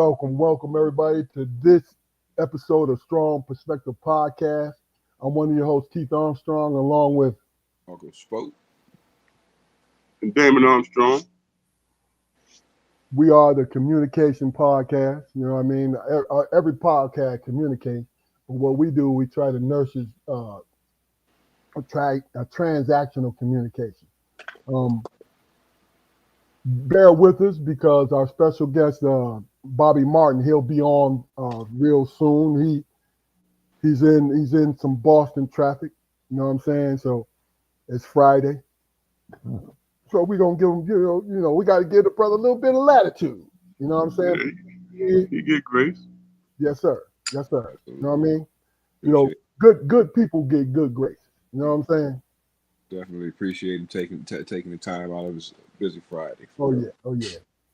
welcome everybody to this episode of Strong Perspective Podcast. I'm one of your hosts, Keith Armstrong, along with Uncle Spoke and Damon Armstrong. we are the communication podcast. You know what I mean? Every podcast communicates, but what we do, we try to nurture a transactional communication. Bear with us because our special guest, Bobby Martin, he'll be on real soon. He's in some Boston traffic. You know what I'm saying? So it's Friday. So we're gonna give him, we got to give the brother a little bit of latitude. You know what I'm saying? Yeah, he get grace. Yes, sir. Yes, sir. You know what I mean? You know, good people get good grace. You know what I'm saying? Definitely appreciate him taking the time out of his busy Friday. Oh yeah.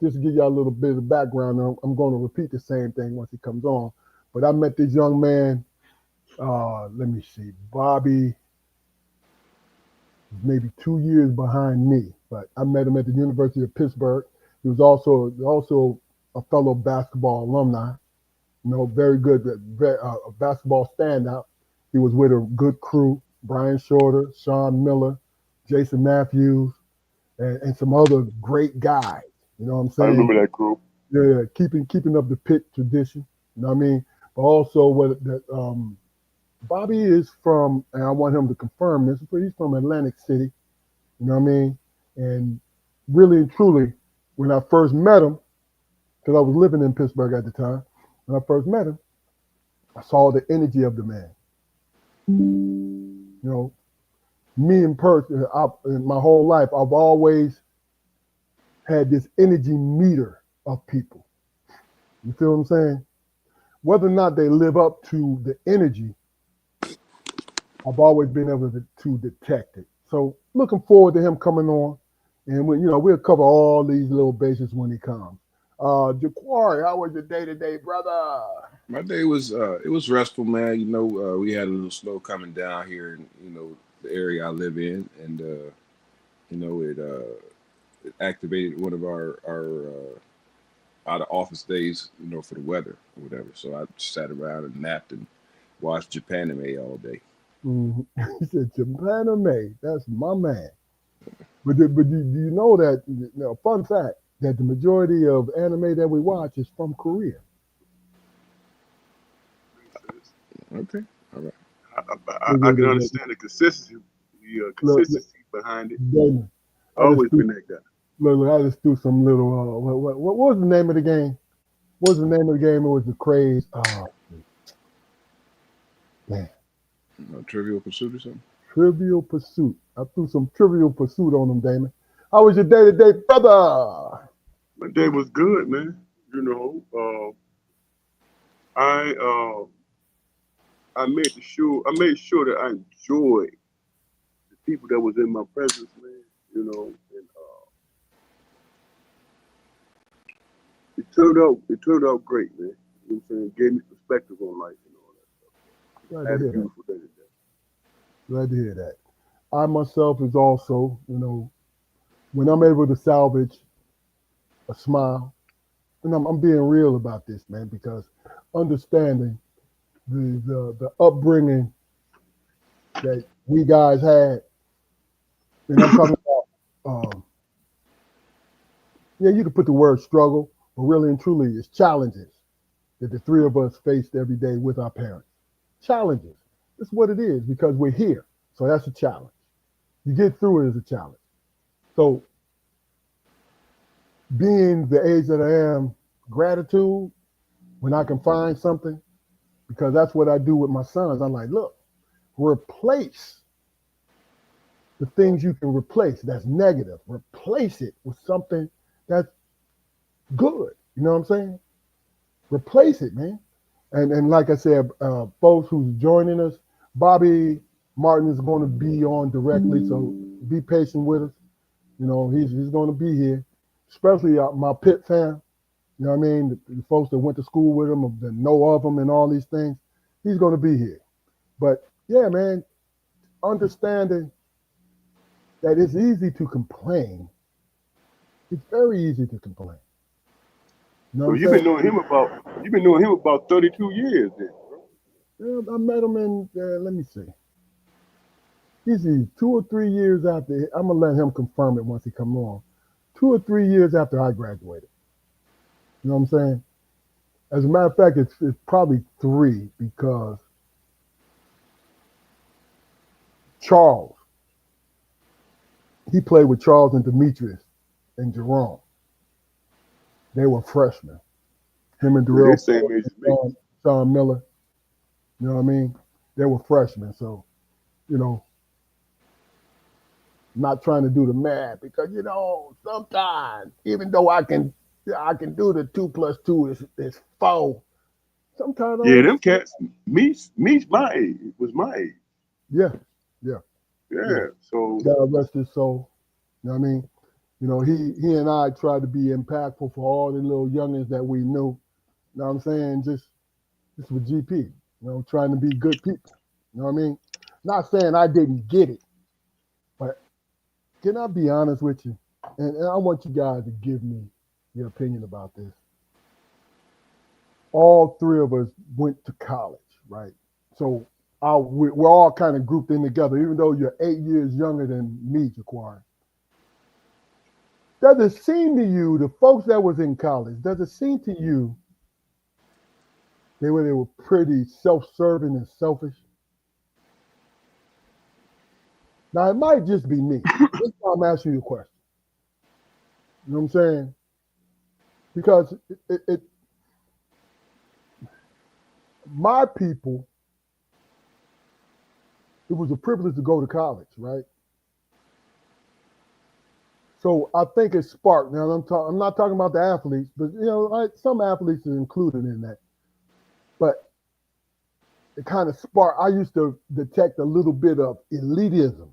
Just to give y'all a little bit of background, I'm going to repeat the same thing once he comes on. But I met this young man. Let me see, Bobby. Maybe 2 years behind me, but I met him at the University of Pittsburgh. He was also a fellow basketball alumni. You know, very good, a basketball standout. He was with a good crew: Brian Shorter, Sean Miller, Jason Matthews, and some other great guys. You know what I'm saying? I remember that crew. Yeah, keeping up the Pitt tradition. You know what I mean? But also Bobby is from, and I want him to confirm this, but he's from Atlantic City. You know what I mean? And really and truly, when I first met him, because I was living in Pittsburgh at the time, when I first met him, I saw the energy of the man. You know, me in person, in my whole life, I've always had this energy meter of people. You feel what I'm saying? Whether or not they live up to the energy, I've always been able to detect it. So looking forward to him coming on, and we'll cover all these little bases when he comes. Jaquari, how was your day today, brother? My day was it was restful, man. You know, we had a little snow coming down here in the area I live in, and it activated one of our out of office days, for the weather or whatever. So I sat around and napped and watched Japan anime all day. Mm-hmm. He said Japan or May. That's my man. But do you know that? Fun fact that the majority of anime that we watch is from Korea. Okay, all right. I can understand the consistency behind it. Damon, Always been that guy. Look, I just threw some little. What was the name of the game? What was the name of the game? It was the craze. Man. Trivial Pursuit or something? Trivial Pursuit. I threw some Trivial Pursuit on them, Damon. How was your day today, brother? My day was good, man. I made sure that I enjoyed the people that was in my presence, man. And it turned out great, man. You know what I'm saying? Gave me perspective on life and all that stuff. I had a beautiful day today. Glad to hear that. I myself is also, when I'm able to salvage a smile, and I'm being real about this, man, because understanding the upbringing that we guys had, and I'm talking about, you can put the word struggle, but really and truly it's challenges that the three of us faced every day with our parents. Challenges. That's what it is because we're here. So that's a challenge. You get through it as a challenge. So being the age that I am, gratitude, when I can find something, because that's what I do with my sons. I'm like, look, replace the things you can replace that's negative. Replace it with something that's good. You know what I'm saying? Replace it, man. And like I said, folks who's joining us, Bobby Martin is going to be on directly, so be patient with us. He's going to be here, especially my Pitt fan. You know what I mean? The folks that went to school with him, that know of him and all these things, he's going to be here. But yeah, man, understanding that it's easy to complain. It's very easy to complain. You know So what I'm saying? you've been knowing him about 32 years then, bro. Yeah, I met him in, let me see. Easy 2 or 3 years after. I'm gonna let him confirm it once he come on. 2 or 3 years after I graduated. You know what I'm saying? As a matter of fact, it's probably 3 because Charles, he played with Charles and Demetrius and Jerome. They were freshmen. Him and Well, they Darrell, same age as me. Sean Miller. You know what I mean? They were freshmen. So, you know, not trying to do the math because, you know, sometimes even though I can do the 2 plus 2 is 4. Sometimes I Yeah, don't. them cats, me's my age, was my age. Yeah, yeah, yeah. Yeah, so God rest his soul. You know what I mean? You know, he and I tried to be impactful for all the little youngins that we knew. You know what I'm saying? Just with GP. You know, trying to be good people. You know what I mean? Not saying I didn't get it, but can I be honest with you? And I want you guys to give me your opinion about this. All 3 of us went to college, right? So we're all kind of grouped in together, even though you're 8 years younger than me, Jaquan. Does it seem to you, the folks that was in college, does it seem to you they were pretty self-serving and selfish? Now, it might just be me. That's why I'm asking you a question. You know what I'm saying? Because my people, it was a privilege to go to college, right? So I think it sparked. Now I'm not talking about the athletes, but you know, some athletes are included in that. But it kind of sparked. I used to detect a little bit of elitism.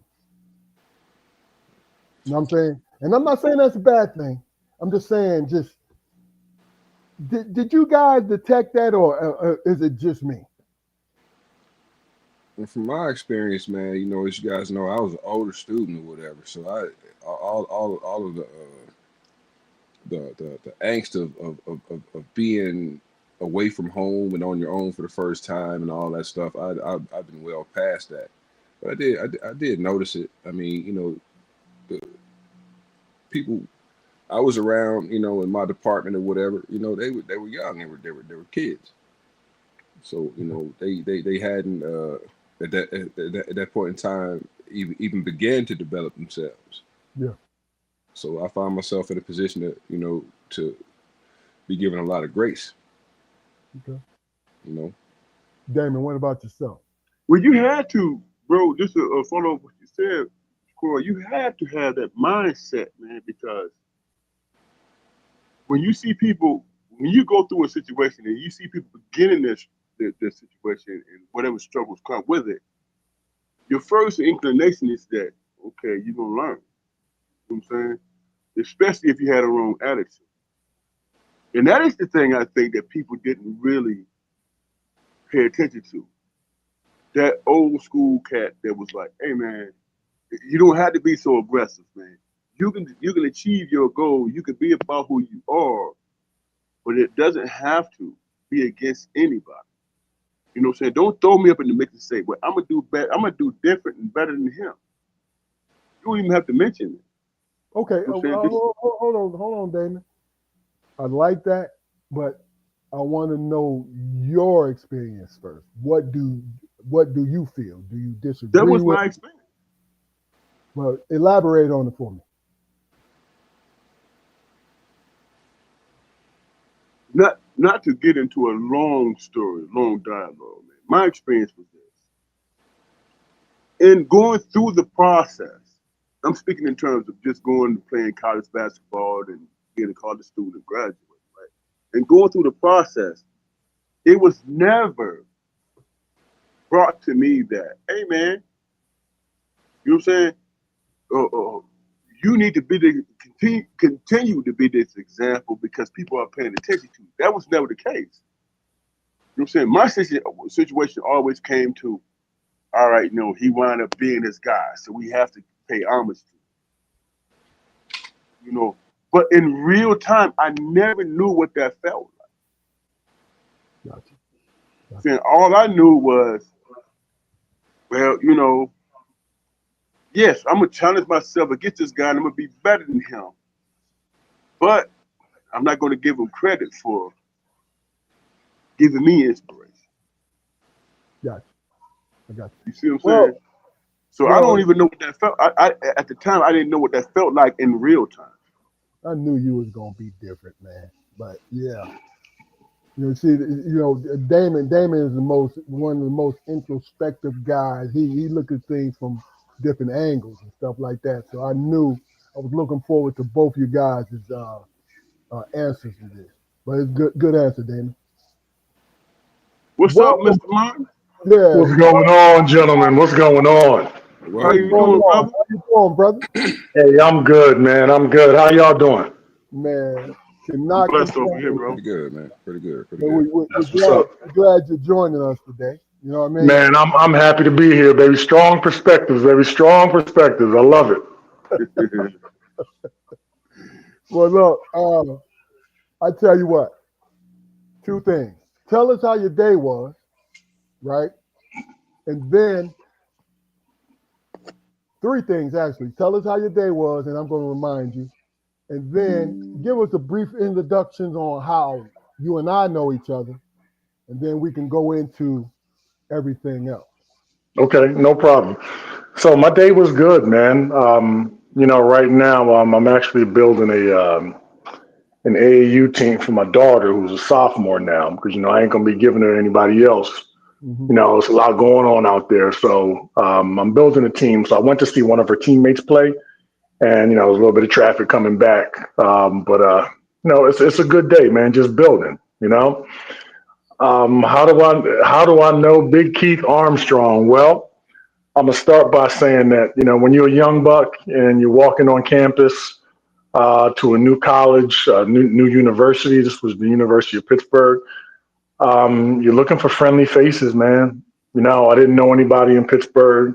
You know what I'm saying? And I'm not saying that's a bad thing. I'm just saying, did you guys detect that, or is it just me? And from my experience, man, you know, as you guys know, I was an older student or whatever, so all of the angst of being away from home and on your own for the first time and all that stuff, I've been well past that. But I did notice it. I mean, you know, the people I was around, you know, in my department or whatever, you know, they were young, they were kids. So you know, they hadn't at that point in time even began to develop themselves. Yeah. So I found myself in a position to, you know, to be given a lot of grace. Okay. You know, Damon, what about yourself? well, you had to, bro. Just to follow up what you said, Corey, you had to have that mindset, man, because when you see people, when you go through a situation and you see people beginning this situation and whatever struggles come with it, your first inclination is that okay, you're gonna learn. You know what I'm saying? Especially if you had a wrong attitude. And that is the thing I think that people didn't really pay attention to. That old school cat that was like, hey man, you don't have to be so aggressive, man. You can achieve your goal. You can be about who you are, but it doesn't have to be against anybody. You know what I'm saying? Don't throw me up in the mix and say, well, I'm gonna do better, I'm gonna do different and better than him. You don't even have to mention it. Okay, You know what I'm saying? This, hold on, Damon. I like that, but I want to know your experience first. What do you feel? Do you that disagree was with? my experience. Well, elaborate on it for me. Not to get into a long story, long dialogue, man. My experience was this. In going through the process, I'm speaking in terms of just going to playing college basketball and being a college student, graduate, right? And going through the process, it was never brought to me that, hey man, you know what I'm saying? You need to be the continue to be this example because people are paying attention to you. That was never the case. You know what I'm saying? My situation always came to, all right, you know, he wound up being this guy, so we have to pay homage to him. You know, But in real time, I never knew what that felt like. Gotcha. And all I knew was, well, you know, yes, I'm gonna challenge myself against this guy, and I'm gonna be better than him. But I'm not gonna give him credit for giving me inspiration. Gotcha. I got you. You see what I'm saying? So I well, don't even know what that felt. I at the time I didn't know what that felt like in real time. I knew you was gonna be different, man. But yeah, you know, see, you know, Damon is one of the most introspective guys. He look at things from different angles and stuff like that. So I knew I was looking forward to both you guys' answers to this. But it's good answer, Damon. What's up, Mr. Martin? Yeah. What's going on, gentlemen? What's going on? How you doing, brother? How you doing, brother? Hey, I'm good, man. I'm good. How y'all doing? Man, I'm cannot blessed over complain. here, bro. Pretty good, man. Pretty good. Pretty But good. we're That's what's up. glad you're joining us today. You know what I mean? Man, I'm happy to be here, baby. Strong perspectives, baby. Strong perspectives. I love it. Well, look, I tell you what, two things. Tell us how your day was, right? And then three things, actually. Tell us how your day was, and I'm going to remind you. And then give us a brief introduction on how you and I know each other. And then we can go into everything else. Okay, no problem. So my day was good, man. You know, right now I'm actually building an AAU team for my daughter, who's a sophomore now, because you know I ain't gonna be giving her to anybody else. Mm-hmm. You know, it's a lot going on out there. So I'm building a team. So I went to see one of her teammates play, and you know, there's a little bit of traffic coming back. But you know, it's a good day, man. Just building. You know, how do I know Big Keith Armstrong? Well, I'm gonna start by saying that you know when you're a young buck and you're walking on campus to a new college, new university. This was the University of Pittsburgh. You're looking for friendly faces, man. You know, I didn't know anybody in Pittsburgh,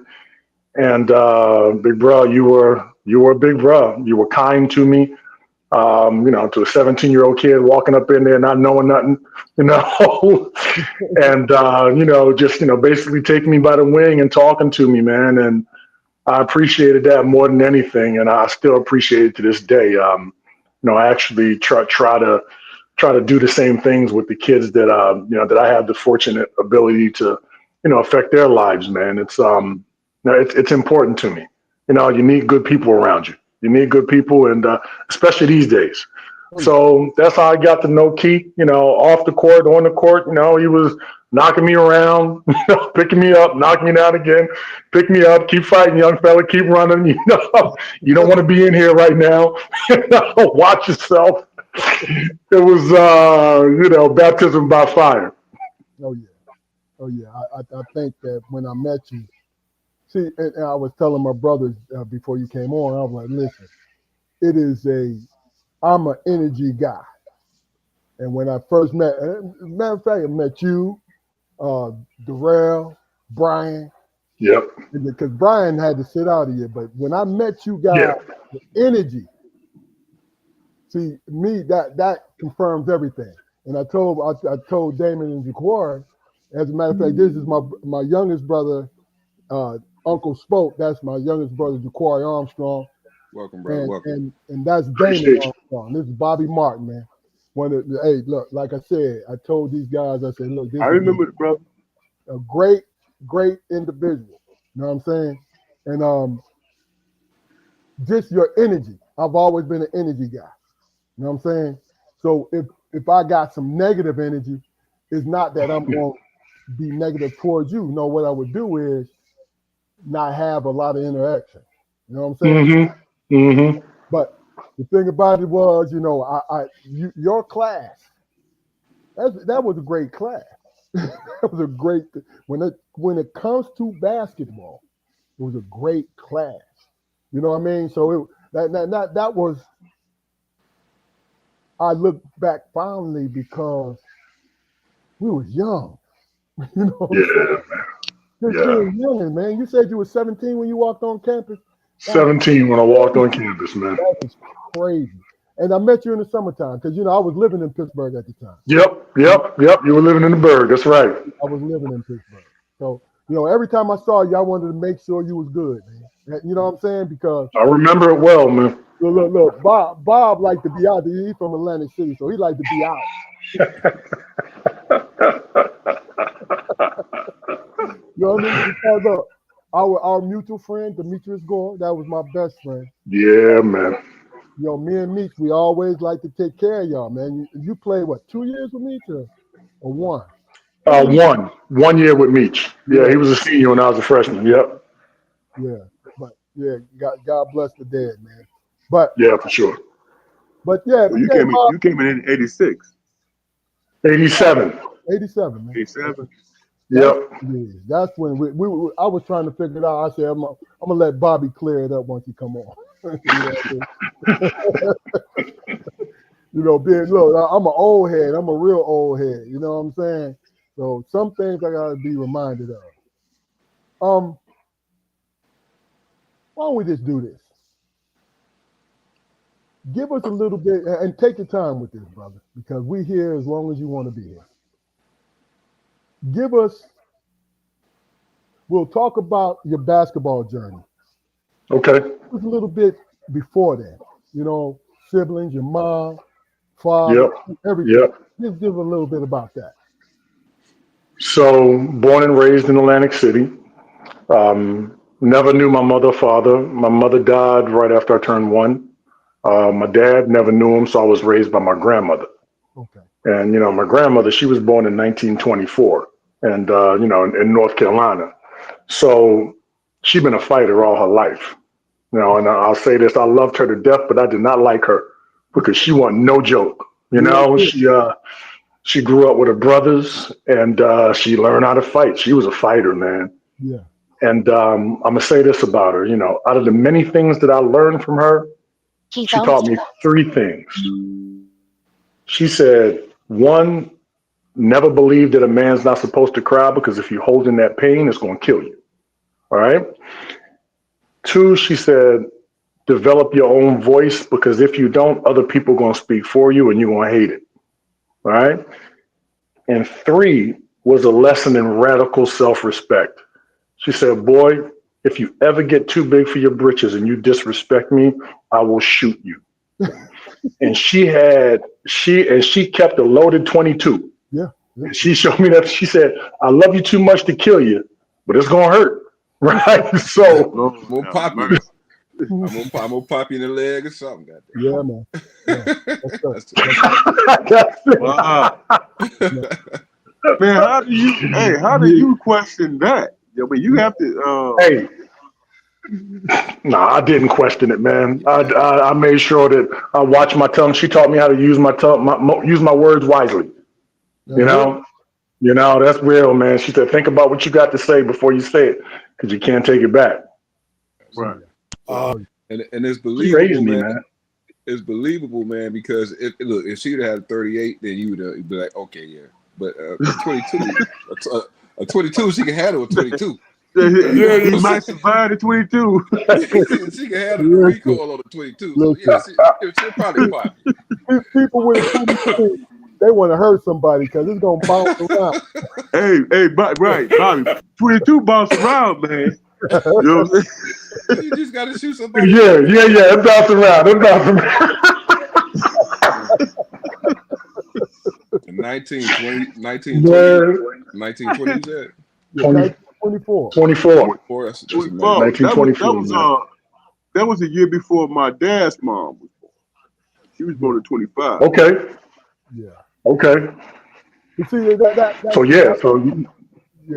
and big bro, you were a big bro. You were kind to me. You know, to a 17-year-old kid walking up in there not knowing nothing, you know, and you know, just you know, basically taking me by the wing and talking to me, man. And I appreciated that more than anything, and I still appreciate it to this day. You know, I actually try to do the same things with the kids that you know that I have the fortunate ability to, you know, affect their lives, man. It's you know, it's important to me. You know, you need good people around you. You need good people, and especially these days. So that's how I got to know Keith. You know, off the court, on the court. You know, he was knocking me around, you know, picking me up, knocking me down again, pick me up, keep fighting, young fella, keep running. You know, you don't want to be in here right now. You know, watch yourself. It was, you know, baptism by fire. Oh yeah. I think that when I met you, see, and I was telling my brothers before you came on, I was like, listen, I'm an energy guy. And when I first met, matter of fact, I met you, Darrell, Brian. Yep. Because Brian had to sit out of here. But when I met you guys, the energy, see, me, that confirms everything. And I told Damon and Jaquari, as a matter of fact, this is my youngest brother, Uncle Spoke. That's my youngest brother, Jaquari Armstrong. Welcome, brother. Welcome. And that's Damon Armstrong. This is Bobby Martin, man. Hey, look, like I said, I told these guys, I said, look, this I remember it, brother. A great individual. You know what I'm saying? And just your energy. I've always been an energy guy. You know what I'm saying? So if I got some negative energy, it's not that I'm going to be negative towards you. No, what I would do is not have a lot of interaction. You know what I'm saying? Mm-hmm. Mm-hmm. But the thing about it was, you know, your class, that was a great class. That was a great when it comes to basketball, it was a great class. You know what I mean? So that was. I look back fondly because we was young. You know what I'm saying? Just being young, man. You said you were 17 when you walked on campus. 17 when I walked on campus, man. That is crazy. And I met you in the summertime because I was living in Pittsburgh at the time. Yep. You were living in the Berg. That's right. I was living in Pittsburgh. So, every time I saw you, I wanted to make sure you was good, man. You know what I'm saying? Because I remember it well, man. look, Bob liked to be out. He's from Atlantic City, so he liked to be out. You know what I mean? Because look, our mutual friend, Demetrius Gore, that was my best friend. Yeah, man. Me and Meech, we always like to take care of y'all, man. You played, what, 2 years with Meech or one? 1 year with Meech. Yeah, he was a senior when I was a freshman. Yep. Yeah, but yeah, God bless the dead, man. But yeah, for sure. But yeah, so you came in 86. 87. 87, man. 87. Yep. That's when we I was trying to figure it out. I said I'm gonna let Bobby clear it up once he come on. Look, I'm an old head. I'm a real old head. You know what I'm saying? So some things I gotta be reminded of. Why don't we just do this? Give us a little bit and take your time with this, brother, because we're here as long as you want to be here. We'll talk about your basketball journey. Okay. Just a little bit before that, siblings, your mom, father, everything. Yep. Just give a little bit about that. So, born and raised in Atlantic City. Never knew my mother or father. My mother died right after I turned 1. My dad, never knew him, so I was raised by my grandmother. Okay. And, my grandmother, she was born in 1924 and, in North Carolina. So she'd been a fighter all her life. And I'll say this, I loved her to death, but I did not like her because she wasn't no joke. She grew up with her brothers and she learned how to fight. She was a fighter, man. Yeah. And I'm going to say this about her, out of the many things that I learned from her, she taught me 3 things. She said, 1, never believe that a man's not supposed to cry because if you hold in that pain, it's going to kill you. All right. 2, she said, develop your own voice because if you don't, other people are going to speak for you and you're going to hate it. All right. And 3 was a lesson in radical self-respect. She said, boy, if you ever get too big for your britches and you disrespect me, I will shoot you. And she kept a loaded 22. Yeah. And she showed me that. She said, I love you too much to kill you, but it's going to hurt. Right. So I'm gonna pop you. I'm gonna pop you in the leg or something. Yeah, man. Yeah. Wow. Man, how do you question that? Yeah, but you have to. Hey. Nah, I didn't question it, man. I made sure that I watched my tongue. She taught me how to use my tongue, use my words wisely. Uh-huh. That's real, man. She said, think about what you got to say before you say it, because you can't take it back. Right. And it's believable, raised me, man. It's believable, man, because if she'd have had 38, then you would be like, okay, yeah. But 22, a 22, she can handle a 22. Yeah, he might survive the 22. she can handle the recoil on the 22. So yeah, she'll probably pop you. People with a 22, they want to hurt somebody because it's gonna bounce around. Hey, right, Bobby. 22 bounce around, man. You know what I'm saying? You just gotta shoot somebody. Yeah. It bounced around. 1920, 1920, you said? 24. 24. That's 24. 1924. That was a year before my dad's mom was born. She was born in 25. Okay. Yeah. Okay. You see that So yeah,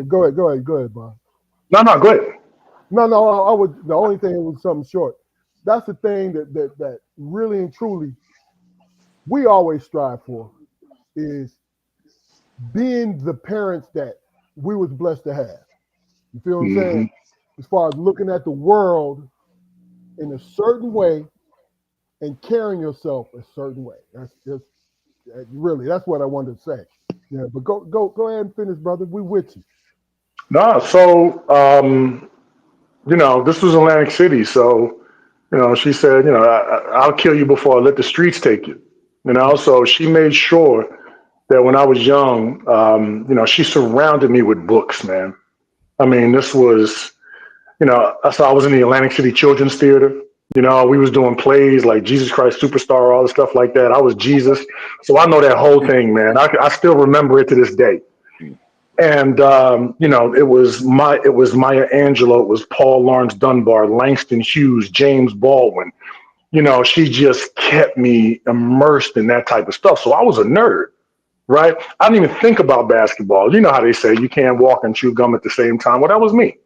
go ahead, Bob. No, go ahead. No, I would. The only thing was something short. That's the thing that really and truly we always strive for is being the parents that we was blessed to have. You feel what I'm saying? As far as looking at the world in a certain way and carrying yourself a certain way. That's just really that's what I wanted to say. Yeah, but go ahead and finish, brother. We with you. No, so this was Atlantic City, so She said, I'll kill you before I let the streets take you. So she made sure that when I was young, she surrounded me with books, man. I mean, this was, so I was in the Atlantic City Children's Theater. We was doing plays like Jesus Christ Superstar, all the stuff like that. I was Jesus. So I know that whole thing, man. I still remember it to this day. And, it was Maya Angelou, it was Paul Laurence Dunbar, Langston Hughes, James Baldwin. She just kept me immersed in that type of stuff. So I was a nerd, right? I didn't even think about basketball. You know how they say you can't walk and chew gum at the same time. Well, that was me,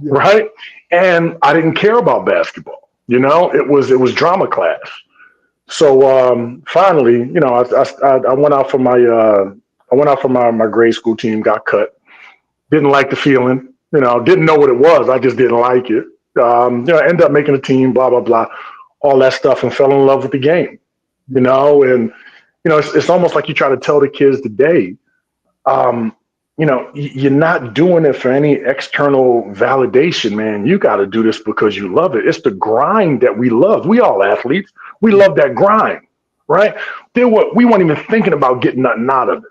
Yeah. right? And I didn't care about basketball. It was drama class. So finally, I went out for my grade school team, got cut. Didn't like the feeling, didn't know what it was. I just didn't like it. Ended up making a team, blah, blah, blah, all that stuff, and fell in love with the game, and, it's almost like you try to tell the kids today, you're not doing it for any external validation, man. You got to do this because you love it. It's the grind that we love. We all athletes. We love that grind, right? We weren't even thinking about getting nothing out of it.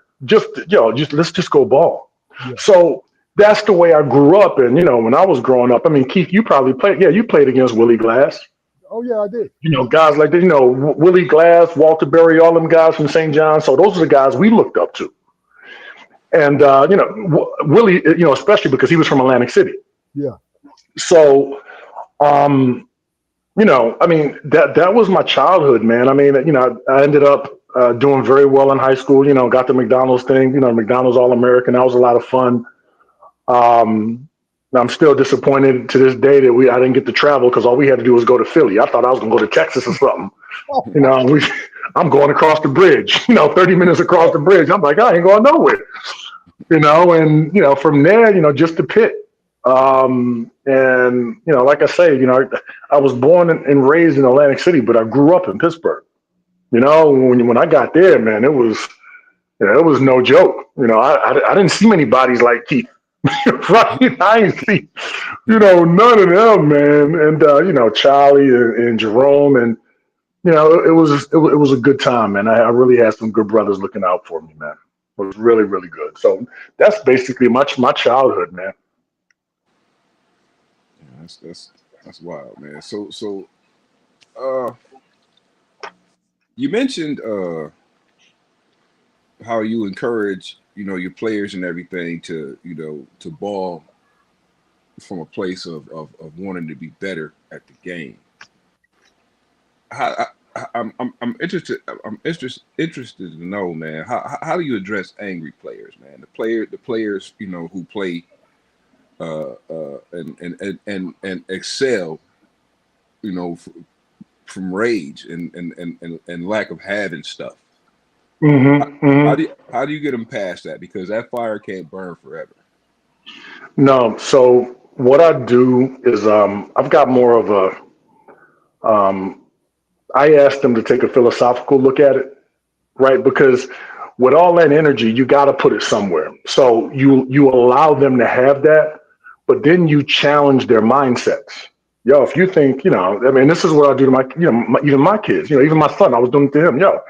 Let's just go ball. Yeah. So that's the way I grew up. And, when I was growing up, I mean, Keith, you probably played. Yeah, you played against Willie Glass. Oh, yeah, I did. Guys like that, Willie Glass, Walter Berry, all them guys from St. John. So those are the guys we looked up to. And, Willie, especially because he was from Atlantic City. Yeah. So, I mean, that was my childhood, man. I mean, I ended up doing very well in high school, got the McDonald's thing, McDonald's All-American. That was a lot of fun. I'm still disappointed to this day that I didn't get to travel because all we had to do was go to Philly. I thought I was going to go to Texas or something. I'm going across the bridge, 30 minutes across the bridge. I'm like, I ain't going nowhere, and, from there, just to Pitt. And, like I say, I was born and raised in Atlantic City, but I grew up in Pittsburgh. When I got there, man, it was no joke. I didn't see many bodies like Keith. Right? I ain't see, none of them, man. And, Charlie and Jerome, and, it was a good time, man. I really had some good brothers looking out for me, man. It was really, really good. So that's basically my childhood, man. Yeah, that's wild, man. So you mentioned how you encourage, your players and everything to, to ball from a place of wanting to be better at the game. I'm interested. I'm interested to know, man. How do you address angry players, man? The players, who play and excel, from rage and lack of having stuff. How do you get them past that? Because that fire can't burn forever. No. So what I do is I've got more of a I ask them to take a philosophical look at it, right? Because with all that energy, you got to put it somewhere. So you allow them to have that, but then you challenge their mindsets. Yo, if you think, this is what I do to my, even my kids, even my son, I was doing it to him. Yo,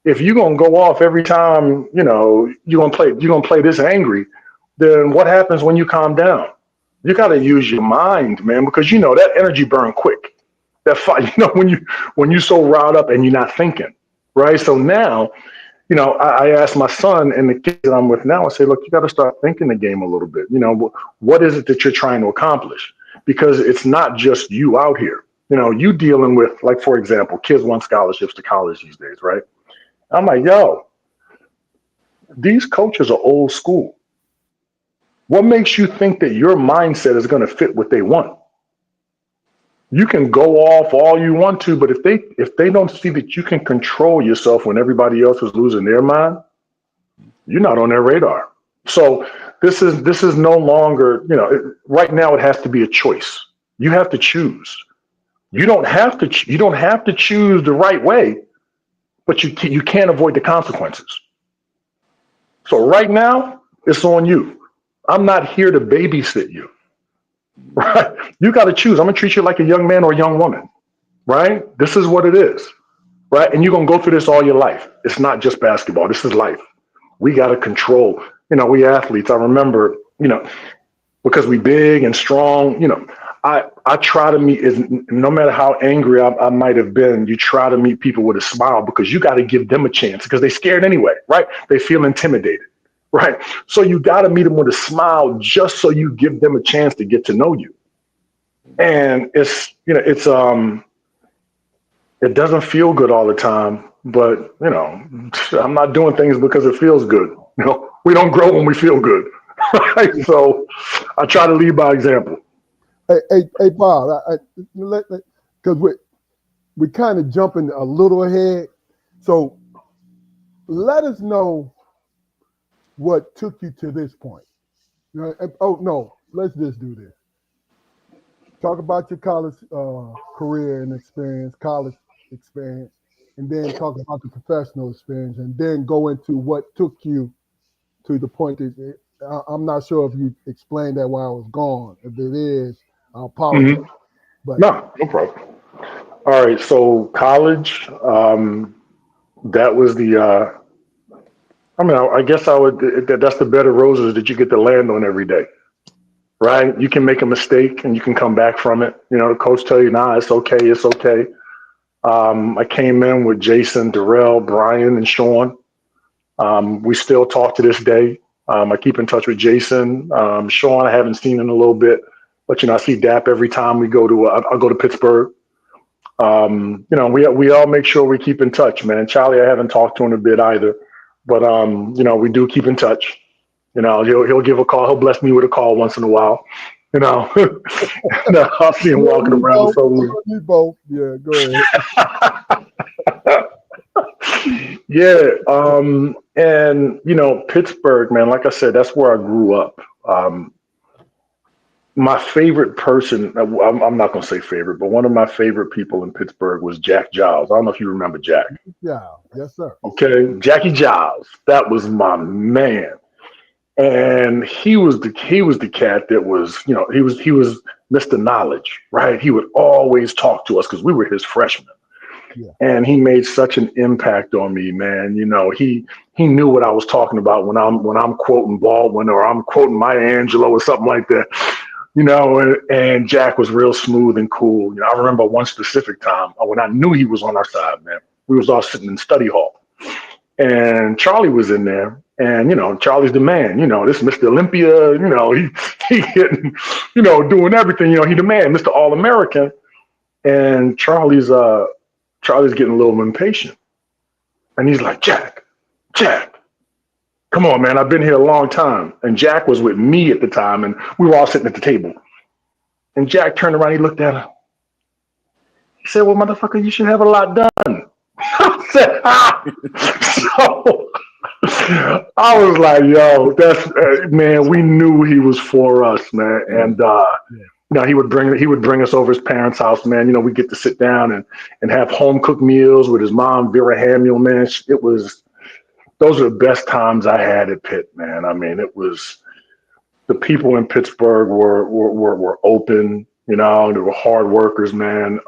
if you're going to go off every time, you're going to play this angry, then what happens when you calm down? You got to use your mind, man, because that energy burn quick. That fire, when you're so riled up and you're not thinking, right? So now, I ask my son and the kids that I'm with now, I say, look, you got to start thinking the game a little bit. What is it that you're trying to accomplish? Because it's not just you out here. You dealing with, like, for example, kids want scholarships to college these days, right? I'm like, yo, these coaches are old school. What makes you think that your mindset is going to fit what they want? You can go off all you want to, but if they don't see that you can control yourself when everybody else is losing their mind, you're not on their radar. So this is no longer, right now it has to be a choice. You have to choose. You don't have to choose the right way, but you can't avoid the consequences. So right now it's on you. I'm not here to babysit you. Right? You got to choose. I'm going to treat you like a young man or a young woman. right? This is what it is, right? And you're going to go through this all your life. It's not just basketball. This is life. We got to control, we athletes. I remember, because we big and strong, I try to meet, no matter how angry I might have been, you try to meet people with a smile because you got to give them a chance because they're scared anyway, right? They feel intimidated, right? So you got to meet them with a smile just so you give them a chance to get to know you. And it doesn't feel good all the time, but I'm not doing things because it feels good. We don't grow when we feel good, right? So I try to lead by example. Hey, Bob, because we kind of jumping a little ahead. So let us know what took you to this point. Oh no, let's just do this. Talk about your college career and experience, college experience, and then talk about the professional experience, and then go into what took you to the point that I'm not sure if you explained that while I was gone. If it is, I apologize. Mm-hmm. But no problem. All right, so college, that was the. I guess I would. That's the bed of roses that you get to land on every day, right? You can make a mistake and you can come back from it. The coach tell you, nah, it's okay, it's okay. I came in with Jason, Darrell, Brian, and Sean. We still talk to this day. I keep in touch with Jason. Sean, I haven't seen in a little bit, but I see Dap every time we go to. I'll go to Pittsburgh. We all make sure we keep in touch, man. Charlie, I haven't talked to in a bit either, but we do keep in touch. He'll give a call. He'll bless me with a call once in a while. I'll see him walking around. You both, yeah. Go ahead. Yeah, and Pittsburgh, man. Like I said, that's where I grew up. My favorite person, I'm not going to say favorite, but one of my favorite people in Pittsburgh was Jack Giles. I don't know if you remember Jack. Yeah, yes, sir. Okay, Jackie Giles. That was my man. And he was the cat that was, he was Mr. Knowledge, right? He would always talk to us because we were his freshmen. Yeah. And he made such an impact on me, man. He knew what I was talking about when I'm quoting Baldwin or I'm quoting Maya Angelou or something like that. And Jack was real smooth and cool. I remember one specific time when I knew he was on our side, man. We was all sitting in study hall. And Charlie was in there. And, Charlie's the man. This Mr. Olympia, he getting, doing everything. He the man, Mr. All-American. And Charlie's getting a little impatient. And he's like, Jack, come on, man. I've been here a long time. And Jack was with me at the time, and we were all sitting at the table. And Jack turned around, he looked at her. He said, well, motherfucker, you should have a lot done. I said, So I was like, yo, that's, man, we knew he was for us, man. And, he would bring us over his parents' house, man. We get to sit down and have home cooked meals with his mom, Vera Hamill, man. Those are the best times I had at Pitt, man. It was, the people in Pittsburgh were open, they were hard workers, man.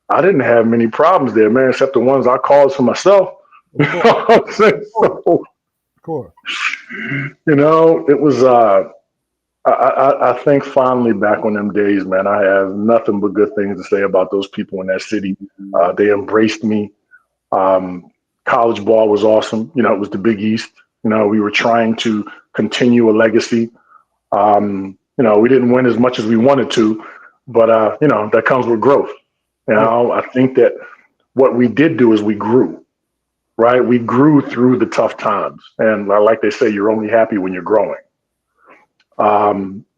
I didn't have many problems there, man, except the ones I caused for myself. You know what I'm saying? So, of course. It was, I think finally back on them days, man, I have nothing but good things to say about those people in that city. They embraced me. College ball was awesome. It was the Big East. We were trying to continue a legacy. We didn't win as much as we wanted to, but, that comes with growth. I think that what we did do is we grew, right? We grew through the tough times. And like they say, you're only happy when you're growing.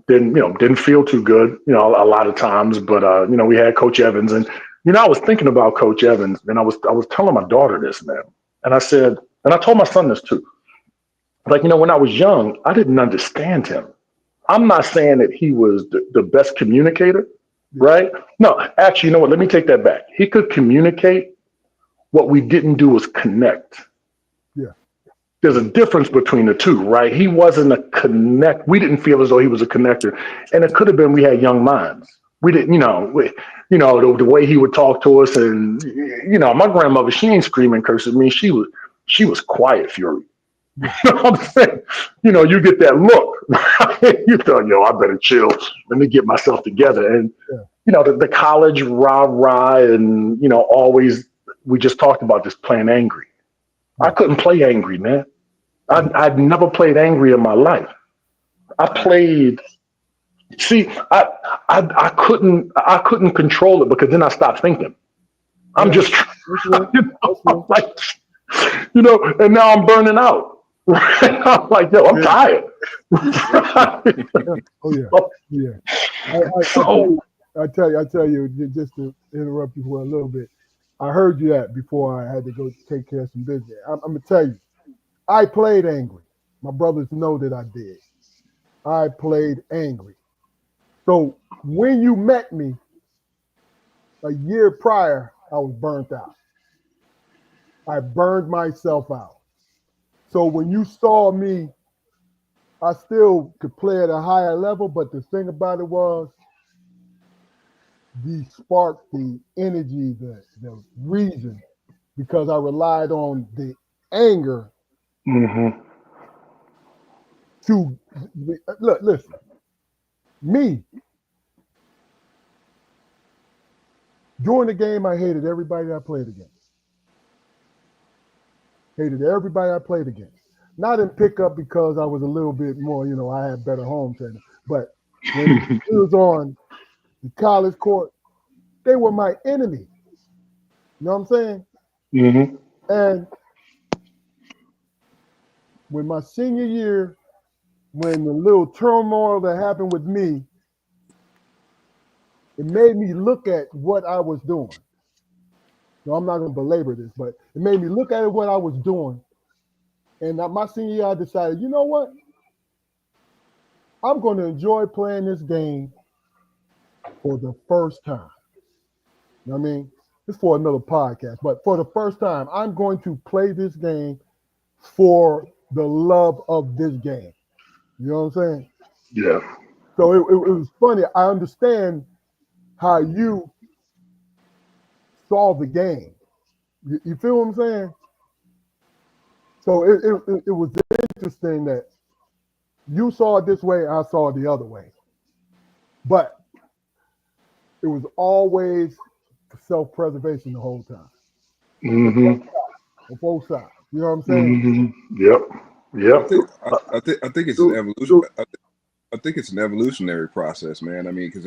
Didn't feel too good, a lot of times, but, we had Coach Evans and, I was thinking about Coach Evans and I was telling my daughter this, man. And I said, and I told my son this too. Like, when I was young, I didn't understand him. I'm not saying that he was the best communicator, right? No, actually, you know what? Let me take that back. He could communicate. What we didn't do was connect. Yeah. There's a difference between the two, right? He wasn't a connect. We didn't feel as though he was a connector. And it could have been we had young minds, We didn't, the way he would talk to us, and my grandmother, she ain't screaming, cursing me. She was quiet fury. You know what I'm saying? You get that look. You thought, yo, I better chill. Let me get myself together. And the college rah, and always, we just talked about this, playing angry. I couldn't play angry, man. I'd never played angry in my life. I played. See, I couldn't control it, because then I stopped thinking. I'm just, like, and now I'm burning out. I'm like, yo, I'm tired. Yeah. I tell you, just to interrupt you for a little bit. I heard you that before I had to go take care of some business. I'm gonna tell you, I played angry. My brothers know that I did. I played angry. So when you met me a year prior, I was burnt out. I burned myself out. So when you saw me, I still could play at a higher level, but the thing about it was the spark, the energy, the reason, because I relied on the anger to look, listen, me. During the game, I hated everybody I played against. Hated everybody I played against. Not in pickup, because I was a little bit more, I had better home training. But when it was on the college court, they were my enemy. You know what I'm saying? And when my senior year, when the little turmoil that happened with me, it made me look at what I was doing. So I'm not going to belabor this, but it made me look at what I was doing. And my senior year, I decided, you know what? I'm going to enjoy playing this game for the first time. You know what I mean? It's for another podcast, but for the first time, I'm going to play this game for the love of this game. You know what I'm saying? Yeah. So it was funny. I understand how you saw the game. You feel what I'm saying? So it was interesting that you saw it this way, I saw it the other way. But it was always self-preservation the whole time. On both sides. You know what I'm saying? Yep. I think it's an evolution. I think it's an evolutionary process, man. I mean, because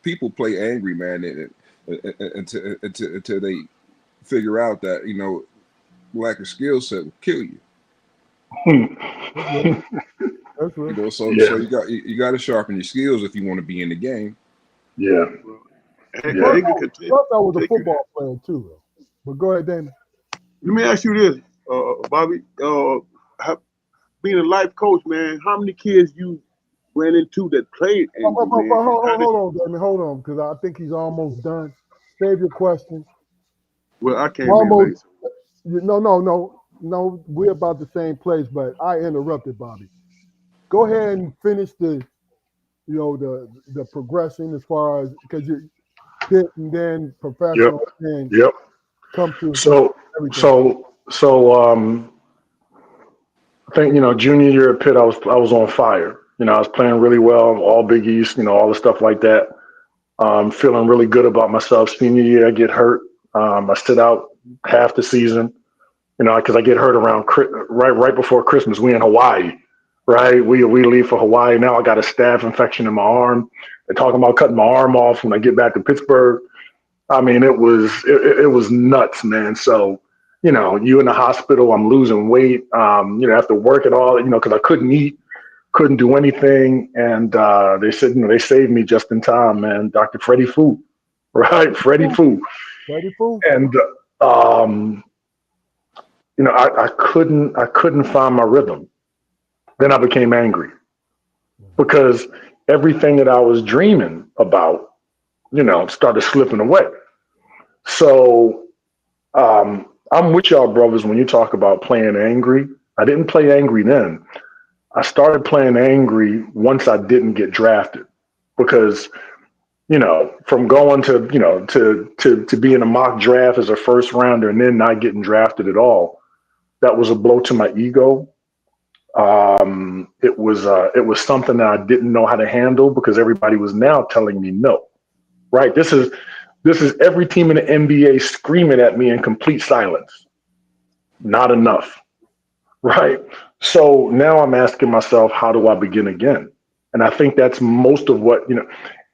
people play angry, man, until they figure out that lack of skill set will kill you. That's right. So you got to sharpen your skills if you want to be in the game. Yeah. Plus, I was a football player too, though. But go ahead, Damon. Let me ask you this, Bobby. Being a life coach, man, how many kids you ran into that played angry, man? Hold on, Damon. Hold on, because I think he's almost done. Save your question. Well, I came in late. No. We're about the same place, but I interrupted Bobby. Go ahead and finish the progression as far as, because you hit and then professional and come to So I think junior year at Pitt, I was on fire. I was playing really well, all Big East, all the stuff like that. Feeling really good about myself. Senior year, I get hurt. I sit out half the season, because I get hurt around right before Christmas. We in Hawaii, right? We leave for Hawaii. Now I got a staph infection in my arm. They're talking about cutting my arm off when I get back to Pittsburgh. I mean, it was nuts, man. So, you in the hospital, I'm losing weight. After work it all, because I couldn't eat, couldn't do anything. And they said, they saved me just in time, man. Dr. Freddie Fu, right? Freddie Fu. And, I couldn't find my rhythm. Then I became angry because everything that I was dreaming about, started slipping away. So I'm with y'all brothers when you talk about playing angry. I didn't play angry then. I started playing angry once I didn't get drafted because, from going to, to be in a mock draft as a first rounder and then not getting drafted at all, that was a blow to my ego. It was something that I didn't know how to handle because everybody was now telling me no, right? This is every team in the NBA screaming at me in complete silence. Not enough, right? So now I'm asking myself, how do I begin again? And I think that's most of what,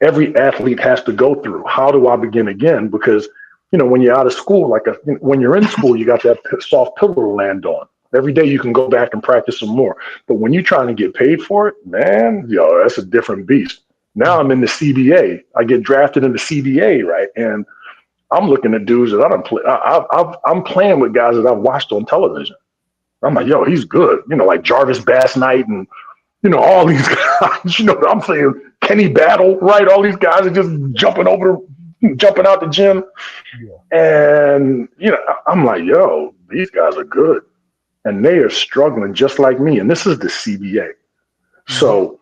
every athlete has to go through. How do I begin again? Because, when you're out of school, when you're in school, you got that soft pillow to land on. Every day you can go back and practice some more. But when you're trying to get paid for it, man, that's a different beast. Now I'm in the CBA. I get drafted in the CBA, right? And I'm looking at dudes that I don't play. I'm playing with guys that I've watched on television. I'm like, yo, he's good. Like Jarvis Bass Knight and, all these guys. I'm saying Kenny Battle, right? All these guys are just jumping out the gym. Yeah. And, I'm like, yo, these guys are good. And they are struggling just like me. And this is the CBA. Mm-hmm. So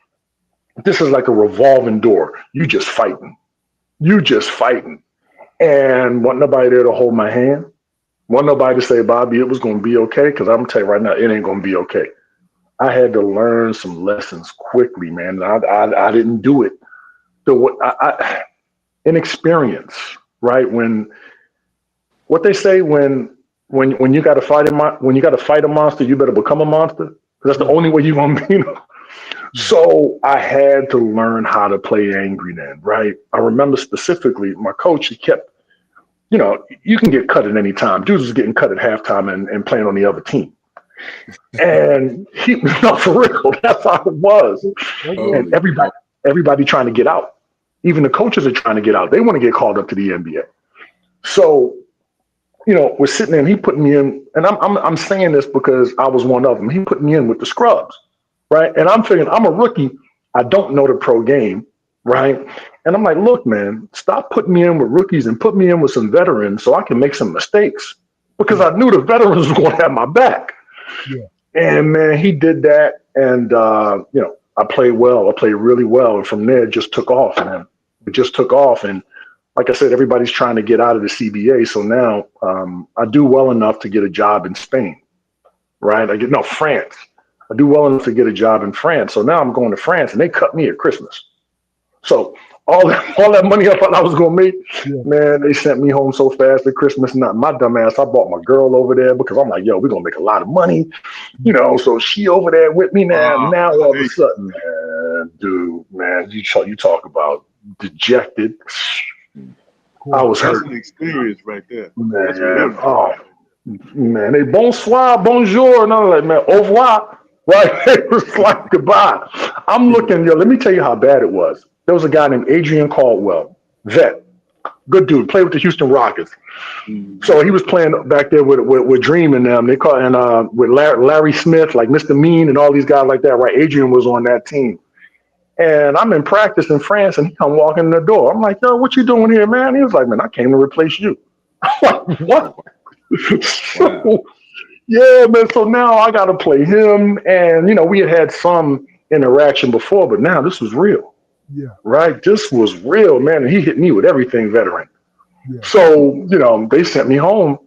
this is like a revolving door. You just fighting. And want nobody there to hold my hand. Want nobody to say, Bobby, it was going to be okay. Because I'm going to tell you right now, it ain't going to be okay. I had to learn some lessons quickly, man. I didn't do it. Inexperience, right? What they say when you got to fight a monster, you better become a monster. Because that's the only way you're going to be. So I had to learn how to play angry then, right? I remember specifically my coach, he kept, you can get cut at any time. Dudes was getting cut at halftime and playing on the other team. And for real, that's how it was. And everybody trying to get out. Even the coaches are trying to get out. They want to get called up to the NBA. So, we're sitting there and he put me in, and I'm saying this because I was one of them. He put me in with the scrubs, right? And I'm figuring I'm a rookie. I don't know the pro game, right? And I'm like, look, man, stop putting me in with rookies and put me in with some veterans so I can make some mistakes because I knew the veterans were going to have my back. Yeah. And man, he did that. And, I played well. I played really well. And from there, it just took off, man. It just took off. And like I said, everybody's trying to get out of the CBA. So now I do well enough to get a job in Spain, right? France. I do well enough to get a job in France. So now I'm going to France and they cut me at Christmas. So all that money I thought I was going to make, man, they sent me home so fast at Christmas. Not my dumb ass. I bought my girl over there because I'm like, yo, we're going to make a lot of money. So she over there with me now. Now all of a sudden, man, dude, man, you talk about dejected. I was hurt. That's an experience right there. Man, they bonsoir, bonjour, and I'm like, man, au revoir. Right? It was like goodbye. I'm looking, let me tell you how bad it was. There was a guy named Adrian Caldwell, vet, good dude, played with the Houston Rockets. Mm-hmm. So he was playing back there with Dream and them. With Larry Smith, like Mr. Mean and all these guys like that, right? Adrian was on that team. And I'm in practice in France, and he come walking in the door. I'm like, yo, what you doing here, man? He was like, man, I came to replace you. I'm like, what? So, yeah, man. So now I got to play him. And, we had some interaction before, but now this was real. Yeah. Right? This was real, man. And he hit me with everything veteran. Yeah. So, they sent me home.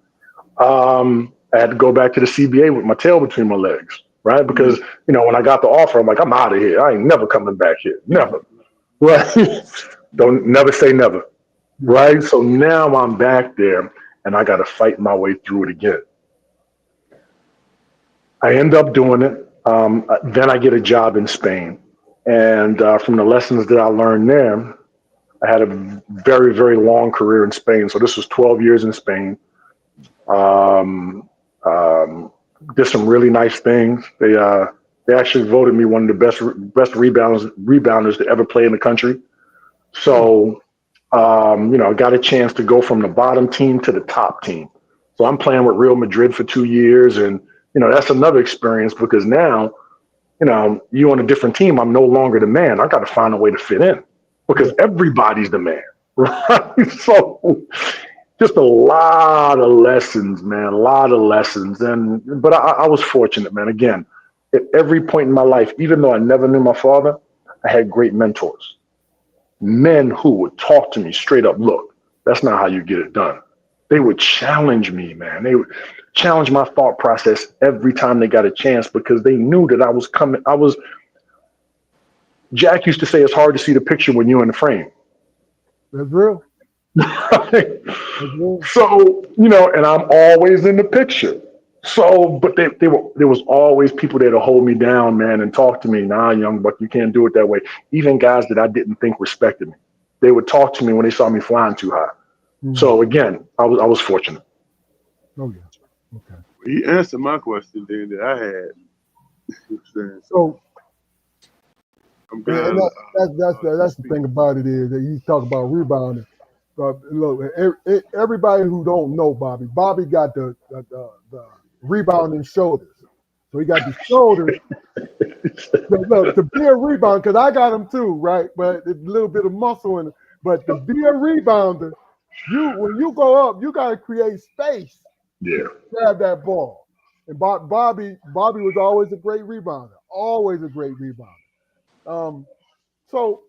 I had to go back to the CBA with my tail between my legs. Right? Because, when I got the offer, I'm like, I'm out of here. I ain't never coming back here. Never. Right? Don't never say never. Right? So now I'm back there and I got to fight my way through it again. I end up doing it. Then I get a job in Spain. And from the lessons that I learned there, I had a very, very long career in Spain. So this was 12 years in Spain. Did some really nice things. They actually voted me one of the best rebounders to ever play in the country. So, I got a chance to go from the bottom team to the top team. So I'm playing with Real Madrid for 2 years. And, that's another experience because now, you on a different team, I'm no longer the man. I got to find a way to fit in because everybody's the man, right? So just a lot of lessons, man, a lot of lessons. But I was fortunate, man. Again, at every point in my life, even though I never knew my father, I had great mentors. Men who would talk to me straight up, look, that's not how you get it done. They would challenge me, man. They would challenge my thought process every time they got a chance because they knew that I was coming. Jack used to say it's hard to see the picture when you're in the frame. That's real. That's real. So, and I'm always in the picture. So, but there was always people there to hold me down, man, and talk to me. Nah, young buck, you can't do it that way. Even guys that I didn't think respected me, they would talk to me when they saw me flying too high. Mm-hmm. So again, I was fortunate. Oh yeah. Okay. He answered my question then that I had. So I'm glad. That's the thing about it is that you talk about rebounding. Look, everybody who don't know Bobby got the rebounding shoulders. So he got the shoulders. Look, to be a rebounder, because I got them too, right? But a little bit of muscle in it. But to be a rebounder, when you go up, you got to create space. Yeah. Grab that ball. And Bobby was always a great rebounder. Always a great rebounder. So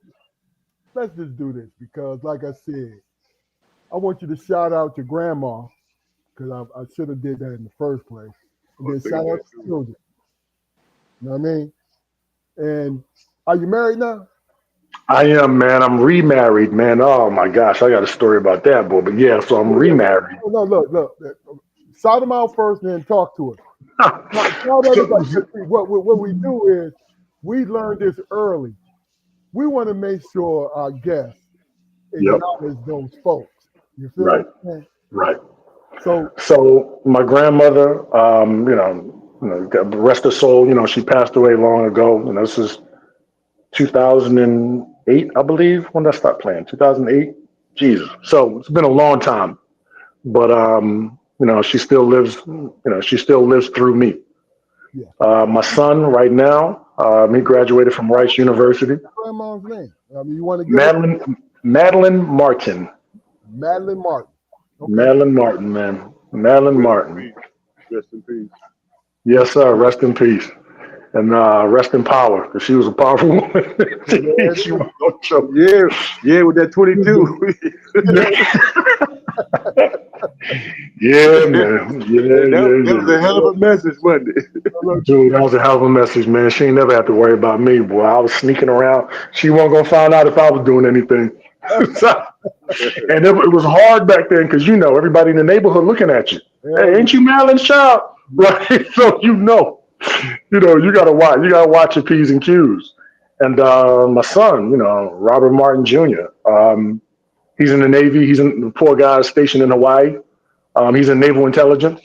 let's just do this because, like I said, I want you to shout out your grandma because I should have did that in the first place. And then shout out to children. You know what I mean? And are you married now? I am, man. I'm remarried, man. Oh my gosh, I got a story about that, boy. But yeah, so I'm remarried. No, look. Shout them out first, and then talk to us. What we do is we learned this early. We want to make sure our guests acknowledge those folks. You feel right? Me? Right. So my grandmother, rest her soul. She passed away long ago. This is 2008, I believe. When did I start playing? 2008. Jesus. So it's been a long time, but she still lives. She still lives through me. Yeah. My son, right now, he graduated from Rice University. Grandma's name. I mean, you want to get Madeline Martin. Madeline Martin. Okay. Madeline Martin, man. Madeline Martin. Rest in peace. Yes, sir. Rest in peace. And rest in power, because she was a powerful woman. She was no joke. Yeah, with that 22. Yeah, man. That was a hell of a message, wasn't it? Dude, that was a hell of a message, man. She ain't never had to worry about me, boy. I was sneaking around. She wasn't going to find out if I was doing anything. And it was hard back then because, everybody in the neighborhood looking at you. Hey, ain't you Madeline's child? Right? So, you gotta watch. You gotta watch your P's and Q's. And my son, Robert Martin Jr. He's in the Navy. He's the poor guy stationed in Hawaii. He's in naval intelligence.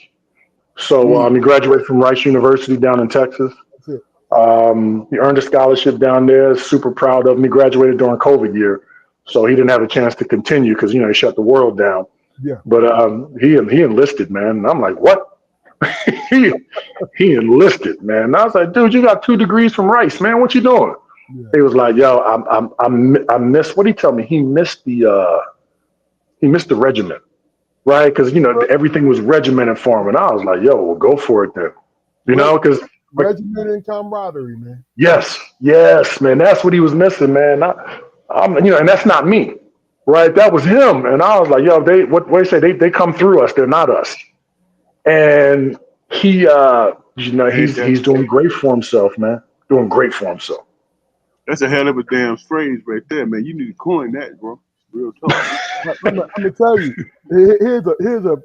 So he graduated from Rice University down in Texas. He earned a scholarship down there. Super proud of him. He graduated during COVID year, so he didn't have a chance to continue because he shut the world down. Yeah. But he enlisted, man. And I'm like, what? he enlisted, man. And I was like, dude, you got 2 degrees from Rice, man. What you doing? Yeah. He was like, yo, I missed. What did he tell me? He missed the regiment, right? Because everything was regimented for him, and I was like, yo, well, go for it then, because regiment and camaraderie, man. Yes, man. That's what he was missing, man. And that's not me, right? That was him, and I was like, yo, what they say? They come through us. They're not us. And he, he's doing great for himself, man. Doing great for himself. That's a hell of a damn phrase right there, man. You need to coin that, bro. Real talk. Let me tell you. Here's a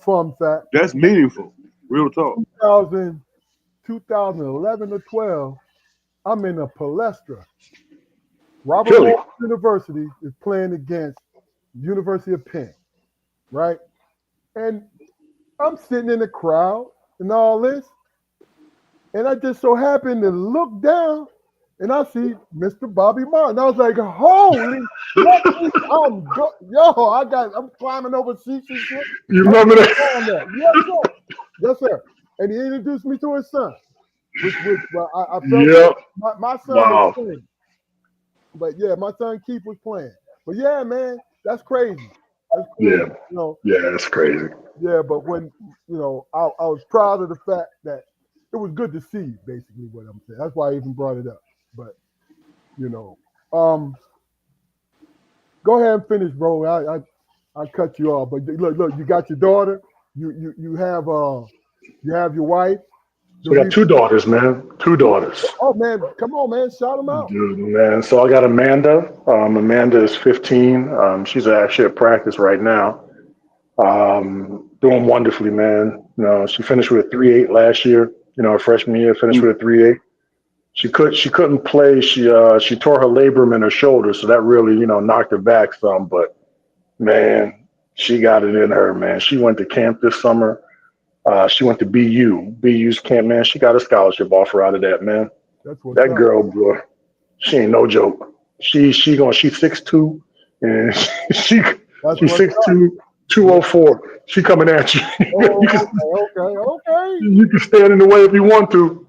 fun fact. That's meaningful. Real talk. 2011 to 12, I'm in a palestra. Robert Morris University is playing against University of Penn, right? And I'm sitting in the crowd and all this, and I just so happened to look down, and I see Mr. Bobby Martin. I was like, "Holy, I'm climbing over seats and shit." You remember that? Yes, sir. And he introduced me to his son, which I felt my son was playing. But yeah, my son Keith was playing. But yeah, man, that's crazy. That's crazy. Yeah, that's crazy. Yeah, but when I was proud of the fact that was good to see, basically what I'm saying. That's why I even brought it up. But go ahead and finish, bro. I cut you off, but look, you got your daughter. You have your wife. So I got two daughters, man. Two daughters. Oh man, come on, man, shout them out. Dude, man. So I got Amanda. Amanda is 15. She's actually at practice right now. Doing wonderfully, man. She finished with a 3.8 last year. Her freshman year, finished with a 3.8. She couldn't play. She tore her labrum in her shoulder, so that really knocked her back some. But man, she got it in her, man. She went to camp this summer. She went to BU's camp, man. She got a scholarship offer out of that, man. That's what's That up. girl, bro, she ain't no joke. She's 6'2", and she's 6'2", 204. She coming at you. Oh, okay. You can stand in the way if you want to.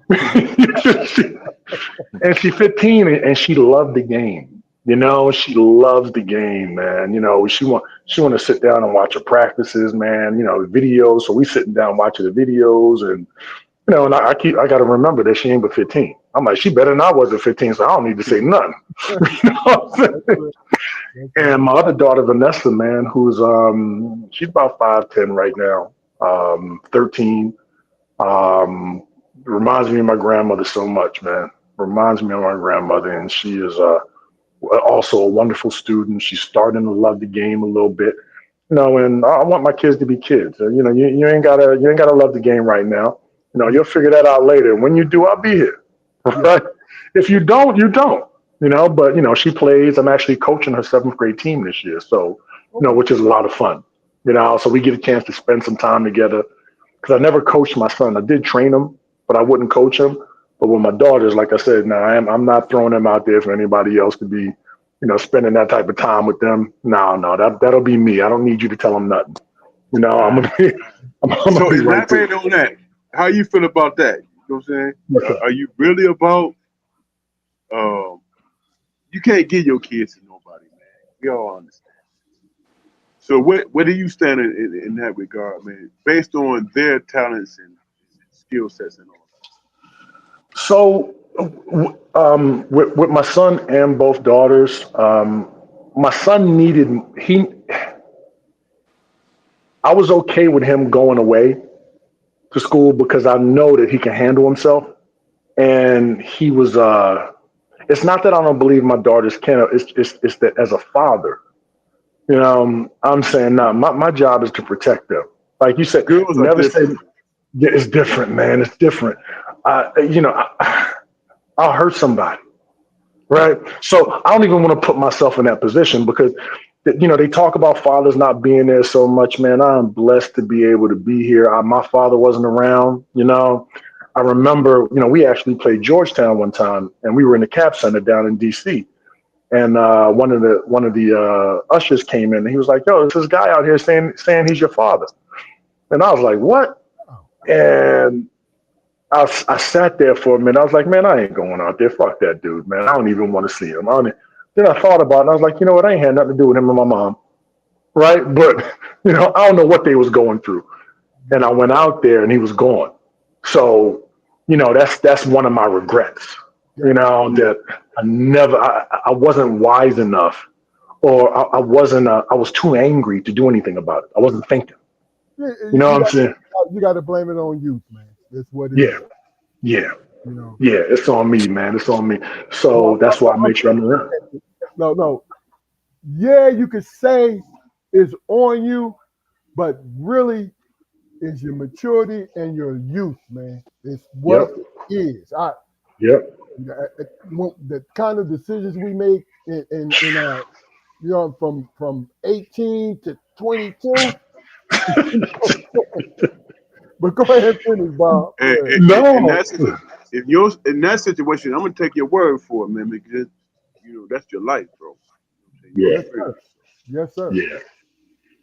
And she's 15, and she loved the game. She loves the game, man. She want to sit down and watch her practices, man. Videos. So we sitting down watching the videos, and and I got to remember that she ain't but 15. I'm like, she better than I was at 15, so I don't need to say nothing. And my other daughter, Vanessa, man, who's she's about 5'10" right now, 13. Reminds me of my grandmother so much, man. Reminds me of my grandmother, and she is also a wonderful student. She's starting to love the game a little bit, and I want my kids to be kids. You ain't gotta love the game right now. You'll figure that out later. When you do, I'll be here. Right? If you don't, you don't. But she plays. I'm actually coaching her 7th grade team this year, so which is a lot of fun. So we get a chance to spend some time together. Because I never coached my son. I did train him, but I wouldn't coach him. But with my daughters, like I said, I'm not throwing them out there for anybody else to be, spending that type of time with them. No, that'll be me. I don't need you to tell them nothing. I'm gonna be. So be right there. elaborate on that. How you feel about that? You know what I'm saying? Are you really about? You can't give your kids to nobody, man. We all understand. So where do you stand in that regard, man? Based on their talents and skill sets and all that. So with my son and both daughters, my son I was okay with him going away to school because I know that he can handle himself. And he was, it's not that I don't believe my daughters can, it's that as a father, I'm saying, no, my job is to protect them. Like you said, Girls never say, different. yeah, it's different, man. It's different. I'll hurt somebody, right? So I don't even want to put myself in that position because, they talk about fathers not being there so much, man. I'm blessed to be able to be here. My father wasn't around, I remember, we actually played Georgetown one time, and we were in the Cap Center down in D.C. And one of the ushers came in, and he was like, "Yo, there's this guy out here saying he's your father." And I was like, "What?" And I sat there for a minute. I was like, "Man, I ain't going out there. Fuck that dude, man. I don't even want to see him." Then I thought about it, and I was like, "You know what? I ain't had nothing to do with him and my mom, right?" But I don't know what they was going through. And I went out there, and he was gone. So. That's one of my regrets, that I wasn't wise enough, or I was too angry to do anything about it. I wasn't thinking. You know what I'm saying? You got to blame it on youth, man. That's what it is. Yeah. Yeah, it's on me, man. It's on me. So that's why I make sure I'm around. No. Yeah, you could say it's on you, but really, it's your maturity and your youth, man. It's what it is. The kind of decisions we make in our, from 18 to 22. But go ahead and finish, Bob. If in that situation, I'm gonna take your word for it, man, because that's your life, bro. Yeah. Yes, sir.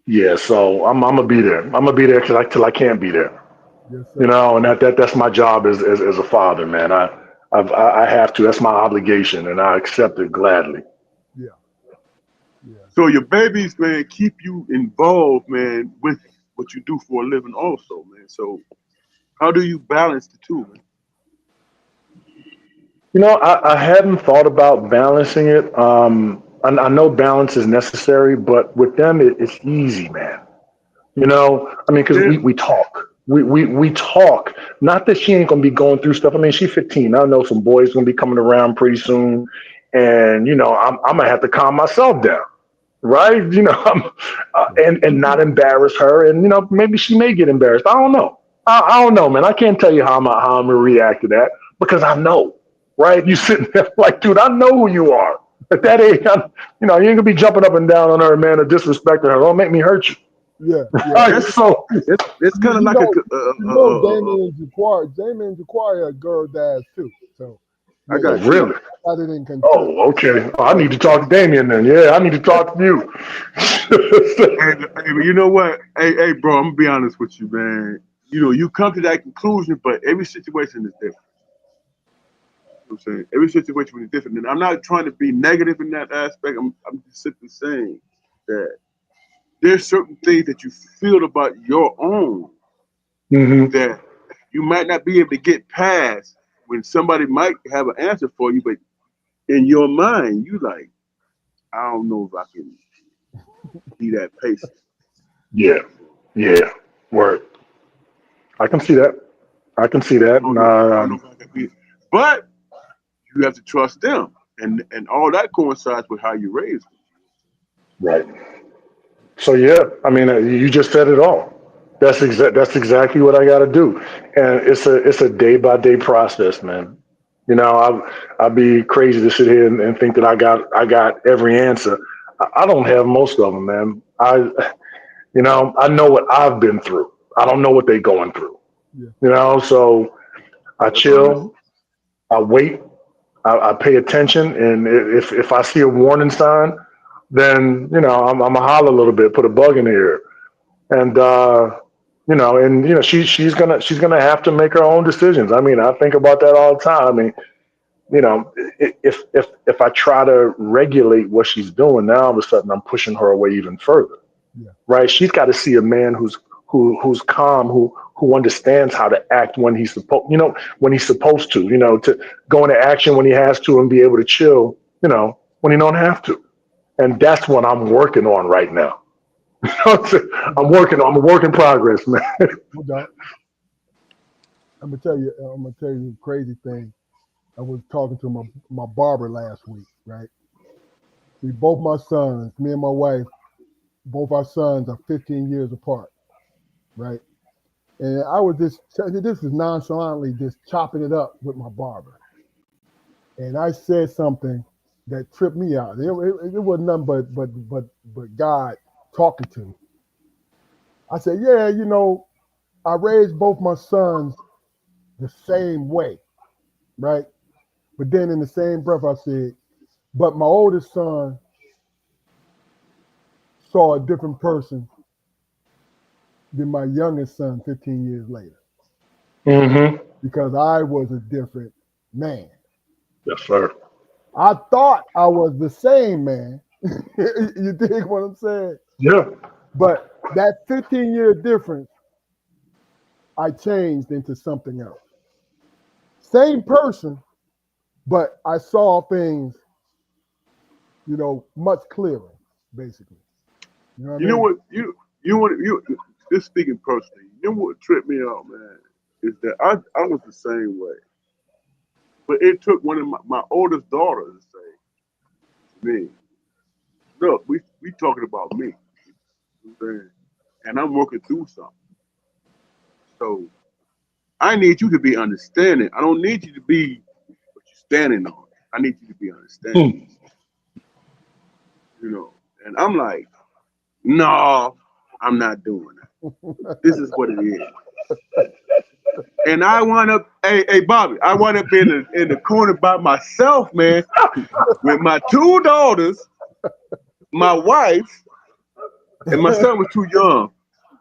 Yeah. So I'm gonna be there. I'm gonna be there till I can't be there. Yes, sir. And that's my job as a father, man. I have to. That's my obligation, and I accept it gladly. Yeah. So your babies, man, keep you involved, man, with what you do for a living, also, man. So how do you balance the two, man? I hadn't thought about balancing it. I know balance is necessary, but with them, it's easy, man. I mean, because Yeah. we talk. We talk. Not that she ain't gonna be going through stuff. I mean, she's 15. I know some boys gonna be coming around pretty soon, and I'm gonna have to calm myself down, right? And not embarrass her, and maybe she may get embarrassed. I don't know. I don't know, man. I can't tell you how I'm gonna react to that because I know, right? You sitting there like, dude, I know who you are. At that age, you ain't gonna be jumping up and down on her, man, or disrespecting her. Don't make me hurt you. Yeah, yeah. Right, It's so it's kind of You like know, Damien Ja'Quari, a girl dads too. So I yeah, oh, got you you. really? got it in consideration. Oh, okay. I need to talk to Damien then. Yeah, I need to talk to you. But you know what? Hey, bro, I'm gonna be honest with you, man. You come to that conclusion, but every situation is different. You know what I'm saying? Every situation is different. And I'm not trying to be negative in that aspect. I'm just simply saying that there's certain things that you feel about your own Hmm. that you might not be able to get past when somebody might have an answer for you, but in your mind, you like, I don't know if I can be that patient. Yeah, yeah. Word. I can see that. I can see that. I don't know. I don't know if I can be, but you have to trust them, and all that coincides with how you raise them. Right. So yeah, I mean, you just said it all. That's exactly what I got to do, and it's a day by day process, man. I'd be crazy to sit here and think that I got every answer. I don't have most of them, man. I know what I've been through. I don't know what they're going through. Yeah, So I That's honest. chill, I wait, I pay attention, and if I see a warning sign, then I'm gonna holler a little bit, put a bug in the ear, and she's gonna have to make her own decisions. I mean, I think about that all the time. I mean, if I try to regulate what she's doing, now all of a sudden I'm pushing her away even further. yeah, Right? She's got to see a man who's calm, who understands how to act when he's supposed to go into action when he has to, and be able to chill, when he don't have to. And that's what I'm working on right now. no I'm doubt, working on. I'm a work in progress, man. no doubt. I'm gonna tell you a crazy thing. I was talking to my barber last week, right? Both my sons, me and my wife, both our sons are 15 years apart, right? And I was this is nonchalantly just chopping it up with my barber. And I said something that tripped me out. It wasn't nothing but God talking to me. I said, yeah, I raised both my sons the same way, right? But then in the same breath, I said, but my oldest son saw a different person than my youngest son 15 years later Hmm. because I was a different man. Yes, sir. I thought I was the same man. You dig what I'm saying? Yeah. But that 15-year difference, I changed into something else. Same person, but I saw things, much clearer, basically. You know what I You know mean? what? You just speaking personally. You know what tripped me out, man, is that I was the same way, but it took one of my oldest daughters to say to me, "Look, we talking about me, you know what I'm saying? And I'm working through something. So I need you to be understanding. I don't need you to be what you're standing on. I need you to be understanding, Hmm. you know." And I'm like, "No, I'm not doing that. This is what it is." And I wound up, hey Bobby, I wound up in the corner by myself, man, with my two daughters, my wife, and my son was too young.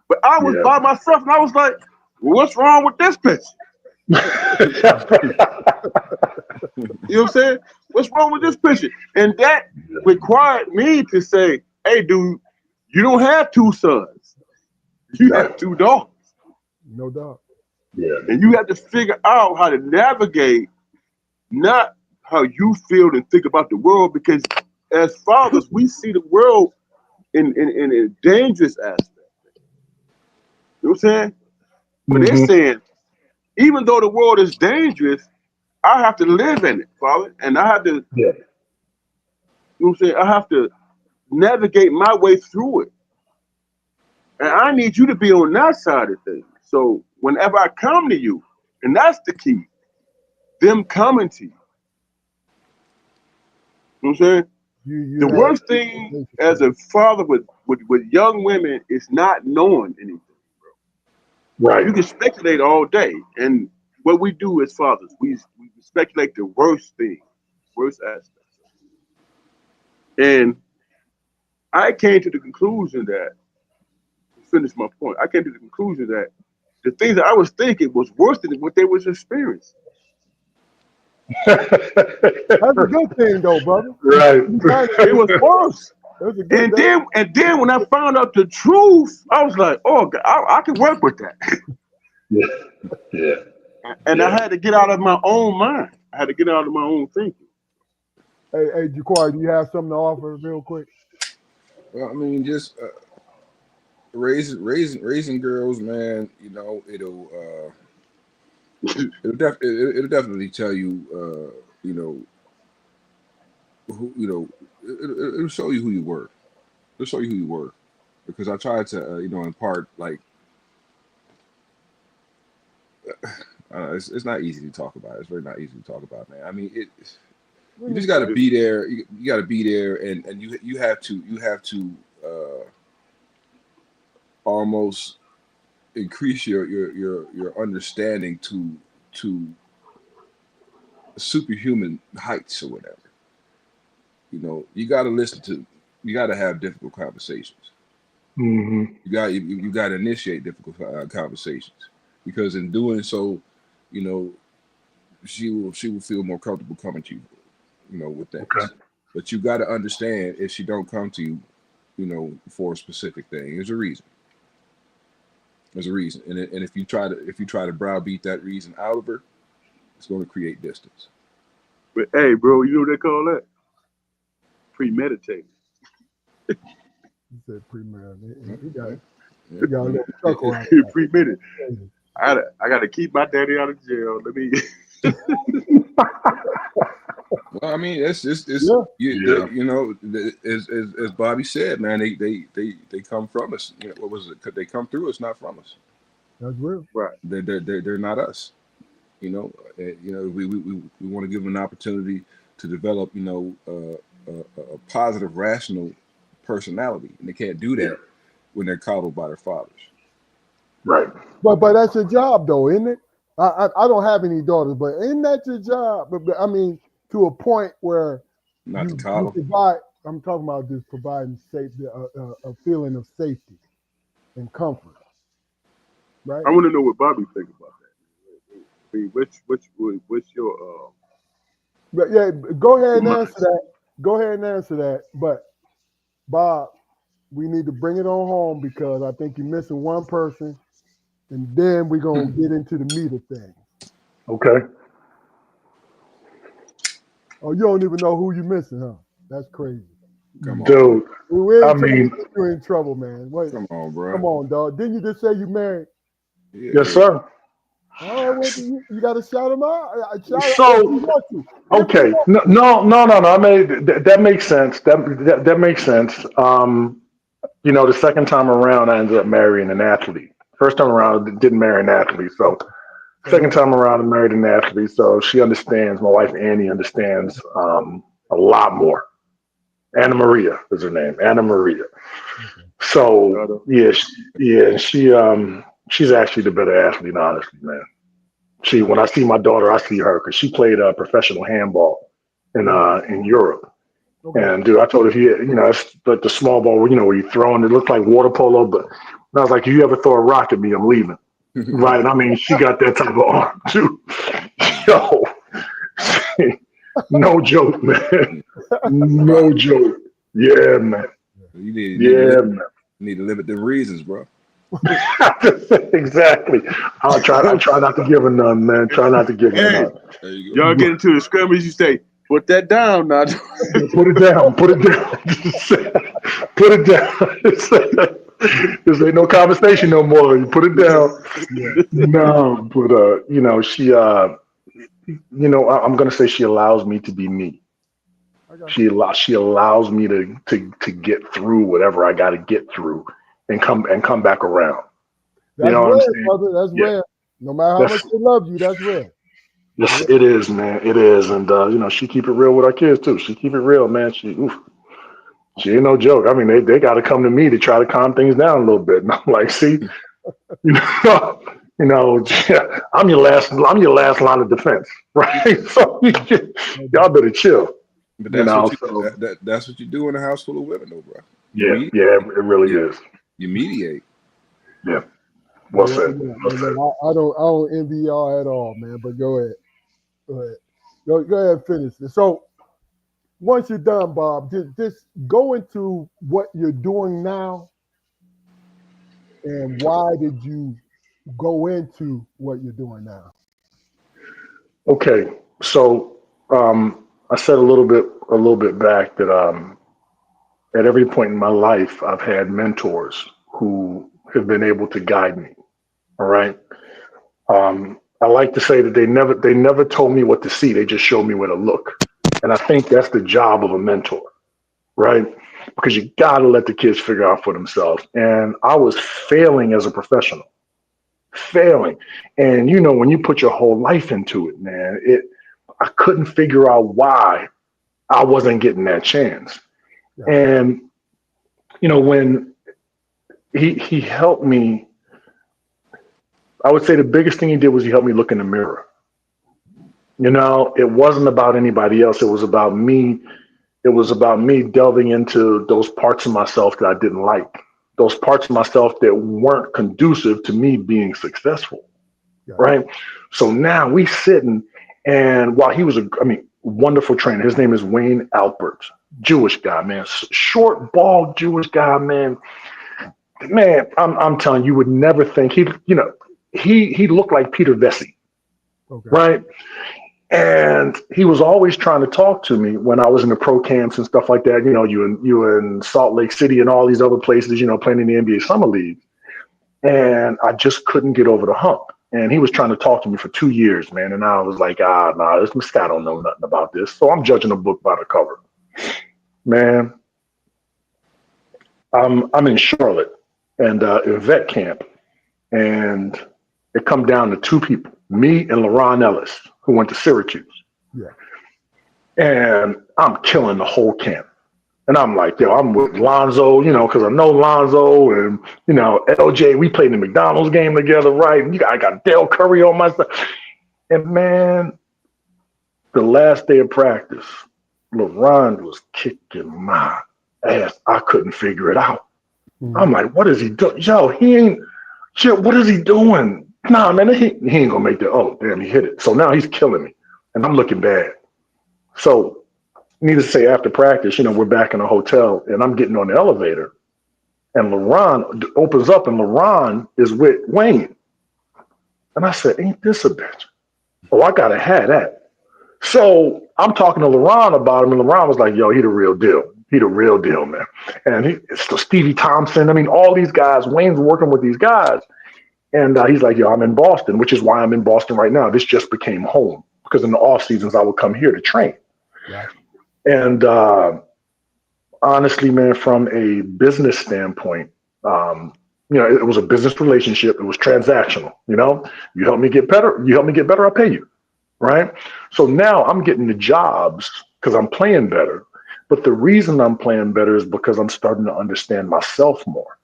But I was Yeah. by myself, and I was like, well, "What's wrong with this picture?" You know what I'm saying? What's wrong with this picture? And that required me to say, "Hey, dude, you don't have two sons. You have Right. two daughters, No doubt. Yeah. and you have to figure out how to navigate not how you feel and think about the world, because as fathers, we see the world in a dangerous aspect. You know what I'm saying? But they're saying, even though the world is dangerous, I have to live in it, Father. And I have to, Yeah. you know what I'm saying? I have to navigate my way through it. And I need you to be on that side of things. So whenever I come to you, and that's the key, them coming to you. You know what I'm saying? The worst thing as a father with young women is not knowing anything. Right. You can speculate all day. And what we do as fathers, we speculate the worst thing, worst aspects. And I came to the conclusion that, to finish my point, I came to the conclusion that the things that I was thinking was worse than what they was experiencing. That's a good thing, though, brother. Right. It was worse. That's a good And then when I found out the truth, I was like, oh, God, I can work with that. Yeah. Yeah. And I had to get out of my own mind. I had to get out of my own thinking. Hey, Jaquari, do you have something to offer real quick? Well, I mean, just raising girls, man. You know, it'll definitely tell you, you know, who, you know, it'll show you who you were. It'll show you who you were, because I tried to, you know, impart like. It's not easy to talk about. It's very not easy to talk about, man. I mean, you just got to be there. You got to be there, and you have to almost increase your understanding to superhuman heights or whatever. You know, you got to have difficult conversations. Mm-hmm. You got to initiate difficult conversations, because in doing so, you know, she will feel more comfortable coming to you, you know, with that. Okay. But you got to understand, if she don't come to you, you know, for a specific thing, there's a reason. There's a reason, and if you try to browbeat that reason out of her, it's going to create distance. But hey, bro, you know what they call that? Premeditated. You said premeditated. He got a little chuckle out Premeditated. I got to keep my daddy out of jail. Let me. Well, I mean, it's you know, as Bobby said, man, they come from us. You know, what was it? They come through us, not from us. That's real. Right. They're not us. You know, we want to give them an opportunity to develop, you know, a positive, rational personality, and they can't do that when they're coddled by their fathers. Right. But that's your job, though, isn't it? I don't have any daughters, but isn't that your job? But I mean, to a point where Not you to coddle. provide. I'm talking about just providing safety, a feeling of safety and comfort. Right. I want to know what Bobby thinks about that. I mean, what's your But yeah, go ahead and answer that. Go ahead and answer that. But Bob, we need to bring it on home, because I think you're missing one person, and then we're gonna get into the meat of things. Okay. Oh, you don't even know who you're missing, huh? That's crazy. Come on, dude. You're in trouble, man. Wait, come on, bro. come on, dog. Didn't you just say you married? Yeah. Yes, sir. Oh, well, you got to shout him out. Okay. No. I mean, that makes sense. That makes sense. You know, the second time around, I ended up marrying an athlete. First time around, I didn't marry an athlete. So second time around, I married an athlete. So she understands. My wife Annie understands a lot more. Anna Maria is her name. Anna Maria. So she's actually the better athlete, honestly, man. When I see my daughter, I see her, because she played professional handball in Europe. Okay. And dude, I told her, you know, it's like the small ball, you know, where you throw and it looked like water polo. But I was like, if you ever throw a rock at me, I'm leaving. Right? And I mean, she got that type of arm too. Yo, no joke, man. No joke. Yeah, man. You need to limit the reasons, bro. Exactly. I try not to give her none, man. Try not to give her none. Y'all get into the scrimmage, you say, Put that down now. Put it down. Put it down. Put it down. This ain't no conversation no more. You put it down. Yeah. No, but she I'm gonna say she allows me to be me. I got She allows me to get through whatever I got to get through and come back around. You That's know what I'm rare, saying? brother. That's Yeah. rare. No matter how That's much they love you, that's rare. yes, it is, man. It is, and she keep it real with our kids too. She keep it real, man. She ain't no joke. I mean, they got to come to me to try to calm things down a little bit. And I'm like, see, you know, I'm your last line of defense, right? So y'all better chill, But that's what you So that's what you do in a house full of women, though, bro. yeah, it really You, is. you mediate. Yeah, well Yeah, said. yeah, Well yeah, said. I don't envy y'all at all, man. But go ahead. Go ahead. Go ahead and finish it. So once you're done, Bob, just go into what you're doing now and why did you go into what you're doing now? Okay, so I said a little bit back that at every point in my life, I've had mentors who have been able to guide me. All right. I like to say that they never told me what to see. They just showed me where to look. And I think that's the job of a mentor, right? Because you got to let the kids figure out for themselves. And I was failing as a professional, failing. And when you put your whole life into it, man, I couldn't figure out why I wasn't getting that chance. Yeah. And when he helped me, I would say the biggest thing he did was he helped me look in the mirror. It wasn't about anybody else. It was about me. It was about me delving into those parts of myself that I didn't like, those parts of myself that weren't conducive to me being successful. Yeah. Right. So now we sitting, and while he was wonderful trainer, his name is Wayne Albert, Jewish guy, man, short, bald Jewish guy, man. Man, I'm telling you, would never think he looked like Peter Vesey, Okay. right? And he was always trying to talk to me when I was in the pro camps and stuff like that. You in Salt Lake City and all these other places, playing in the NBA Summer League. And I just couldn't get over the hump. And he was trying to talk to me for 2 years, man. And I was like, nah, this guy don't know nothing about this. So I'm judging a book by the cover. Man, I'm in Charlotte and in vet camp. And it come down to two people, me and LaRon Ellis, who went to Syracuse. Yeah. And I'm killing the whole camp. And I'm like, yo, I'm with Lonzo, because I know Lonzo and, LJ, we played the McDonald's game together, right? I got Dale Curry on my side. And man, the last day of practice, LaRon was kicking my ass. I couldn't figure it out. Mm-hmm. I'm like, what is he doing? Yo, what is he doing? Nah, man, he ain't gonna make that. Oh, damn, he hit it. So now he's killing me. And I'm looking bad. So needless to say, after practice, we're back in the hotel and I'm getting on the elevator and LaRon opens up and LaRon is with Wayne. And I said, ain't this a bitch? Oh, I gotta have that. So I'm talking to LaRon about him and LaRon was like, yo, he the real deal. He the real deal, man. And it's Stevie Thompson. I mean, all these guys, Wayne's working with these guys. And he's like, yo, I'm in Boston, which is why I'm in Boston right now. This just became home because in the off seasons, I would come here to train. Yeah. And honestly, man, from a business standpoint, it was a business relationship. It was transactional. You help me get better. I'll pay you. Right. So now I'm getting the jobs because I'm playing better. But the reason I'm playing better is because I'm starting to understand myself more.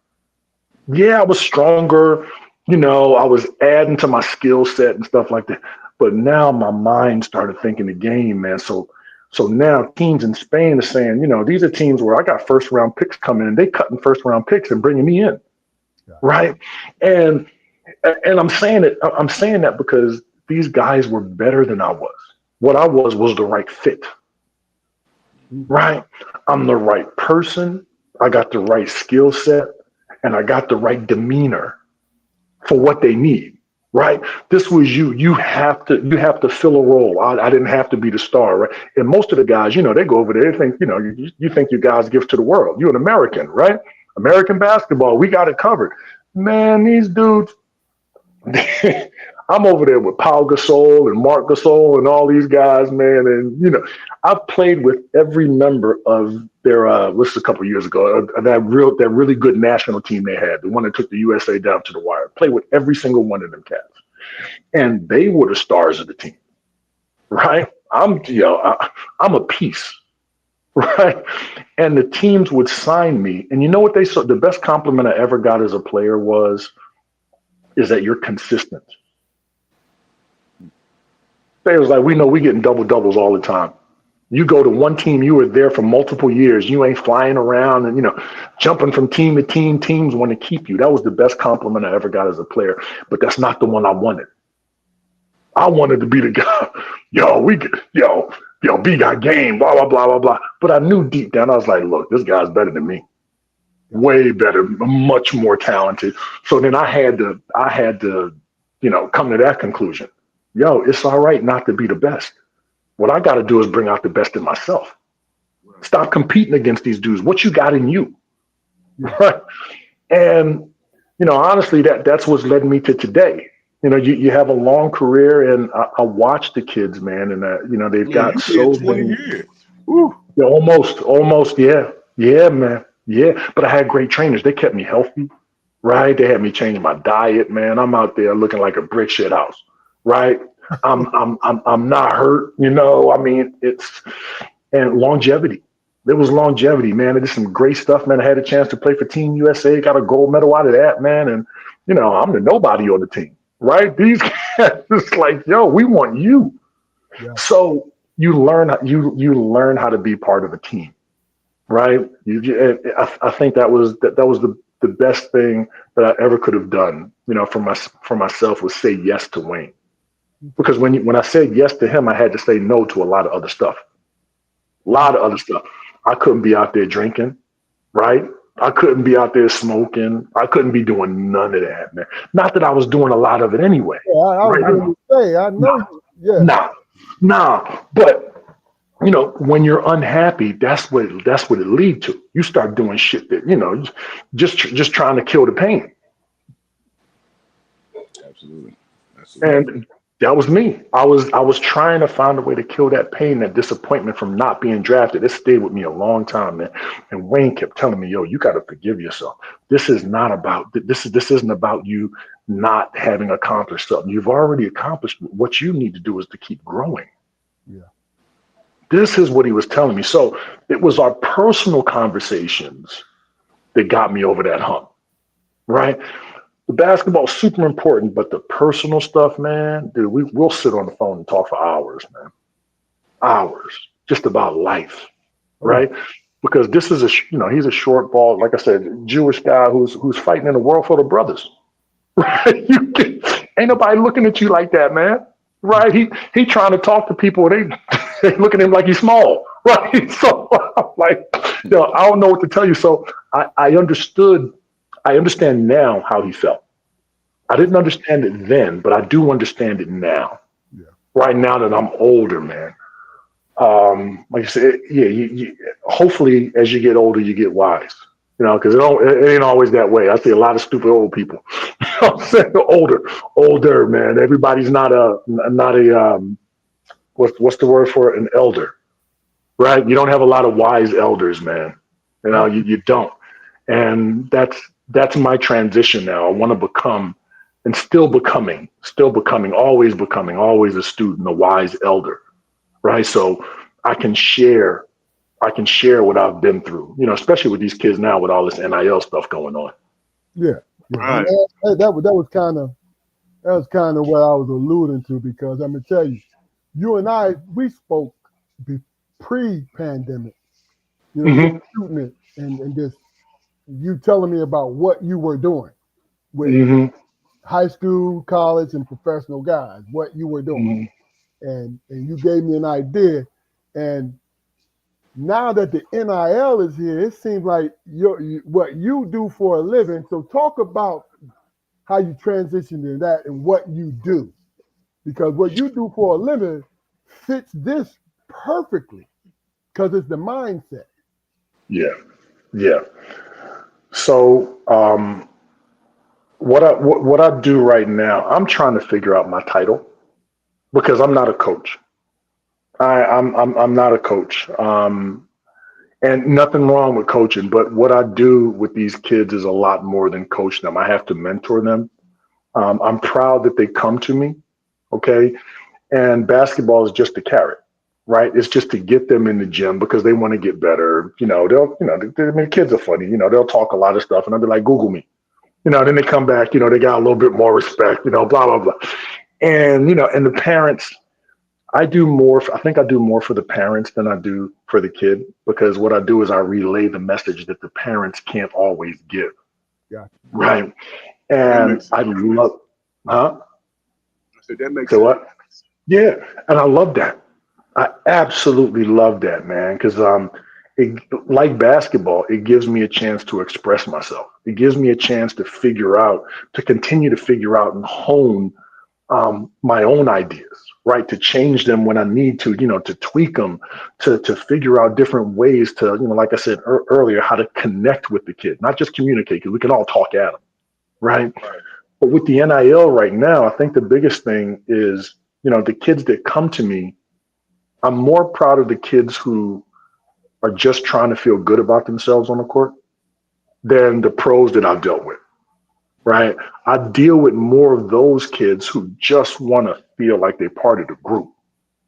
Yeah, I was stronger. I was adding to my skill set and stuff like that. But now my mind started thinking the game, man. So now teams in Spain are saying, these are teams where I got first round picks coming in. They cutting first round picks and bringing me in. Yeah. Right. And I'm saying it. I'm saying that because these guys were better than I was. What I was the right fit. Right. I'm the right person. I got the right skill set and I got the right demeanor for what they need. right? This was you. You have to fill a role. I didn't have to be the star, right? And most of the guys, they go over there, they think, you think you guys give to the world. You're an American, right? American basketball, we got it covered. Man, these dudes, I'm over there with Paul Gasol and Mark Gasol and all these guys, man. And I've played with every member of their this is a couple of years ago, that really good national team they had, the one that took the USA down to the wire. Played with every single one of them cats, and they were the stars of the team, right? I'm a piece, right? And the teams would sign me, and you know what they saw? The best compliment I ever got as a player is that you're consistent. They was like, we know we getting double doubles all the time. You go to one team, you were there for multiple years. You ain't flying around and, jumping from team to team. Teams want to keep you. That was the best compliment I ever got as a player. But that's not the one I wanted. I wanted to be the guy, B got game, blah, blah, blah, blah, blah. But I knew deep down, I was like, look, this guy's better than me. Way better, much more talented. So then I had to, come to that conclusion. It's all right not to be the best. What I got to do is bring out the best in myself. Stop competing against these dudes. What you got in you, right? And honestly, that's what's led me to today. You have a long career, and I watch the kids, man, and they've got so 20 many. years. Woo. Yeah, almost, yeah, man, yeah. But I had great trainers. They kept me healthy, right? They had me change my diet, man. I'm out there looking like a brick shit house, right? I'm not hurt, I mean, and longevity. There was longevity, man. It is some great stuff, man. I had a chance to play for Team USA, got a gold medal out of that, man. And, I'm the nobody on the team, right? These guys, it's like, we want you. Yeah. So you learn how to be part of a team, right? I think that was the best thing that I ever could have done, for myself, was say yes to Wayne. Because when I said yes to him, I had to say no to a lot of other stuff. I couldn't be out there drinking, right? I couldn't be out there smoking. I couldn't be doing none of that, man. Not that I was doing a lot of it anyway. Yeah, I was going to say, I know. Nah. But when you're unhappy, that's what it leads to. You start doing shit that just trying to kill the pain. Absolutely. And that was me. I was trying to find a way to kill that pain, that disappointment from not being drafted. It stayed with me a long time, man. And Wayne kept telling me, you got to forgive yourself. This isn't about you not having accomplished something. You've already accomplished. What you need to do is to keep growing. Yeah. This is what he was telling me. So it was our personal conversations that got me over that hump, right? The basketball is super important, but the personal stuff, man, dude, we'll sit on the phone and talk for hours, man. Hours, just about life, right? Because this is he's a short ball, like I said, Jewish guy who's fighting in a world full of brothers, right? Ain't nobody looking at you like that, man, right? He trying to talk to people, they look at him like he's small, right? So I'm like, I don't know what to tell you. So I understand now how he felt. I didn't understand it then, but I do understand it now. Yeah. Right now that I'm older, man. Like I said, you hopefully as you get older, you get wise. Because it ain't always that way. I see a lot of stupid old people. I'm saying older, man. Everybody's not a what's the word for it? An elder, right? You don't have a lot of wise elders, man. You don't. And that's my transition now. I want to become, and still becoming, always a student, a wise elder, right? So I can share what I've been through, especially with these kids now with all this NIL stuff going on. Yeah. Right. That was kind of what I was alluding to, because I'm gonna tell you, you and I, we spoke pre-pandemic, shooting it and just you telling me about what you were doing with high school, college, and professional guys, what you were doing. And you gave me an idea. And now that the NIL is here, it seems like what you do for a living. So talk about how you transition to that and what you do. Because what you do for a living fits this perfectly because it's the mindset. Yeah. Yeah. So what I do right now, I'm trying to figure out my title because I'm not a coach. I'm not a coach. And nothing wrong with coaching, but what I do with these kids is a lot more than coach them. I have to mentor them. I'm proud that they come to me. Okay. And basketball is just a carrot, right? It's just to get them in the gym because they want to get better. I mean, kids are funny. They'll talk a lot of stuff and I'll be like, Google me. Then they come back, they got a little bit more respect, blah, blah, blah. And, and the parents, I think I do more for the parents than I do for the kid because what I do is I relay the message that the parents can't always give. Yeah. Right. And I love, huh? I said that makes So sense. what? Yeah. And I love that. I absolutely love that, man. Because like basketball, it gives me a chance to express myself. It gives me a chance to continue to figure out and hone my own ideas, right? To change them when I need to, to tweak them, to figure out different ways to, like I said earlier, how to connect with the kid, not just communicate, because we can all talk at them, right? But with the NIL right now, I think the biggest thing is, the kids that come to me, I'm more proud of the kids who are just trying to feel good about themselves on the court than the pros that I've dealt with. Right. I deal with more of those kids who just want to feel like they're part of the group.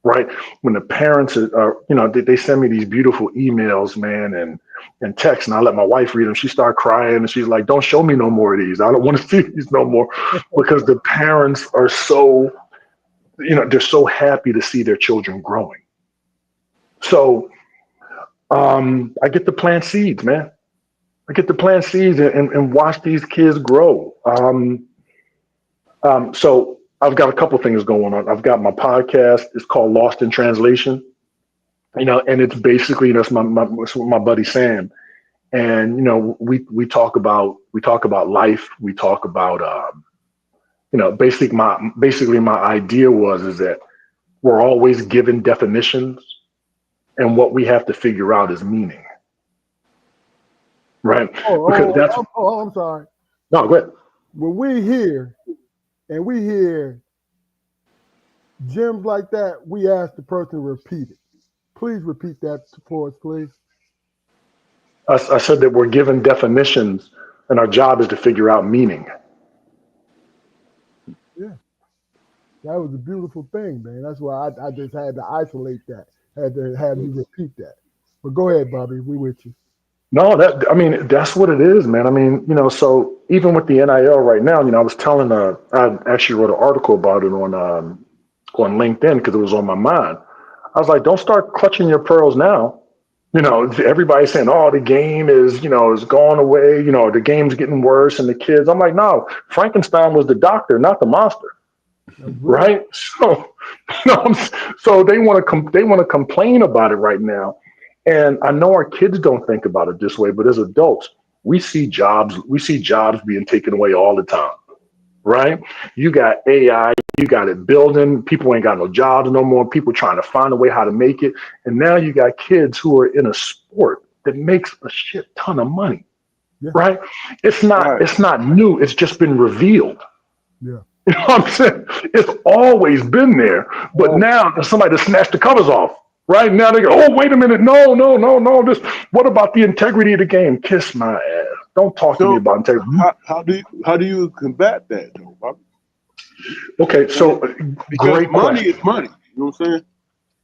Right. When the parents are, they send me these beautiful emails, man, and texts, and I let my wife read them. She started crying and she's like, don't show me no more of these. I don't want to see these no more because the parents are so, they're so happy to see their children growing. So I get to plant seeds, man. I get to plant seeds and watch these kids grow. So I've got a couple things going on. I've got my podcast. It's called Lost in Translation, and it's basically, it's with my buddy Sam. And, we talk about life. We talk about, basically my idea is that we're always given definitions and what we have to figure out is meaning. Right. I'm sorry. No, go ahead. When we hear gems like that, we ask the person to repeat it. Please repeat that for us, please. I said that we're given definitions and our job is to figure out meaning. Yeah. That was a beautiful thing, man. That's why I just had to isolate that. Had to have you repeat that. But go ahead, Bobby. We with you. No, that's what it is, man. I mean, so even with the NIL right now, I was telling, I actually wrote an article about it on LinkedIn because it was on my mind. I was like, don't start clutching your pearls now. Everybody's saying, oh, the game is going away. The game's getting worse and the kids. I'm like, no, Frankenstein was the doctor, not the monster. Right. So, so they want to complain about it right now. And I know our kids don't think about it this way, but as adults, we see jobs being taken away all the time, right? You got AI, you got it building, people ain't got no jobs no more, people trying to find a way how to make it. And now you got kids who are in a sport that makes a shit ton of money, right? It's not new, it's just been revealed. Yeah. You know what I'm saying? It's always been there, but now there's somebody to snatch the covers off. Right now they go, oh, wait a minute. No. What about the integrity of the game? Kiss my ass. Don't talk to me about integrity. How do you combat that, though, Bobby? Okay, so because money is money. You know what I'm saying?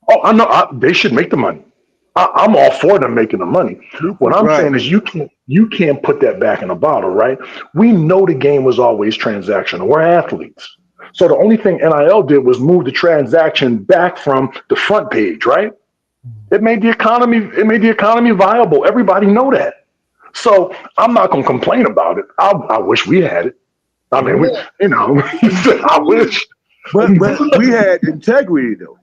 Oh, I know. They should make the money. I'm all for them making the money. What I'm saying is you can't put that back in a bottle, right? We know the game was always transactional. We're athletes. So the only thing NIL did was move the transaction back from the front page, right? It made the economy viable. Everybody know that. So I'm not going to complain about it. I wish we had it. I mean, I wish. But we had integrity, though.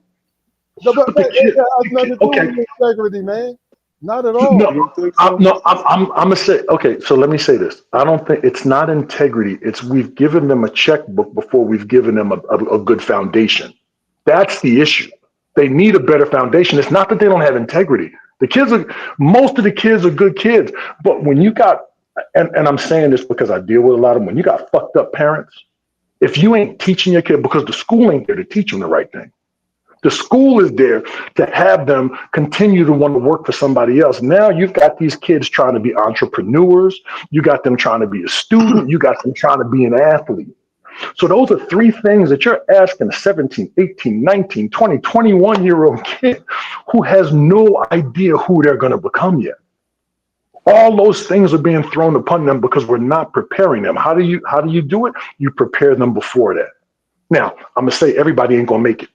No, but it has nothing to do with integrity, man. Not at all. No, You don't think so? I'm gonna say, okay, so let me say this. I don't think it's not integrity. It's we've given them a checkbook before we've given them a good foundation. That's the issue. They need a better foundation. It's not that they don't have integrity. Most of the kids are good kids. But when you got, and I'm saying this because I deal with a lot of them, when you got fucked up parents, if you ain't teaching your kid, because the school ain't there to teach them the right thing. The school is there to have them continue to want to work for somebody else. Now you've got these kids trying to be entrepreneurs. You got them trying to be a student. You got them trying to be an athlete. So those are three things that you're asking a 17, 18, 19, 20, 21-year-old kid who has no idea who they're going to become yet. All those things are being thrown upon them because we're not preparing them. How do you do it? You prepare them before that. Now, I'm going to say everybody ain't going to make it.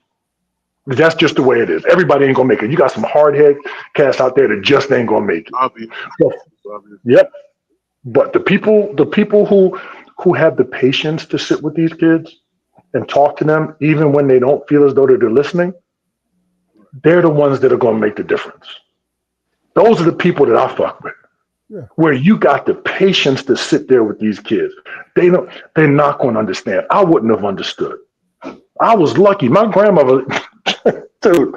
That's just the way it is. Everybody ain't gonna make it. You got some hard head cats out there that just ain't gonna make it. Obvious. So, yep. But the people who have the patience to sit with these kids and talk to them, even when they don't feel as though they're listening, they're the ones that are gonna make the difference. Those are the people that I fuck with. Yeah. Where you got the patience to sit there with these kids. They're not gonna understand. I wouldn't have understood. I was lucky. My grandmother, dude.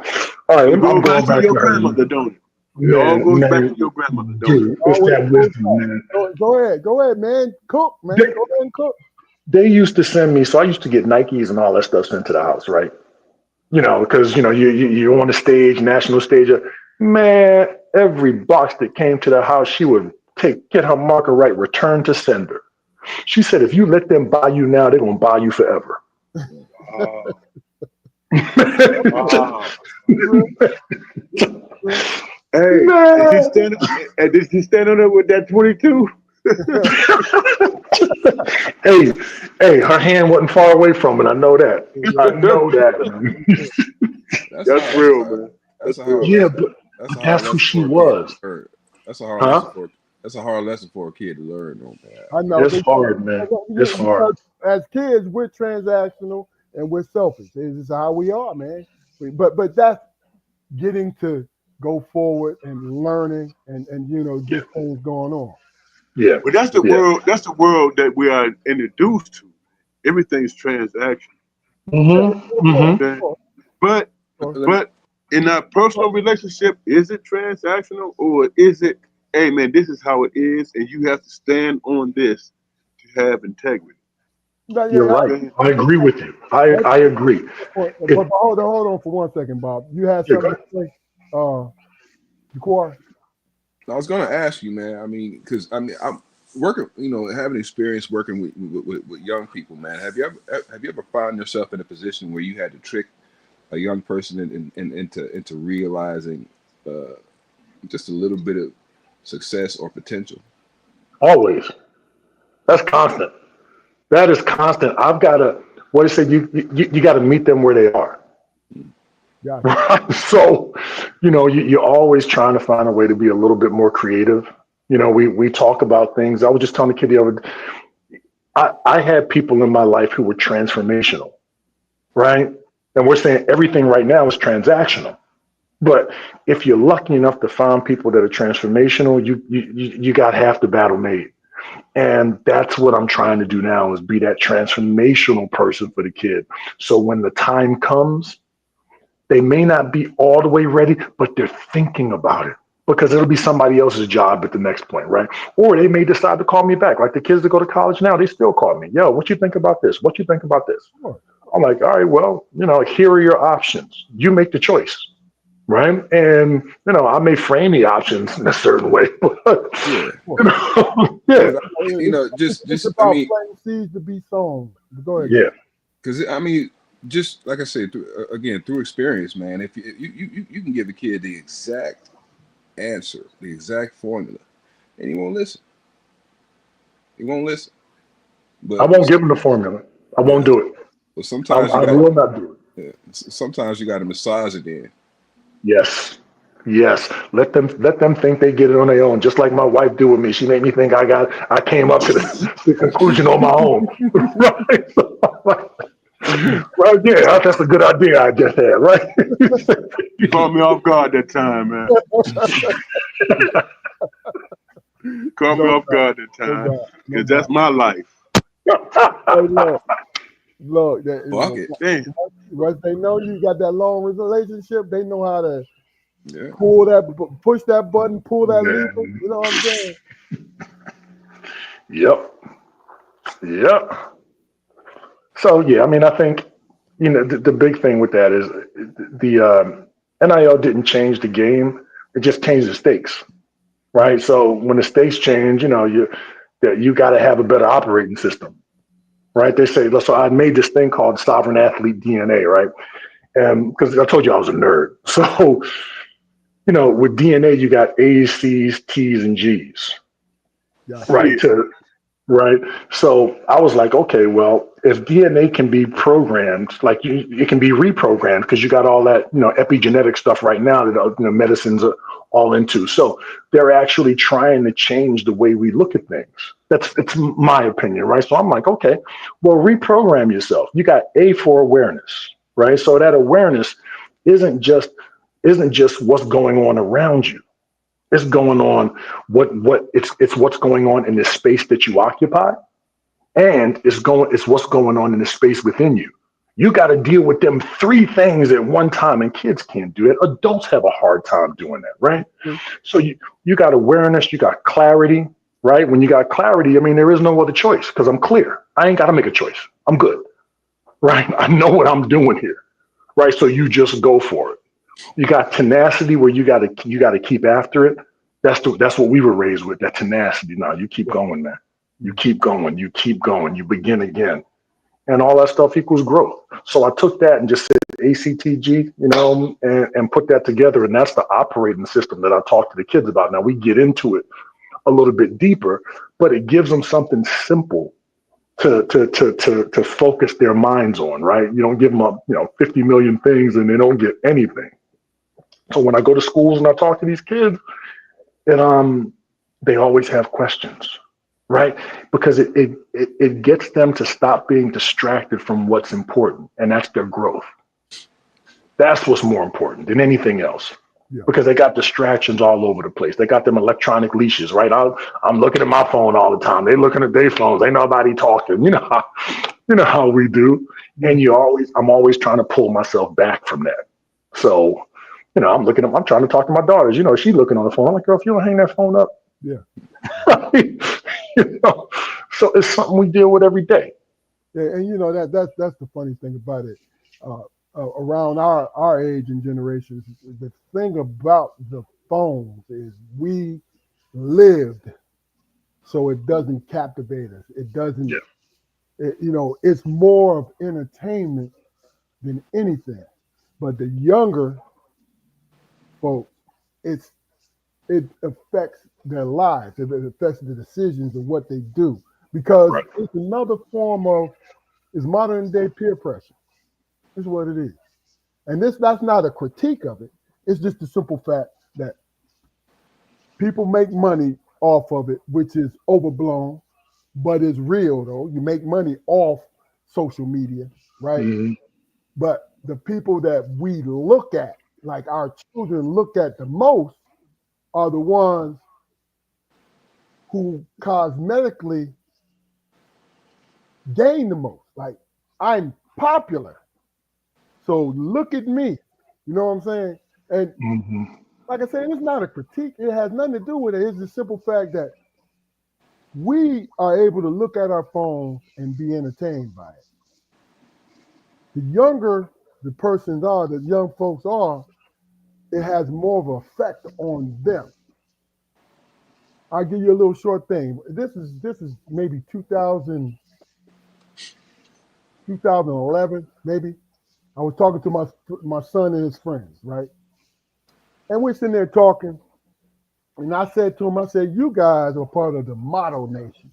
All right, It I'm goes going back back to your to her. grandmother, don't it? It all goes back to your grandmother, don't it? Dude, it's that wisdom, man. Go ahead, man. Cook, man. Go ahead and cook. They used to send me, so I used to get Nikes and all that stuff sent to the house, right? You know, because you're on the stage, national stage. Man, every box that came to the house, she would get her marker right, return to sender. She said, if you let them buy you now, they're gonna buy you forever. Hey, did he stand on there with that 22? hey, her hand wasn't far away from it. I know that. Man. That's real, man. That's a hard Yeah, lesson. but that's who she was. That's a hard lesson for. That's a hard lesson for a kid to learn, though, man. I know. It's hard, man. It's hard. As kids, we're transactional and we're selfish. This is how we are, man. But that's getting to go forward and learning and get things going on. Yeah. But that's the world. That's the world that we are introduced to. Everything's transactional. Mm-hmm. But in our personal relationship, is it transactional or is it, hey man, this is how it is, and you have to stand on this to have integrity? You're right. I agree with you. I agree. But hold on for 1 second, Bob. You had something to say, Jaquar? I was going to ask you, man. I mean, because I'm working, having experience working with young people, man. Have you ever found yourself in a position where you had to trick a young person into realizing just a little bit of success or potential? Always. That's constant. That is constant. I've got to. What I say, you got to meet them where they are. Yeah. Right? So, you're always trying to find a way to be a little bit more creative. We talk about things. I was just telling the kid the other day, I had people in my life who were transformational, right? And we're saying everything right now is transactional. But if you're lucky enough to find people that are transformational, you got half the battle made. And that's what I'm trying to do now, is be that transformational person for the kid. So when the time comes, they may not be all the way ready, but they're thinking about it, because it'll be somebody else's job at the next point, right? Or they may decide to call me back. Like the kids that go to college now, they still call me. Yo, what you think about this? What you think about this? Sure. I'm like, all right, well, here are your options. You make the choice, right? And, I may frame the options in a certain way. But, It's about planting seeds to be sown. Go ahead. Yeah. Because, just like I said, through experience, man, if you can give a kid the exact answer, the exact formula, and he won't listen. He won't listen. But I won't give him the formula. I won't do it. But sometimes I will not do it. Yeah, sometimes you got to massage it in. Yes. Let them think they get it on their own, just like my wife do with me. She made me think I came up to the conclusion on my own. Right? Well, yeah, that's a good idea I just had, right? You caught me off guard that time, man. Caught me No off doubt. guard that No time. doubt. No Because that's doubt. my life. Hey, look, Fuck it. Damn. once they know you got that long relationship, they know how to Yeah. push that button, pull that Yeah. lever. You know what I'm saying? Yep. So yeah, I mean, I think the big thing with that is the NIL didn't change the game; it just changed the stakes, right? So when the stakes change, you got to have a better operating system, right? They say so. I made this thing called Sovereign Athlete DNA, right? And because I told you I was a nerd, so with DNA you got A's, C's, T's, and G's, Yeah. right? Right. So I was like, okay, well, if DNA can be programmed, like it can be reprogrammed because you got all that, epigenetic stuff right now that medicines are all into. So they're actually trying to change the way we look at things. It's my opinion, right? So I'm like, okay, well, reprogram yourself. You got A for awareness, right? So that awareness isn't just what's going on around you. It's going on it's what's going on in the space that you occupy, and it's what's going on in the space within you. You got to deal with them three things at one time, and kids can't do it. Adults have a hard time doing that, right? Mhm. So you got awareness, you got clarity, right? When you got clarity, I mean, there is no other choice because I'm clear. I ain't got to make a choice. I'm good, right? I know what I'm doing here, right? So you just go for it. You got tenacity where you got to keep after it. That's what we were raised with. That tenacity. Now you keep going, man. You keep going. You keep going. You begin again, and all that stuff equals growth. So I took that and just said ACTG, and put that together, and that's the operating system that I talk to the kids about. Now we get into it a little bit deeper, but it gives them something simple to focus their minds on. Right? You don't give them 50 million things and they don't get anything. So when I go to schools and I talk to these kids, they always have questions, right? Because it gets them to stop being distracted from what's important, and that's their growth. That's what's more important than anything else. Yeah. Because they got distractions all over the place. They got them electronic leashes, right? I'm looking at my phone all the time. They looking at their phones. Ain't nobody talking. You know how we do. And I'm always trying to pull myself back from that. So, I'm trying to talk to my daughters. She's looking on the phone. I'm like, girl, if you don't hang that phone up. Yeah. So it's something we deal with every day. Yeah, and that's the funny thing about it. Around our age and generations, the thing about the phones is we lived so it doesn't captivate us. It doesn't. Yeah. It's more of entertainment than anything. But the younger folks, it affects their lives. It affects the decisions of what they do because Right. it's another form of modern day peer pressure. Is what it is. And that's not a critique of it. It's just the simple fact that people make money off of it, which is overblown, but it's real though. You make money off social media, right? Mm-hmm. But the people that we look at, like our children look at the most, are the ones who cosmetically gain the most. Like, I'm popular, so look at me. You know what I'm saying? And Mm-hmm. like I said, it's not a critique. It has nothing to do with it. It's the simple fact that we are able to look at our phones and be entertained by it. The younger the persons are, the young folks are, it has more of an effect on them. I'll give you a little short thing. This is maybe 2011, maybe. I was talking to my son and his friends, right? And we're sitting there talking, and I said to him, I said, you guys are part of the model nation.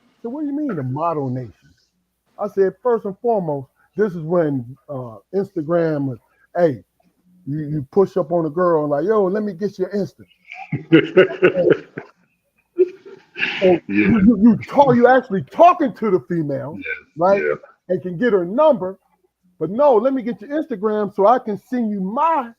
I said, what do you mean the model nation? I said, first and foremost, this is when Instagram was, hey, you push up on a girl and like, yo, let me get your Insta. And you actually talking to the female, right? Yeah. and can get her number. But no, let me get your Instagram so I can send you my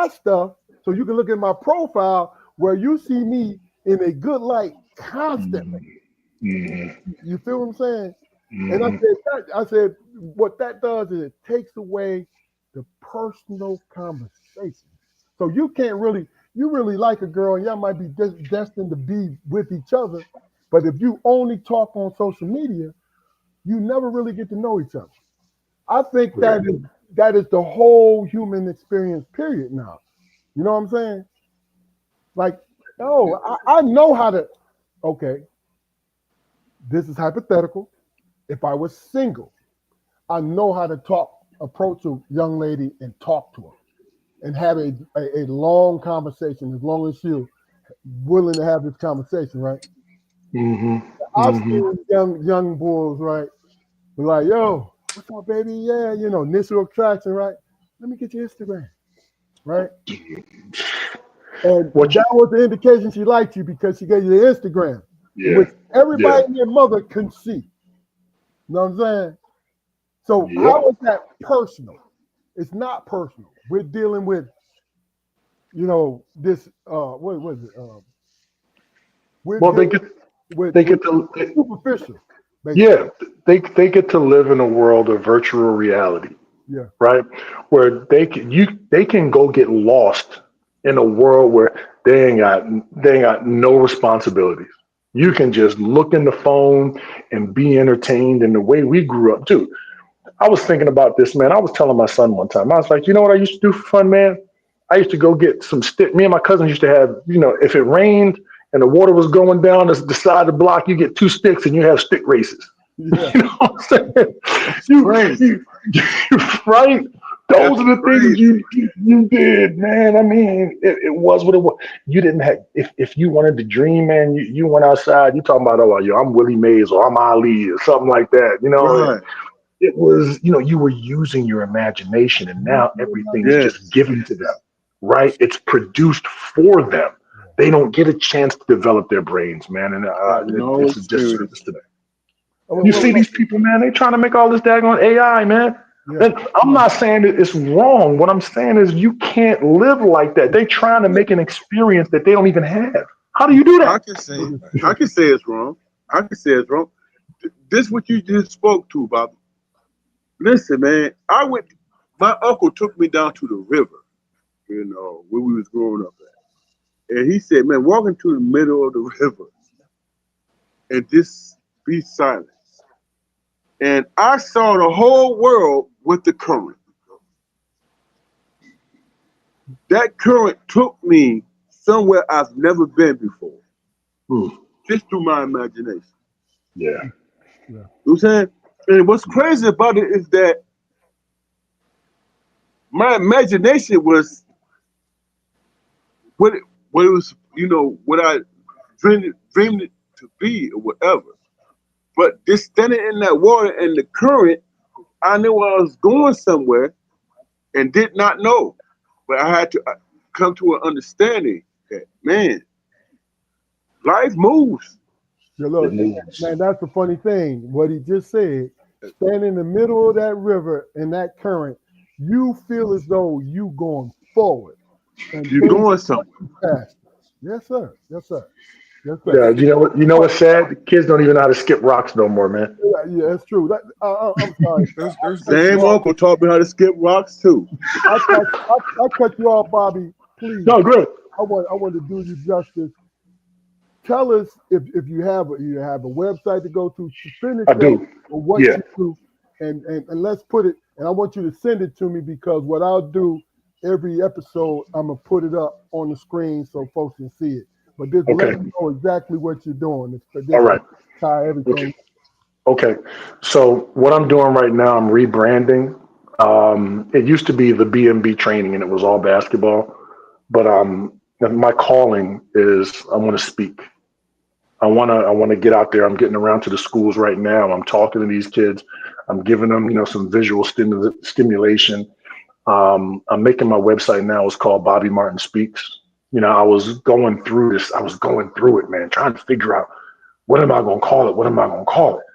stuff so you can look at my profile where you see me in a good light constantly. Mm-hmm. You feel what I'm saying? Mm-hmm. And I said, what that does is it takes away the personal conversation. So you really like a girl and y'all might be destined to be with each other. But if you only talk on social media, you never really get to know each other. I think that is the whole human experience, period now. You know what I'm saying? Like, I know how to, okay, this is hypothetical. If I was single, I know how to approach a young lady and talk to her and have a long conversation as long as she's willing to have this conversation, right? Mm-hmm. I've Mm-hmm. seen young bulls, right? Be like, yo, what's up, baby? Yeah, initial attraction, right? Let me get your Instagram, right? And that was the indication she liked you because she gave you the Instagram, which everybody and their mother can see. You know what I'm saying? So how is that personal? It's not personal. We're dealing with, this, what was it? They get to superficial. Basically. Yeah, they get to live in a world of virtual reality. Yeah. Right? Where they can go get lost in a world where they ain't got no responsibilities. You can just look in the phone and be entertained in the way we grew up too. I was thinking about this, man. I was telling my son one time, I was like, you know what I used to do for fun, man? I used to go get some stick. Me and my cousin used to have, if it rained and the water was going down the side of the block, you get 2 sticks and you have stick races. Yeah. You know what I'm saying? Right? Those are the things you did, man. I mean, it was what it was. You didn't have, if you wanted to dream, man, you went outside, you talking about, I'm Willie Mays or I'm Ali or something like that. Right. It was, you were using your imagination, and now everything is just given to them, right? It's produced for them. They don't get a chance to develop their brains, man. And it's a disservice to them. You see these people, man, they trying to make all this daggone AI, man. Yeah. And I'm not saying that it's wrong. What I'm saying is you can't live like that. They trying to make an experience that they don't even have. How do you do that? I can say it's wrong. I can say it's wrong. This what you just spoke to, Bobby. Listen, man, my uncle took me down to the river, where we was growing up at. And he said, man, walking to the middle of the river and just be silent. And I saw the whole world with the current. That current took me somewhere I've never been before. Just through my imagination. Yeah. You know what I'm saying? And what's crazy about it is that my imagination was what it was, what I dreamed it to be or whatever. But just standing in that water and the current, I knew I was going somewhere and did not know. But I had to come to an understanding that, man, life moves. Yeah, look, man, that's the funny thing. What he just said, standing in the middle of that river and that current, you feel as though you going forward. And you're going somewhere. Faster. Yes, sir. Yes, sir. Yes, sir. Yeah, you know what's sad? The kids don't even know how to skip rocks no more, man. Yeah, that's true. I'm sorry. Same uncle taught me how to skip rocks too. I cut you off, Bobby. Please. No, good. I want to do you justice. Tell us if you have a website to go to finish I do. or what you do, and let's put it. And I want you to send it to me because what I'll do every episode, I'm gonna put it up on the screen so folks can see it. But just let me know exactly what you're doing. All right. Tie everything. Okay. So what I'm doing right now, I'm rebranding. It used to be the B&B training, and it was all basketball. But my calling is I want to speak. I want to get out there. I'm getting around to the schools right now. I'm talking to these kids. I'm giving them, some visual stimulation. I'm making my website now. It's called Bobby Martin Speaks. I was going through this. I was going through it, man, trying to figure out what am I going to call it? What am I going to call it?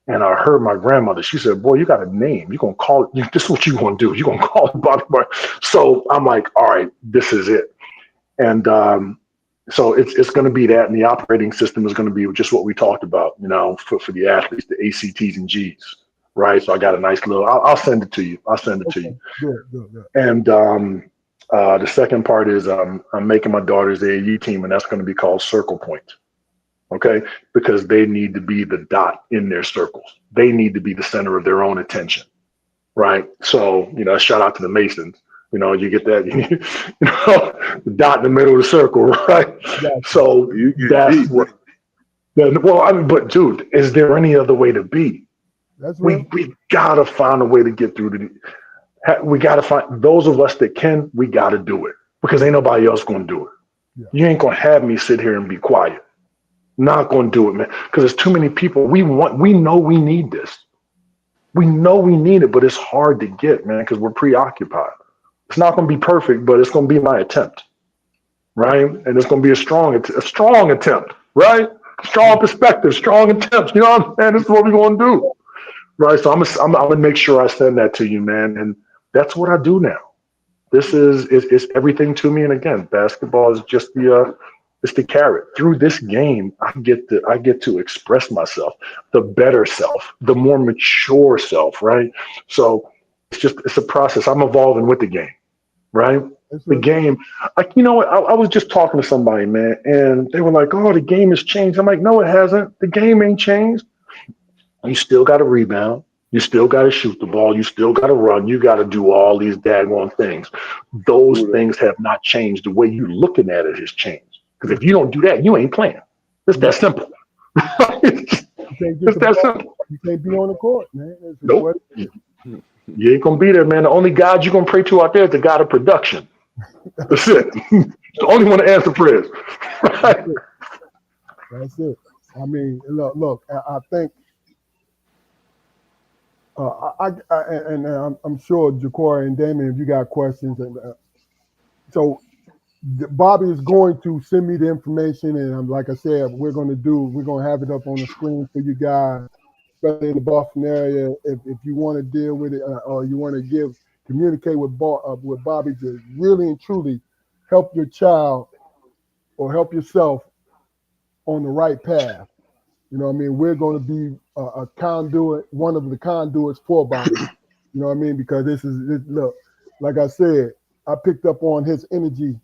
And I heard my grandmother, she said, boy, you got a name. You're going to call it, this is what you're going to do. You're going to call it Bobby Boy. So I'm like, all right, this is it. And so it's going to be that. And the operating system is going to be just what we talked about, for the athletes, the ACTs and Gs, right? So I got a nice little, I'll send it to you. I'll send it to you. Good. And the second part is I'm making my daughter's AAU team, and that's going to be called Circle Point. Okay, because they need to be the dot in their circles. They need to be the center of their own attention, right? So, shout out to the Masons. You get that, the dot in the middle of the circle, right? Yeah. So You get that's deep. what. Well, I mean, but dude, is there any other way to be? That's right. We gotta find a way to get through we gotta find those of us that can. We gotta do it because ain't nobody else gonna do it. Yeah. You ain't gonna have me sit here and be quiet. Not going to do it, man, because there's too many people. We know we need this. We know we need it, but it's hard to get, man, because we're preoccupied. It's not going to be perfect, but it's going to be my attempt, right? And it's going to be a strong attempt, right? Strong perspective, strong attempt. You know what I'm saying? This is what we're going to do, right? So I'm gonna make sure I send that to you, man, and that's what I do now. This is everything to me. And again, basketball is just it's the carrot. Through this game, I get to express myself, the better self, the more mature self, right? So it's a process. I'm evolving with the game, right? The game, like, I was just talking to somebody, man, and they were like, "Oh, the game has changed." I'm like, "No, it hasn't. The game ain't changed. You still got to rebound. You still got to shoot the ball. You still got to run. You got to do all these daggone things. Those things have not changed. The way you're looking at it has changed. Because if you don't do that, you ain't playing. It's that simple. It's that simple. You can't be on the court, man. Nope. You ain't going to be there, man. The only God you're going to pray to out there is the God of production. That's it. The only one to answer prayers. Right? That's it. I mean, look. I think, I'm sure Ja'Cory and Damon, if you got questions, and so Bobby is going to send me the information, and like I said, we're going to have it up on the screen for you guys, especially in the Boston area. If you want to deal with it, or you want to communicate with Bobby to really and truly help your child or help yourself on the right path. You know what I mean? We're going to be a conduit, one of the conduits for Bobby. You know what I mean? Because look, like I said, I picked up on his energy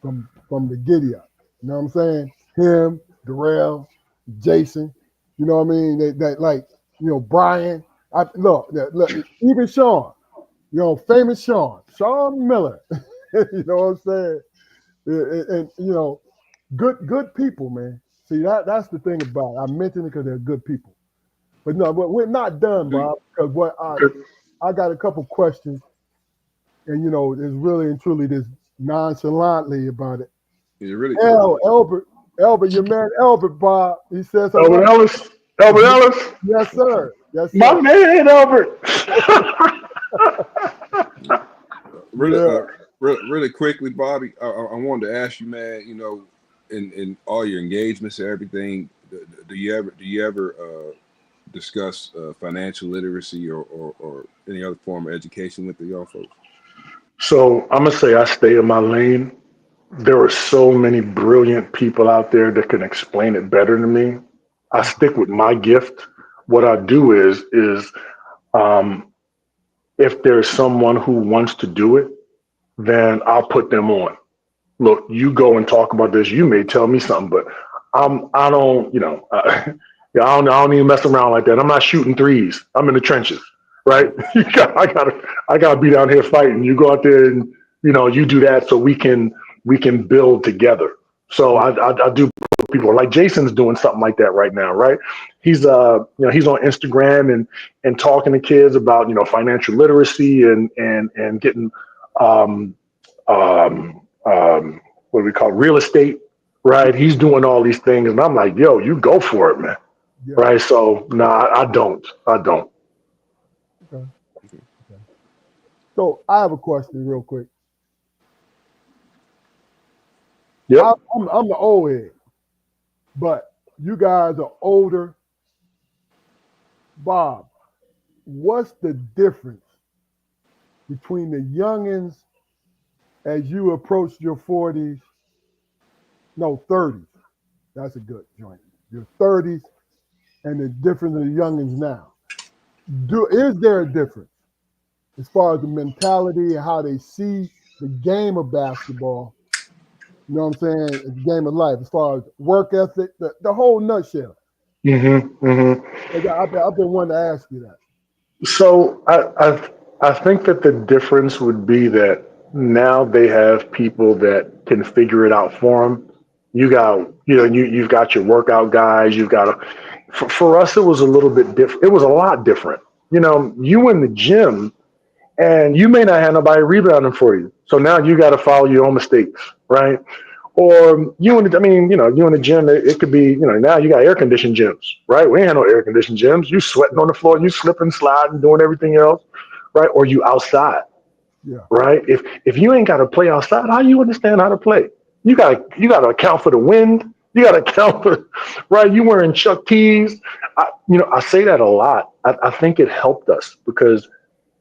from the giddy up. You know what I'm saying? Him, Darrell, Jason. You know what I mean? That like, Brian. Look, even Sean. Famous Sean Miller. You know what I'm saying? And good people, man. See, that's the thing about it. I mentioned it because they're good people. But no, we're not done, Bob, because I got a couple questions, and there's really and truly this nonchalantly about it. Is it really? Albert, your man Albert, Bob. He says Albert Ellis. Albert Ellis. Yes, sir. Yes, sir. My man, Albert. Really quickly, Bobby, I wanted to ask you, man, in all your engagements and everything, do you ever discuss financial literacy or any other form of education with the young folks? So I'm gonna say I stay in my lane. There are so many brilliant people out there that can explain it better than me. I stick with my gift. What I do is if there's someone who wants to do it, then I'll put them on. Look, you go and talk about this. You may tell me something, but I don't even mess around like that. I'm not shooting threes. I'm in the trenches, right? I gotta be down here fighting. You go out there and you do that so we can build together. So I do put people like Jason's doing something like that right now, right? He's he's on Instagram and talking to kids about financial literacy and getting what do we call it? Real estate, right? He's doing all these things, and I'm like, yo, you go for it, man. Yeah. Right? So no, I don't. Okay. So I have a question real quick. Yeah, I'm the old head, but you guys are older Bob, what's the difference between the youngins as you approach your 40s? No, 30s. That's a good joint. Your 30s and the difference of the youngins now. Is there a difference as far as the mentality and how they see the game of basketball? You know what I'm saying? The game of life, as far as work ethic, the whole nutshell. Mm-hmm. Mm-hmm. I've been wanting to ask you that. So I think that the difference would be that now they have people that can figure it out for them. You've got your workout guys. For us, it was a little bit different. It was a lot different. You in the gym and you may not have nobody rebounding for you. So now you got to follow your own mistakes, right? Or you in the gym, it could be, now you got air conditioned gyms, right? We ain't had no air conditioned gyms. You sweating on the floor, you slipping, sliding, doing everything else, right? Or you outside, Yeah. right? If you ain't got to play outside, how you understand how to play? You got to account for the wind. You got to account for, right? You wearing Chuck T's. I say that a lot. I think it helped us because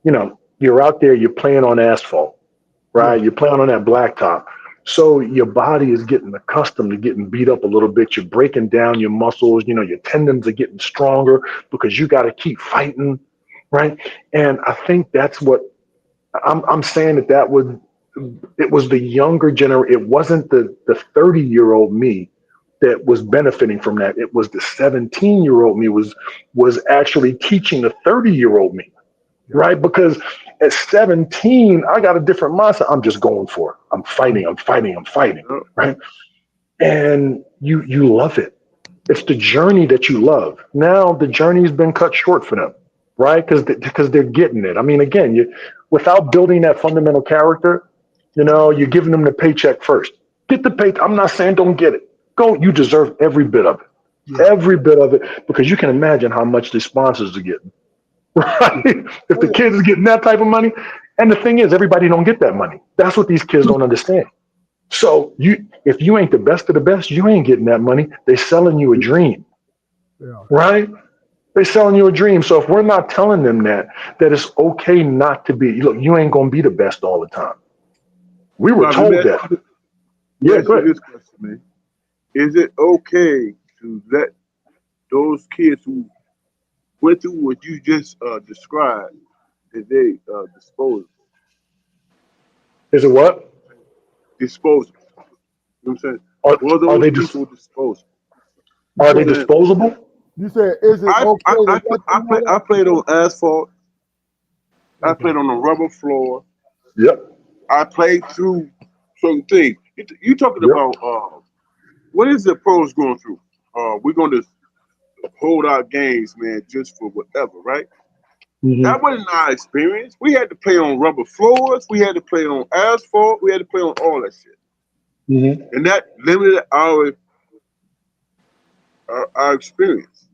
you're out there, you're playing on asphalt, right? Yeah. You're playing on that blacktop. So your body is getting accustomed to getting beat up a little bit. You're breaking down your muscles, your tendons are getting stronger because you got to keep fighting, right? And I think that's what I'm saying it was the younger generation. It wasn't the 30-year-old me that was benefiting from that. It was the 17-year-old me was actually teaching the 30-year-old me, Yeah. right? Because at 17, I got a different mindset. I'm just going for it. I'm fighting, right? And you love it. It's the journey that you love. Now the journey's been cut short for them, right? Because they're getting it. I mean, again, without building that fundamental character, you're giving them the paycheck first. Get the pay. I'm not saying don't get it. Go. You deserve every bit of it. Yeah. Every bit of it, because you can imagine how much the sponsors are getting. Right? If Oh, the yeah. kids is getting that type of money, and the thing is, everybody don't get that money. That's what these kids don't understand. So if you ain't the best of the best, you ain't getting that money. They selling you a dream, Yeah. right? They selling you a dream. So if we're not telling them that it's okay not to be, look, you ain't gonna be the best all the time. We were Bob, let me told ask that. you, let me Yeah, ask you good. this question, man. Is it okay to let those kids who went through what you just described, that they disposable? Is it what? Disposable. You know what I'm saying? Are Were are those they people disposable? You are they said You know what I'm saying? disposable? you said is it okay to let them know I that? played on asphalt. I Okay. played on a rubber floor. Yep. I played through certain things. You talking Yep. about what is the pros going through? We're going to hold our games, man, just for whatever, right? Hmm. That wasn't our experience. We had to play on rubber floors. We had to play on asphalt. We had to play on all that shit, Hmm. and that limited our experience.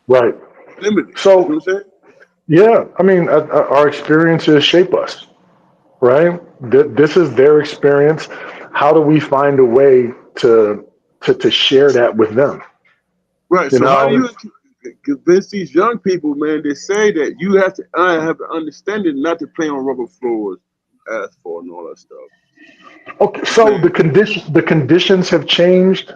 Right. Limited. You know So what I'm saying? yeah, I mean, our experiences shape us, right? This is their experience. How do we find a way to share that with them? Right. You So how do know, you convince these young people, man? They say that you have to have an understanding not to play on rubber floors, asphalt, and all that stuff. okay. You know what So I'm saying? the conditions have changed,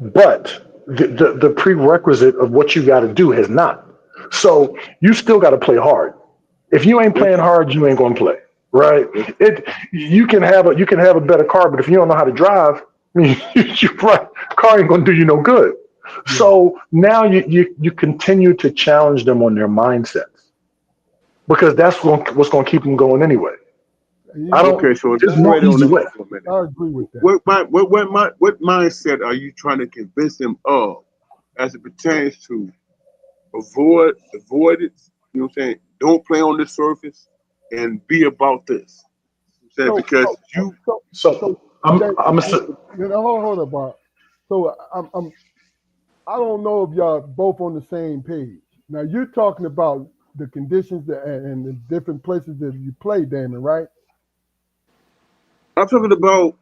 but the prerequisite of what you got to do has not. So you still got to play hard. If you ain't Yes, playing sir. hard, you ain't gonna play, right? Yes, You can have a better car, but if you don't know how to drive, I mean, you right, car ain't gonna do you no good. Yeah. So now you continue to challenge them on their mindsets because that's what's gonna keep them going anyway. You I know, don't. okay, so There's no elaborate on easy that way. for a minute. I agree with that. What mindset are you trying to convince them of as it pertains to avoidance? You know what I'm saying? Don't play on the surface and be about this. You know what I'm saying, So because so you so So so I'm that I'm a, hold up, Bob. So I don't know if y'all both on the same page. Now you're talking about the conditions and the different places that you play, Damon, right? I'm talking about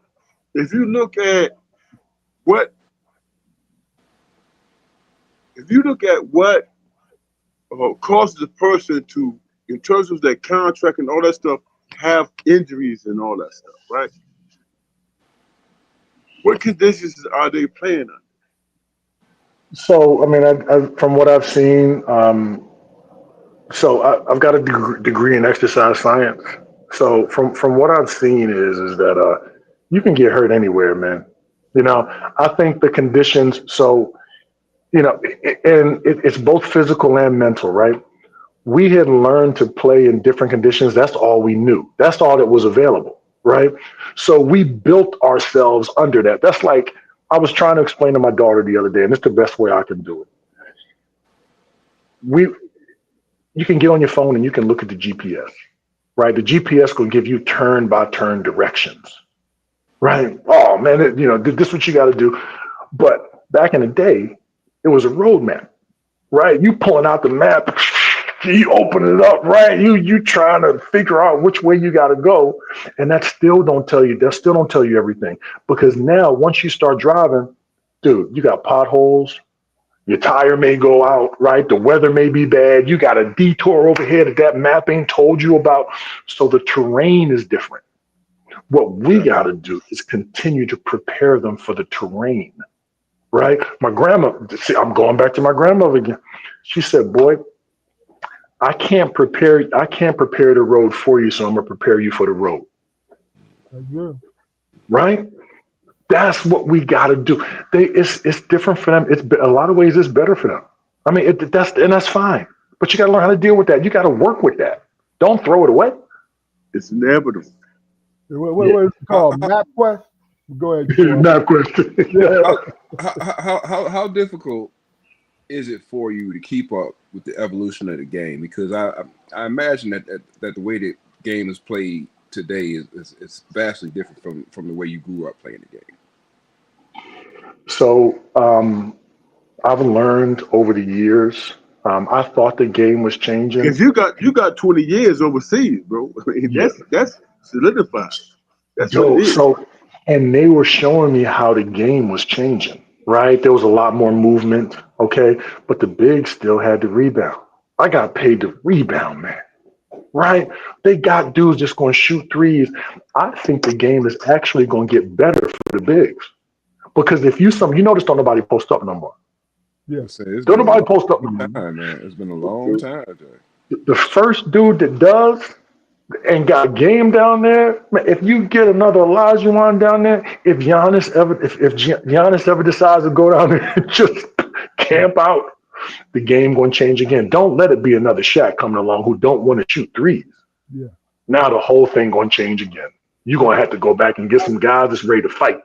if you look at what if you look at what causes a person to, in terms of their contract and all that stuff, have injuries and all that stuff, right? What conditions are they playing under? So, I mean, from what I've seen, I've got a degree in exercise science. So from what I've seen is that you can get hurt anywhere, man. You know, I think the conditions. So it's both physical and mental, right? We had learned to play in different conditions. That's all we knew. That's all that was available, right? So we built ourselves under that. That's like I was trying to explain to my daughter the other day, and it's the best way I can do it. You can get on your phone and you can look at the GPS, right? The GPS will give you turn by turn directions, right? Oh man, this is what you got to do. But back in the day, it was a road map, right? You pulling out the map, you open it up, right? You trying to figure out which way you got to go, and that still don't tell you everything, because now once you start driving, dude, you got potholes. Your tire may go out, right? The weather may be bad. You got a detour over here that map ain't told you about. So the terrain is different. What we got to do is continue to prepare them for the terrain, right? My grandma, see, I'm going back to my grandmother again. She said, boy, I can't prepare the road for you, so I'm going to prepare you for the road. Yeah. Right? That's what we got to do. It's different for them. It's a lot of ways it's better for them. I mean, that's fine. But you got to learn how to deal with that. You got to work with that. Don't throw it away. It's inevitable. What is it called? MapQuest? Go ahead. Not question. How difficult is it for you to keep up with the evolution of the game? Because I imagine that the way that game is played today is vastly different from the way you grew up playing the game. So I've learned over the years. I thought the game was changing. Because you got 20 years overseas, bro. I mean, that's solidified. That's what it is. So, and they were showing me how the game was changing. Right, there was a lot more movement. Okay, but the bigs still had to rebound. I got paid to rebound, man. Right? They got dudes just going to shoot threes. I think the game is actually going to get better for the bigs. Because if you notice, don't nobody post up no more. Yeah. Don't nobody post up no more. Man. It's been a long time. The first dude that does and got game down there, man, if you get another Olajuwon down there, if Giannis ever decides to go down there and just camp out, the game going to change again. Don't let it be another Shaq coming along who don't want to shoot threes. Yeah. Now the whole thing going to change again. You're going to have to go back and get some guys that's ready to fight.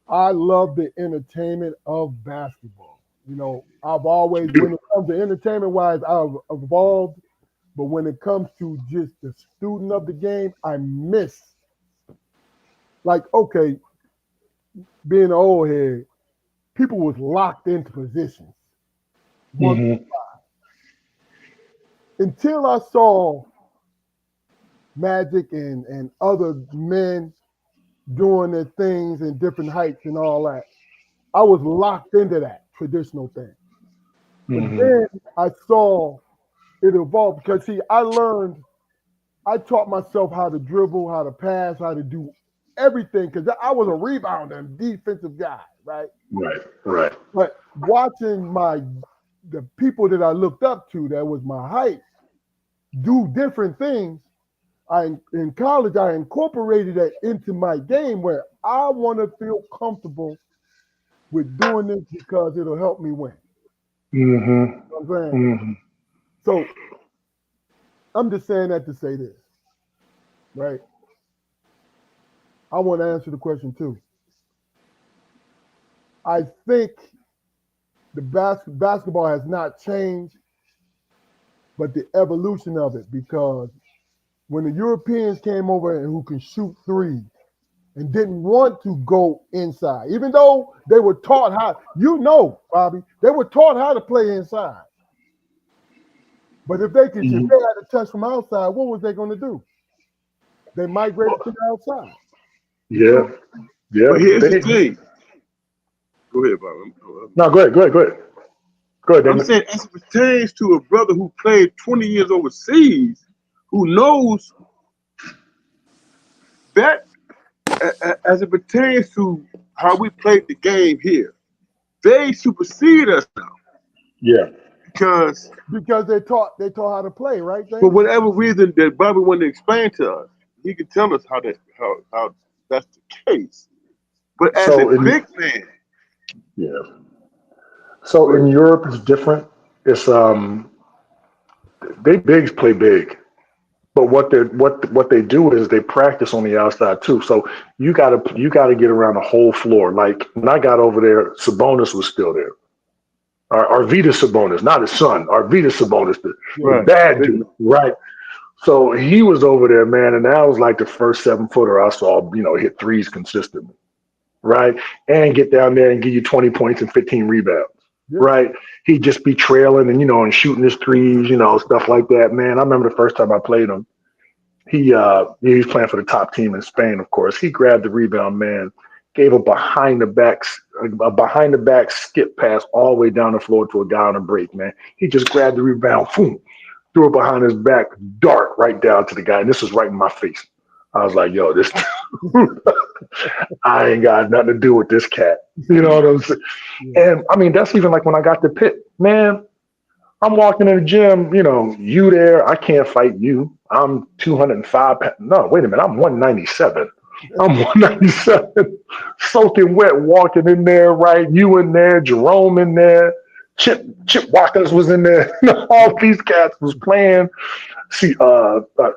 I love the entertainment of basketball. You know, I've always, when it comes to entertainment-wise, I've evolved. But when it comes to just the student of the game, I miss. Like, okay, being an old head, people was locked into positions. Until I saw Magic and other men doing their things in different heights and all that, I was locked into that traditional thing. But then I saw it evolved because, see, I taught myself how to dribble, how to pass, how to do everything because I was a rebounder and defensive guy, right? Right. But watching the people that I looked up to that was my height do different things, in college, I incorporated that into my game where I want to feel comfortable with doing this because it'll help me win. You know what I'm saying? So I'm just saying that to say this, right? I want to answer the question too. I think the basketball has not changed, but the evolution of it, because when the Europeans came over and who can shoot threes and didn't want to go inside, even though they were taught how, Bobby, they were taught how to play inside. But if they had to touch from outside, what was they going to do? They migrated to the outside. Yeah. But here's the thing. Go ahead, Bob. No, go ahead. Go ahead, I'm Damon. saying as it pertains to a brother who played 20 years overseas, who knows that as it pertains to how we played the game here, they supersede us now Yeah. because they taught how to play, right? for whatever reason that Bobby wanted to explain to us, he could tell us how that's the case. But as a big man, yeah. So in Europe, it's different. It's they bigs play big, but what they do is they practice on the outside too. So you gotta get around the whole floor. Like when I got over there, Sabonis was still there. Arvydas Sabonis, not his son. Arvydas Sabonis, the right? bad dude, right? So he was over there, man, and that was like the first 7-footer I saw, hit threes consistently, right? And get down there and give you 20 points and 15 rebounds, right? He'd just be trailing and shooting his threes, stuff like that, man. I remember the first time I played him. He was playing for the top team in Spain, of course. He grabbed the rebound, man, gave a behind the back skip pass all the way down the floor to a guy on a break, man. He just grabbed the rebound, boom, threw it behind his back, dart right down to the guy. And this was right in my face. I was like, yo, this I ain't got nothing to do with this cat. You know what I'm saying? And I mean, that's even like when I got to Pitt, man. I'm walking in the gym, you there, I can't fight you. I'm 205. No, wait a minute, I'm 197. I'm 197, soaking wet, walking in there, right? You in there, Jerome in there, Chip Watkins was in there. All these cats was playing. See,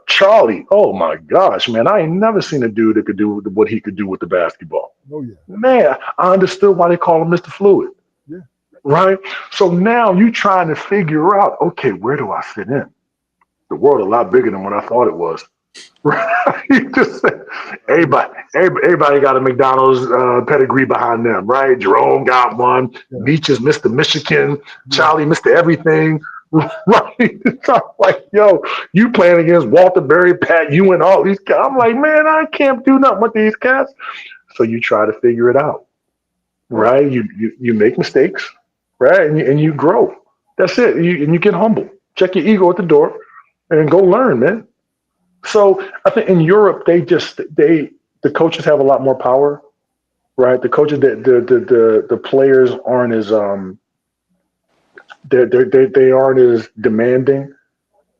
Charlie, oh my gosh, man, I ain't never seen a dude that could do what he could do with the basketball. Oh yeah. Man, I understood why they call him Mr. Fluid. Yeah. Right? So now you trying to figure out, okay, where do I fit in? The world a lot bigger than what I thought it was. Right? Just everybody got a McDonald's pedigree behind them, right? Jerome got one. Yeah. Meach is Mr. Michigan. Yeah. Charlie, Mr. Everything. Right? It's like, yo, you playing against Walter Berry, Pat Ewing, all these guys. I'm like, man, I can't do nothing with these cats. So you try to figure it out. Right? You make mistakes. Right, and you grow. That's it. And you get humble. Check your ego at the door, and go learn, man. So I think in Europe the coaches have a lot more power, right? The coaches, the players aren't as they aren't as demanding.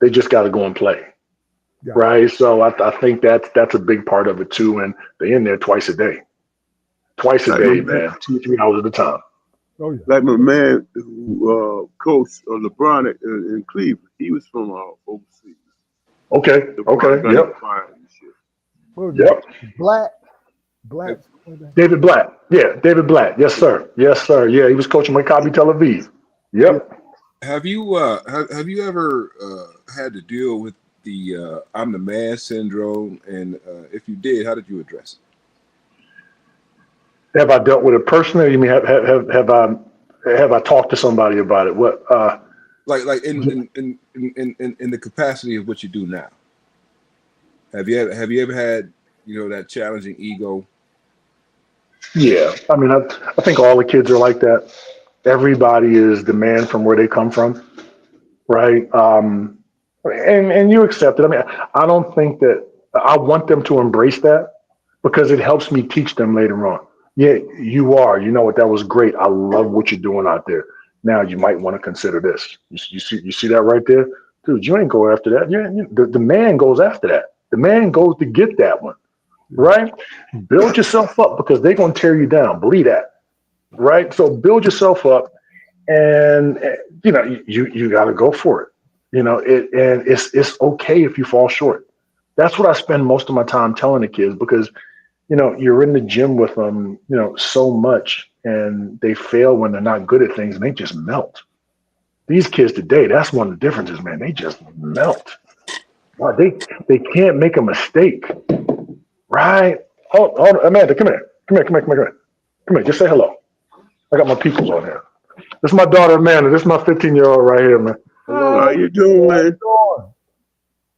They just got to go and play, right? So I think that's a big part of it too. And they're in there twice a day, man, 2-3 hours at a time. Oh, yeah. Like my man who coached LeBron in Cleveland, he was from overseas. Okay. Yep. Yep. Black. David Blatt. Yeah, David Blatt. Yes, sir. Yeah, he was coaching Maccabi Tel Aviv. Yep. Have you ever had to deal with the I'm the man syndrome? And if you did, how did you address it? Have I dealt with it personally? You mean have I talked to somebody about it? What like in the capacity of what you do now? Have you ever had that challenging ego? Yeah, I mean I think all the kids are like that. Everybody is the man from where they come from, right? And you accept it. I mean, I don't think that I want them to embrace that because it helps me teach them later on. Yeah, you are. You know what? That was great. I love what you're doing out there. Now you might want to consider this. You see that right there, dude. You ain't go after that. The man goes after that. The man goes to get that one, right? Build yourself up because they're gonna tear you down. Believe that, right? So build yourself up, and you got to go for it. And it's okay if you fall short. That's what I spend most of my time telling the kids because. You're in the gym with them, so much, and they fail when they're not good at things, and they just melt. These kids today, that's one of the differences, man. They just melt. Wow, they can't make a mistake, right? Oh, Amanda, come here. Come here. Just say hello. I got my peoples on here. This is my daughter, Amanda. This is my 15-year-old right here, man. Hello, how you doing?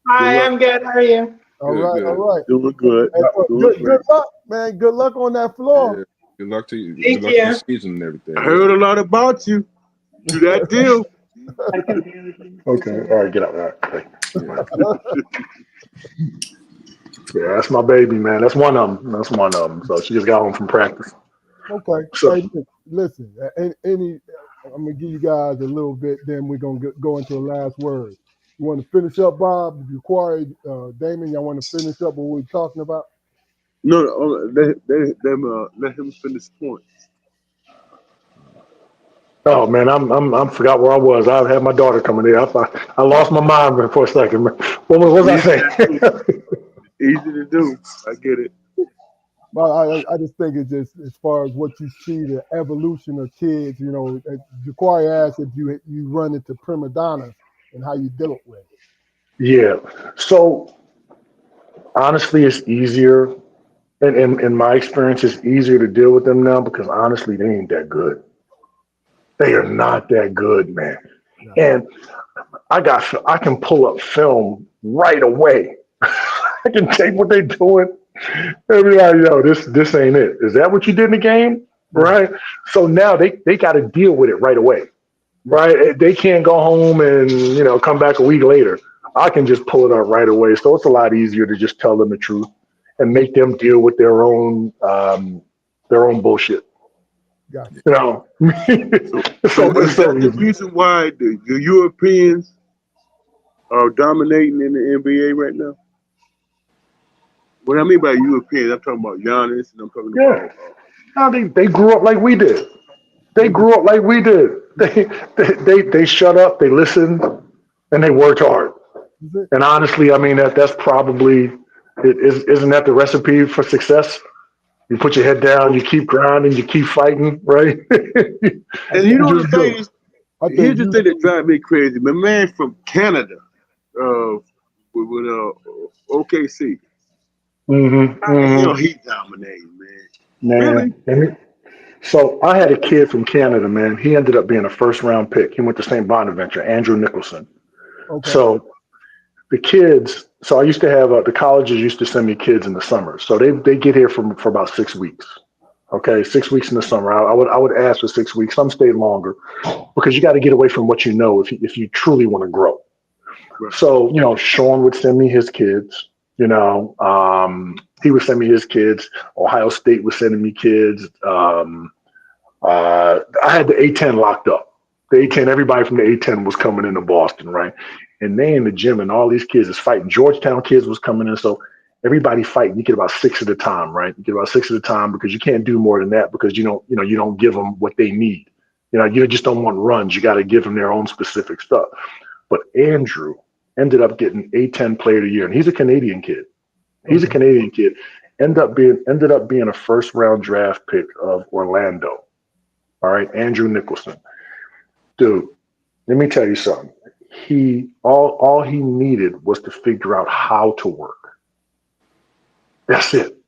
Hi, I'm good. How are you? All right. Doing good. Good luck, man. Good luck on that floor. Yeah. Good luck to you. Thank Good luck you. to the season and everything. I heard a lot about you. Do that deal. Okay. All right. Get out. All right. Okay. Yeah, that's my baby, man. That's one of them. That's one of them. So she just got home from practice. Okay. So Hey, listen. I'm gonna give you guys a little bit. Then we're gonna go into the last word. You want to finish up, Bob? If you quiet, Damon, y'all want to finish up what we're talking about? No, let him finish the point. oh man, I'm forgot where I was. I had my daughter coming in. I lost my mind for a second. What was I saying? Easy to do. I get it. Well, I just think it's just as far as what you see the evolution of kids. Jaquari asked if you run into prima donnas and how you deal with it. Yeah. So honestly, it's easier, and in my experience, it's easier to deal with them now because honestly, they ain't that good. They are not that good, man. Yeah. And I can pull up film right away. I can take what they're doing and be like, yo, this ain't it. Is that what you did in the game? Right. So now they got to deal with it right away. Right. They can't go home and come back a week later. I can just pull it up right away. So it's a lot easier to just tell them the truth and make them deal with their own bullshit. Gotcha. So is that the reason why the Europeans are dominating in the NBA right now? What I mean by Europeans, I'm talking about Giannis, and I'm talking about. No, they grew up like we did. They grew up like we did. They shut up, they listened, and they worked hard. And honestly, I mean that's probably isn't that the recipe for success? You put your head down, you keep grinding, you keep fighting, right? And you know the thing is, here's the thing that drives me crazy. My man from Canada, with OKC. He's dominating, man. Really? So I had a kid from Canada, man. He ended up being a first round pick. He went to St. Bonaventure, Andrew Nicholson. Okay. So the kids, I used to have the colleges used to send me kids in the summer. So they get here for about 6 weeks. Okay, 6 weeks in the summer. I would ask for 6 weeks. Some stayed longer because you got to get away from what you know if you truly want to grow. Right. So Sean would send me his kids. He would send me his kids. Ohio State was sending me kids. I had the A10 locked up. The A10, everybody from the A10 was coming into Boston, right? And they in the gym, and all these kids is fighting. Georgetown kids was coming in, so everybody fighting. You get about 6 at a time, right? You get about 6 at a time because you can't do more than that because you don't give them what they need. You just don't want runs. You got to give them their own specific stuff. But Andrew ended up getting A10 Player of the Year, and he's a Canadian kid. He's a Canadian kid. Ended up being a first round draft pick of Orlando. All right, Andrew Nicholson. Dude, let me tell you something. All he needed was to figure out how to work. That's it.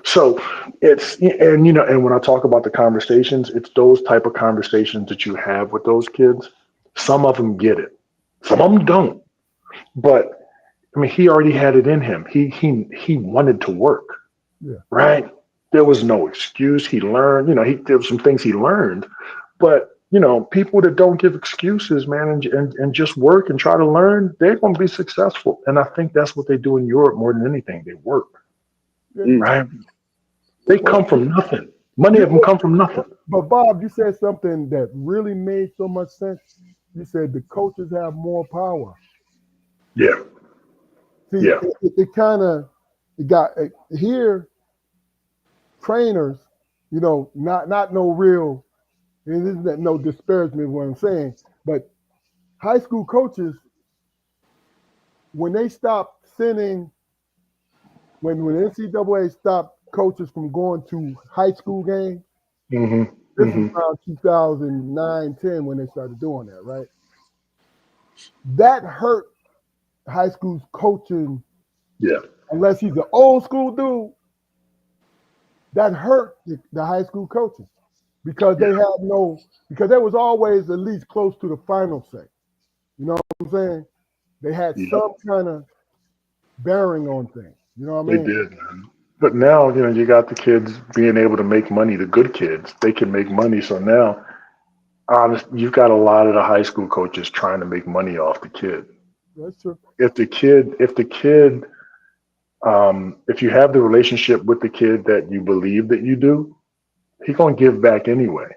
So and when I talk about the conversations, it's those type of conversations that you have with those kids. Some of them get it. Some of them don't. But I mean, he already had it in him. He wanted to work. Yeah. Right? There was no excuse. He learned, there were some things he learned, but people that don't give excuses, man, and just work and try to learn, they're going to be successful. And I think that's what they do in Europe more than anything. They work, right? They come from nothing. Many of them come from nothing. But Bob, you said something that really made so much sense. You said the coaches have more power. Yeah. See, it kind of got here. Trainers, not no real. And this is no disparagement of what I'm saying, but high school coaches, when they stopped sending, when NCAA stopped coaches from going to high school games, this is around 2009, 10 when they started doing that, right? That hurt high school coaching. Yeah. Unless he's an old school dude, that hurt the high school coaches. Because they had because they was always at least close to the final say. You know what I'm saying? They had some kind of bearing on things. You know what I mean? They did, man. But now, you got the kids being able to make money, the good kids, they can make money. So now honest, you've got a lot of the high school coaches trying to make money off the kid. That's true. If you have the relationship with the kid that you believe that you do, he's gonna give back anyway.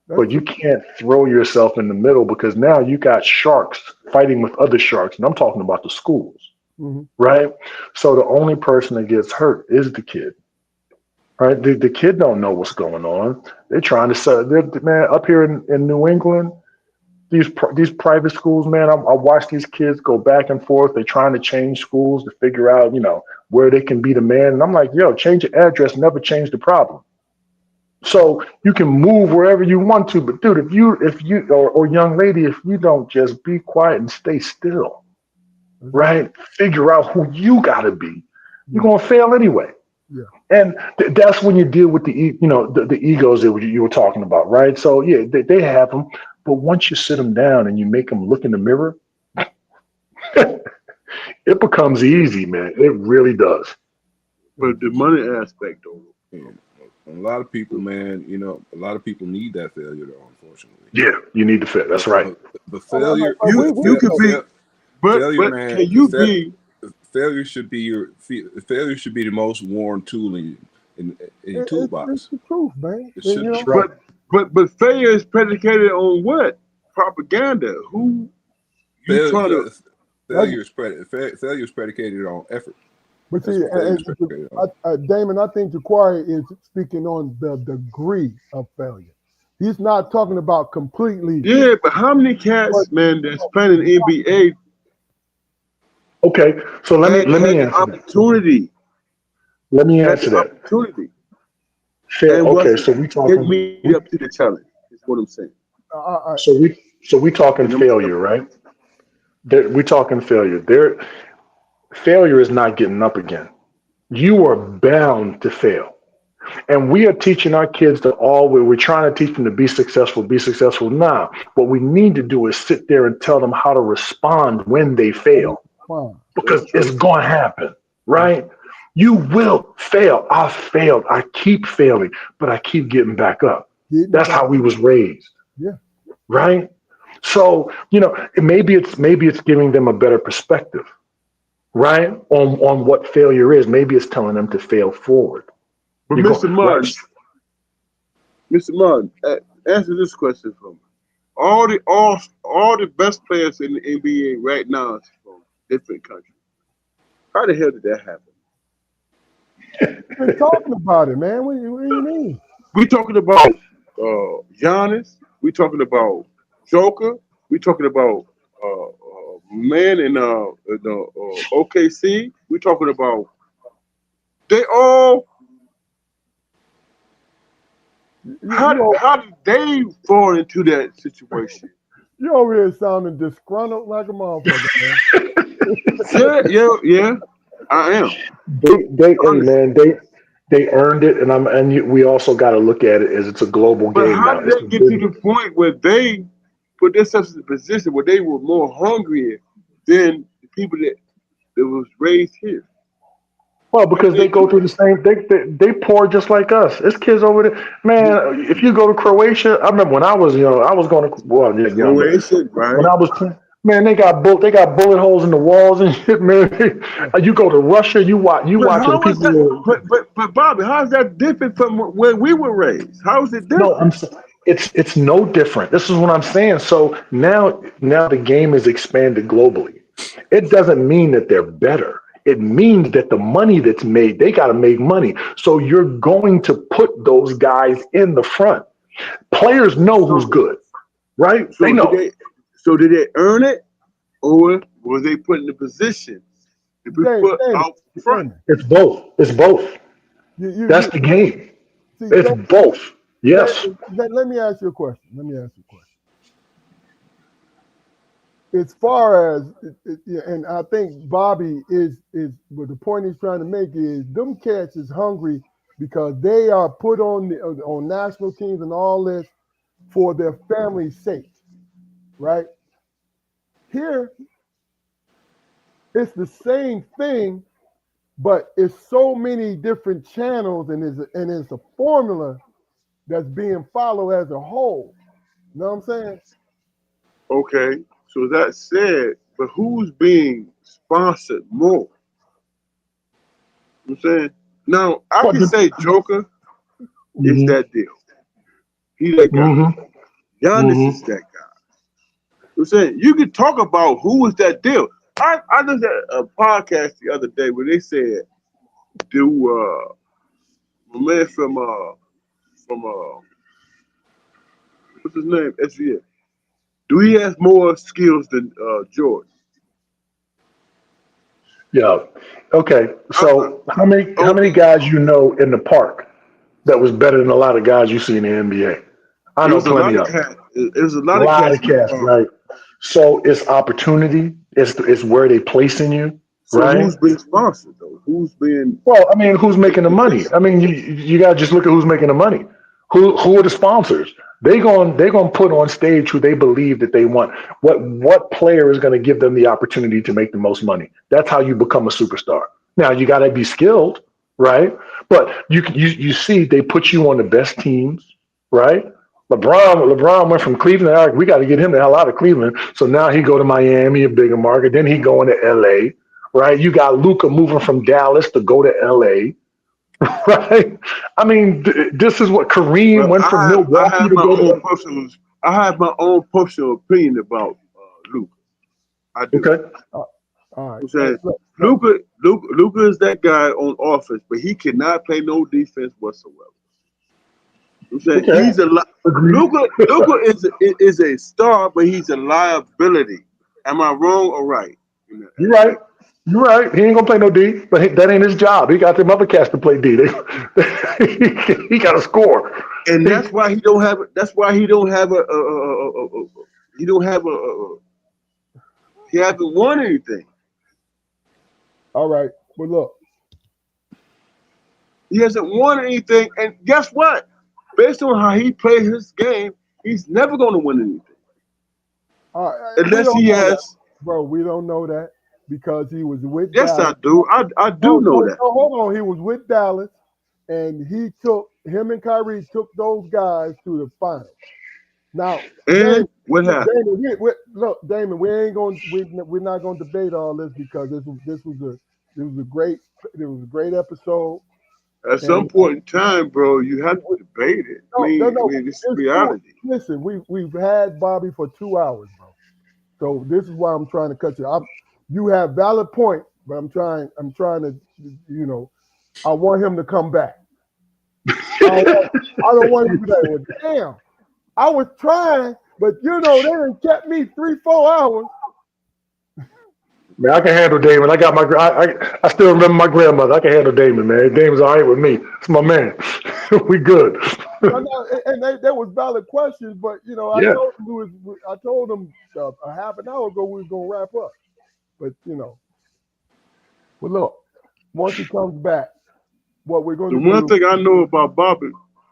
That's But you can't throw yourself in the middle because now you got sharks fighting with other sharks, and I'm talking about the schools, true. right? So the only person that gets hurt is the kid, right? The kid don't know what's going on. They're trying to sell. Man, up here in New England, these private schools, man, I watch these kids go back and forth. They're trying to change schools to figure out, where they can be the man. And I'm like, yo, change your address, never change the problem. So you can move wherever you want to, but dude, if you or young lady, if you don't just be quiet and stay still, right? Figure out who you gotta be. You're gonna fail anyway. Yeah. And that's when you deal with the egos that you were talking about, right? So yeah, they have them, but once you sit them down and you make them look in the mirror, it becomes easy, man. It really does. But the money aspect, though. And a lot of people, man, a lot of people need that failure, though, unfortunately. Yeah, you need to fit. That's right. But failure, You could be, failure, but man. can you be? Failure should be the most worn tool in your toolbox. It's the truth, man. It should be. Right. But failure is predicated on what? Propaganda. Who you trying to? Failure is predicated on effort. But That's see, what failure is predicated on. Damon, I think Ja'Quari is speaking on the degree of failure. He's not talking about completely. Yeah, but how many cats, man, that's playing in the NBA? Okay, so let me had answer that. opportunity. Let me Had answer the that. opportunity. Fair, And okay, wasn't so we get talking. me up to the challenge. Is what I'm saying. So we talking And failure, right? We talking failure. Failure is not getting up again. You are bound to fail. And we are teaching our kids we're trying to teach them to be successful, be successful. Now, what we need to do is sit there and tell them how to respond when they fail. Because it's going to happen, right? You will fail. I failed. I keep failing, but I keep getting back up. That's how we was raised. Yeah. Right? So, maybe it's giving them a better perspective, right? On what failure is. Maybe it's telling them to fail forward. But Mr. Martin, answer this question for me. All the best players in the NBA right now is from different countries. How the hell did that happen? We're talking about it, man. What do you mean? We talking about Giannis. We talking about Joker. We talking about man in OKC. We talking about they all. How did they fall into that situation? You over here sounding disgruntled like a motherfucker, man. Yeah, I am. They earned it, and we also got to look at it as it's a global But game. how did they get to the point where they put themselves in a position where they were more hungry than the people that was raised here? Well, because they go through the same. They poor just like us. It's kids over there, man. If you go to Croatia, I remember when I was young, I was going to Croatia, right? When I was man, they got bullet holes in the walls and shit, man. You go to Russia, you watching people. But Bobby, how is that different from where we were raised? How is it different? No, it's no different. This is what I'm saying. So now the game is expanded globally. It doesn't mean that they're better. It means that the money that's made, they got to make money. So you're going to put those guys in the front. Players know who's good, right? So they know. Did they earn it, or was they put in the position to be put out front? It's both. That's the game. It's both. Yes. Let me ask you a question. As far as, and I think Bobby is what the point he's trying to make is them cats is hungry because they are put on national teams and all this for their family's sake, right? Here, it's the same thing, but it's so many different channels and it's a formula that's being followed as a whole. You know what I'm saying? Okay, so that said, but who's being sponsored more? You know what I'm saying? Now, I Well, can say Joker is mm-hmm, that deal. He that guy. mm-hmm, Giannis is mm-hmm. that guy. You know what I'm saying? You can talk about who is that deal. I just had a podcast the other day where they said, do my man from what's his name? SVA. Do he have more skills than George? Yeah. Okay. Uh-uh. So how many Okay. guys you know in the park that was better than a lot of guys you see in the NBA? I It know was a plenty lot of of them. cats. It was a A lot of lot cats of in the cats, park. right? So it's opportunity. It's where they placing you, So right? who's being sponsored though? Who's being Well, I mean, who's making the money? this? I mean, you got to just look at who's making the money. Who are the sponsors? They going to put on stage who they believe that they want. What player is going to give them the opportunity to make the most money? That's how you become a superstar. Now you got to be skilled, right? But you see they put you on the best teams, right? LeBron went from Cleveland. All right, we got to get him the hell out of Cleveland. So now he go to Miami, a bigger market. Then he going to LA, right? You got Luca moving from Dallas to go to LA, right? I mean, this is what Kareem Well, went from I Milwaukee have to my go own to. personal I have my own personal opinion about Luca. I do. Okay, Uh, all right. I'm saying Look. Luca is that guy on offense, but he cannot play no defense whatsoever. I'm saying okay, he's a agreed. Luca is a star, but he's a liability. Am I wrong or right in that You're right. aspect? You're right. He ain't gonna play no D, but that ain't his job. He got them other cats to play D. He got to score. And He, that's why he don't have. That's why he don't have he don't have he hasn't won anything. All right. Well, look. He hasn't won anything. And guess what? Based on how he plays his game, he's never going to win anything All right. We unless don't he know that, has. bro. We don't know that because he was with Yes, I Dallas. do. I do No, know no, that. no. Hold on. He was with Dallas, and him and Kyrie took those guys to the finals. Now, And Damon, what happened? look, Damon, we're not gonna debate all this because this was a great episode. At some And point in time, bro, you have we- to debate it. no, no, no, This is it's cool. reality. Listen, we've had Bobby for 2 hours, bro. So this is why I'm trying to cut you. You have valid point, but I'm trying to, you know, I want him to come back. I don't want him to be like, well, damn, I was trying, but they done kept me 3-4 hours. Man, I can handle Damon. I got I still remember my grandmother. I can handle Damon, man. Damon's all right with me. It's my man. We good. And there was valid questions, but Yeah. I told him a half an hour ago we was gonna wrap up. But but look, once he comes back, what we're going The to one do? thing I know about Bobby,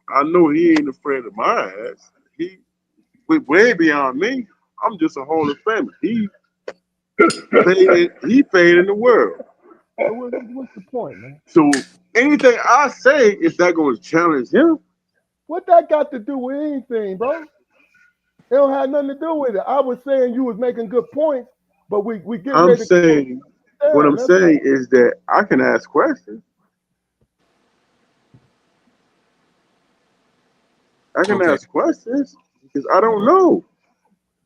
I know he ain't afraid of my ass. He went way beyond me. I'm just a Hall of Famer. He paid in the world. What's the point, man? So anything I say is not going to challenge him. What that got to do with anything, bro? It don't have nothing to do with it. I was saying you was making good points, but we getting I'm ready to close saying what down. I'm That's saying all. is that I can ask questions. I can Okay. ask questions because I don't know.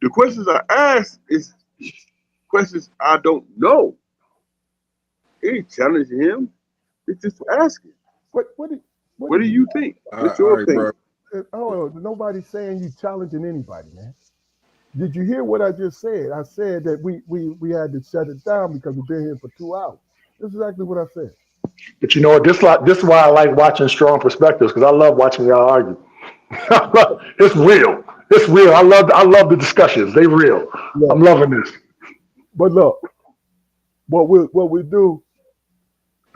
The questions I ask is questions I don't know. It ain't challenging him. It's just asking. What what do, what What is do it? you think? What's All your right, bro. opinion? Nobody's saying you challenging anybody, man. Did you hear what I just said? I said that we had to shut it down because we've been here for 2 hours. This is exactly what I said. But you know what? This is why I like watching strong perspectives because I love watching y'all argue. It's real. It's real. I love the discussions. They real. I'm Look, loving this. but look, what we do.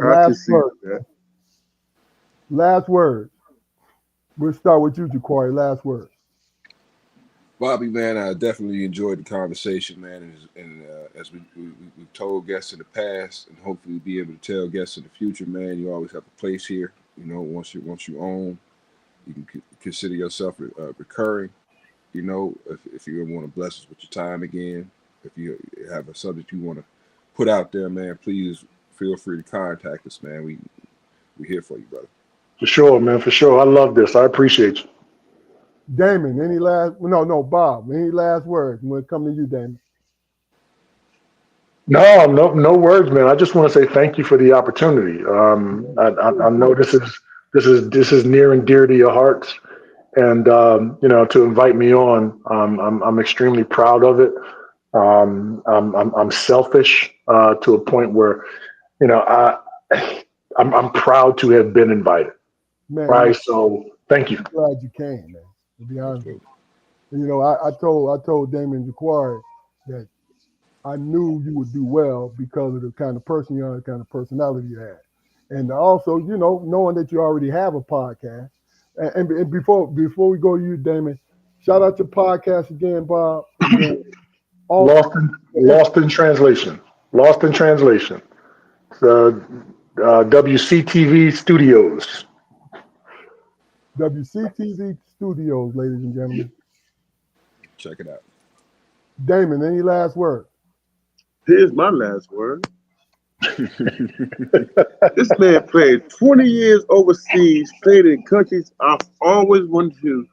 I can Last see word. that. Last word. We'll start with you, Jaquari. Last word. Bobby, man, I definitely enjoyed the conversation, man. And as we've told guests in the past, and hopefully be able to tell guests in the future, man, you always have a place here. Once you own, you can consider yourself recurring. you know, if you want to bless us with your time again, if you have a subject you want to put out there, man, please feel free to contact us, man. We here for you, brother. For sure, man. For sure. I love this. I appreciate you. Damon, any last? No, Bob. Any last words when it comes to you, Damon? No words, man. I just want to say thank you for the opportunity. I know this is near and dear to your hearts, and to invite me on, I'm extremely proud of it. I'm selfish to a point where, I'm proud to have been invited. Man, Right. So thank you. I'm glad you came, man. To be honest with you, I told Damon Jacquari that I knew you would do well because of the kind of person you are, the kind of personality you have, and also, knowing that you already have a podcast. And before we go to you, Damon, shout out your podcast again, Bob. Lost in translation. Lost in translation. The WCTV Studios. WCTV Studios, ladies and gentlemen. Check it out. Damon, any last word? Here's my last word. This man played 20 years overseas, played in countries I've always wanted to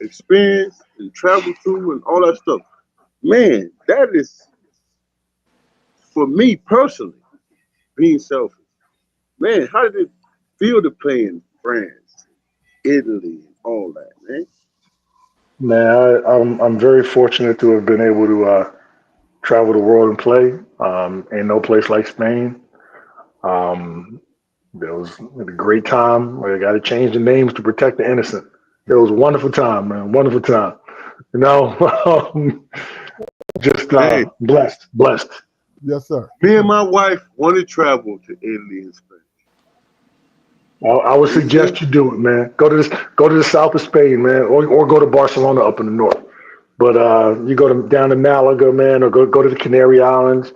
experience and travel to and all that stuff. Man, that is, for me personally, being selfish. Man, how did it feel to play in France, Italy, and all that, man? Man, I'm very fortunate to have been able to travel the world and play. Ain't no place like Spain. It was a great time. I got to change the names to protect the innocent. It was a wonderful time, man. Wonderful time. You know, just Hey, blessed. Yes, sir. me and my wife want to travel to Italy and Spain. I would You see? suggest you do it, man. Go to the south of Spain, man, or go to Barcelona up in the north. But you down to Malaga, man, or go to the Canary Islands.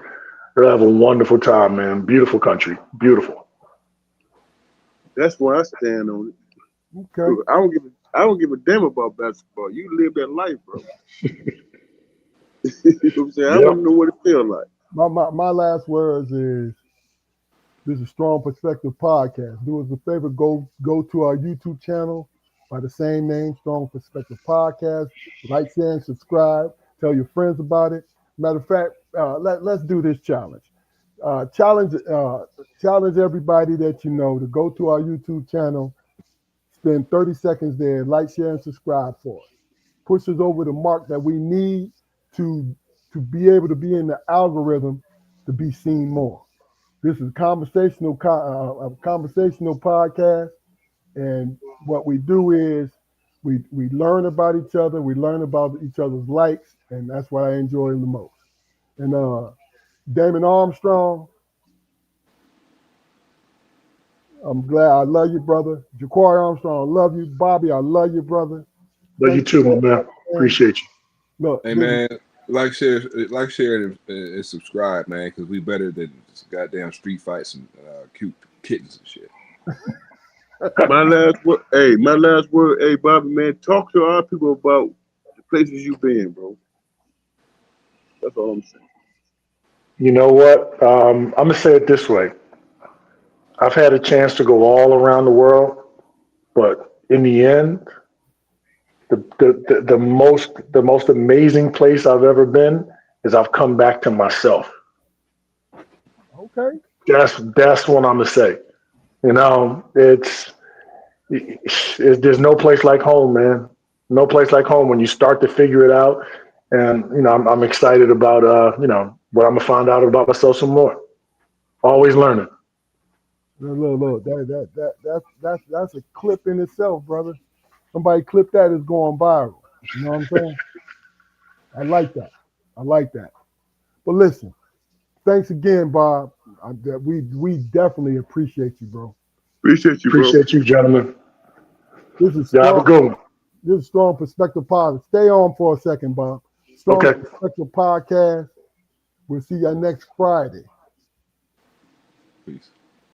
You'll have a wonderful time, man. Beautiful country, beautiful. That's where I stand on it. Okay. I don't give a damn about basketball. You live that life, bro. You know what I'm saying? I want Yep. to know what it feels like. My last words is this is Strong Perspective Podcast. Do us a favor, go to our YouTube channel by the same name, Strong Perspective Podcast. Like, share, and subscribe. Tell your friends about it. Matter of fact, let's do this challenge. Challenge everybody that you know to go to our YouTube channel, spend 30 seconds there, like, share, and subscribe for us. Push us over the mark that we need to be able to be in the algorithm to be seen more. This is a conversational podcast, and what we do is we learn about each other, we learn about each other's likes, and that's what I enjoy the most. And Damon Armstrong, I'm glad. I love you, brother. Ja'Cory Armstrong, I love you. Bobby, I love you, brother. Love you too, my man. Appreciate you. Look, Hey, man, share, and subscribe, man, because we better than just goddamn street fights and cute kittens and shit. My last word, hey Bobby, man, talk to our people about the places you've been, bro. That's all I'm saying. You know what? I'm gonna say it this way. I've had a chance to go all around the world, but in the end, the most amazing place I've ever been is I've come back to myself. okay. That's what I'm gonna say. You know, there's no place like home, man. No place like home when you start to figure it out. And I'm excited about what I'm gonna find out about myself some more. Always learning. Look, that's a clip in itself, brother. Somebody clip that is going viral. You know what I'm saying? I like that. But listen, thanks again, Bob. We definitely appreciate you, bro. Appreciate you, bro. Appreciate you, gentlemen. This is Y'all have a good one. This is Strong Perspective Podcast. Stay on for a second, Bob. Strong Okay. Perspective Podcast. We'll see you next Friday. Peace.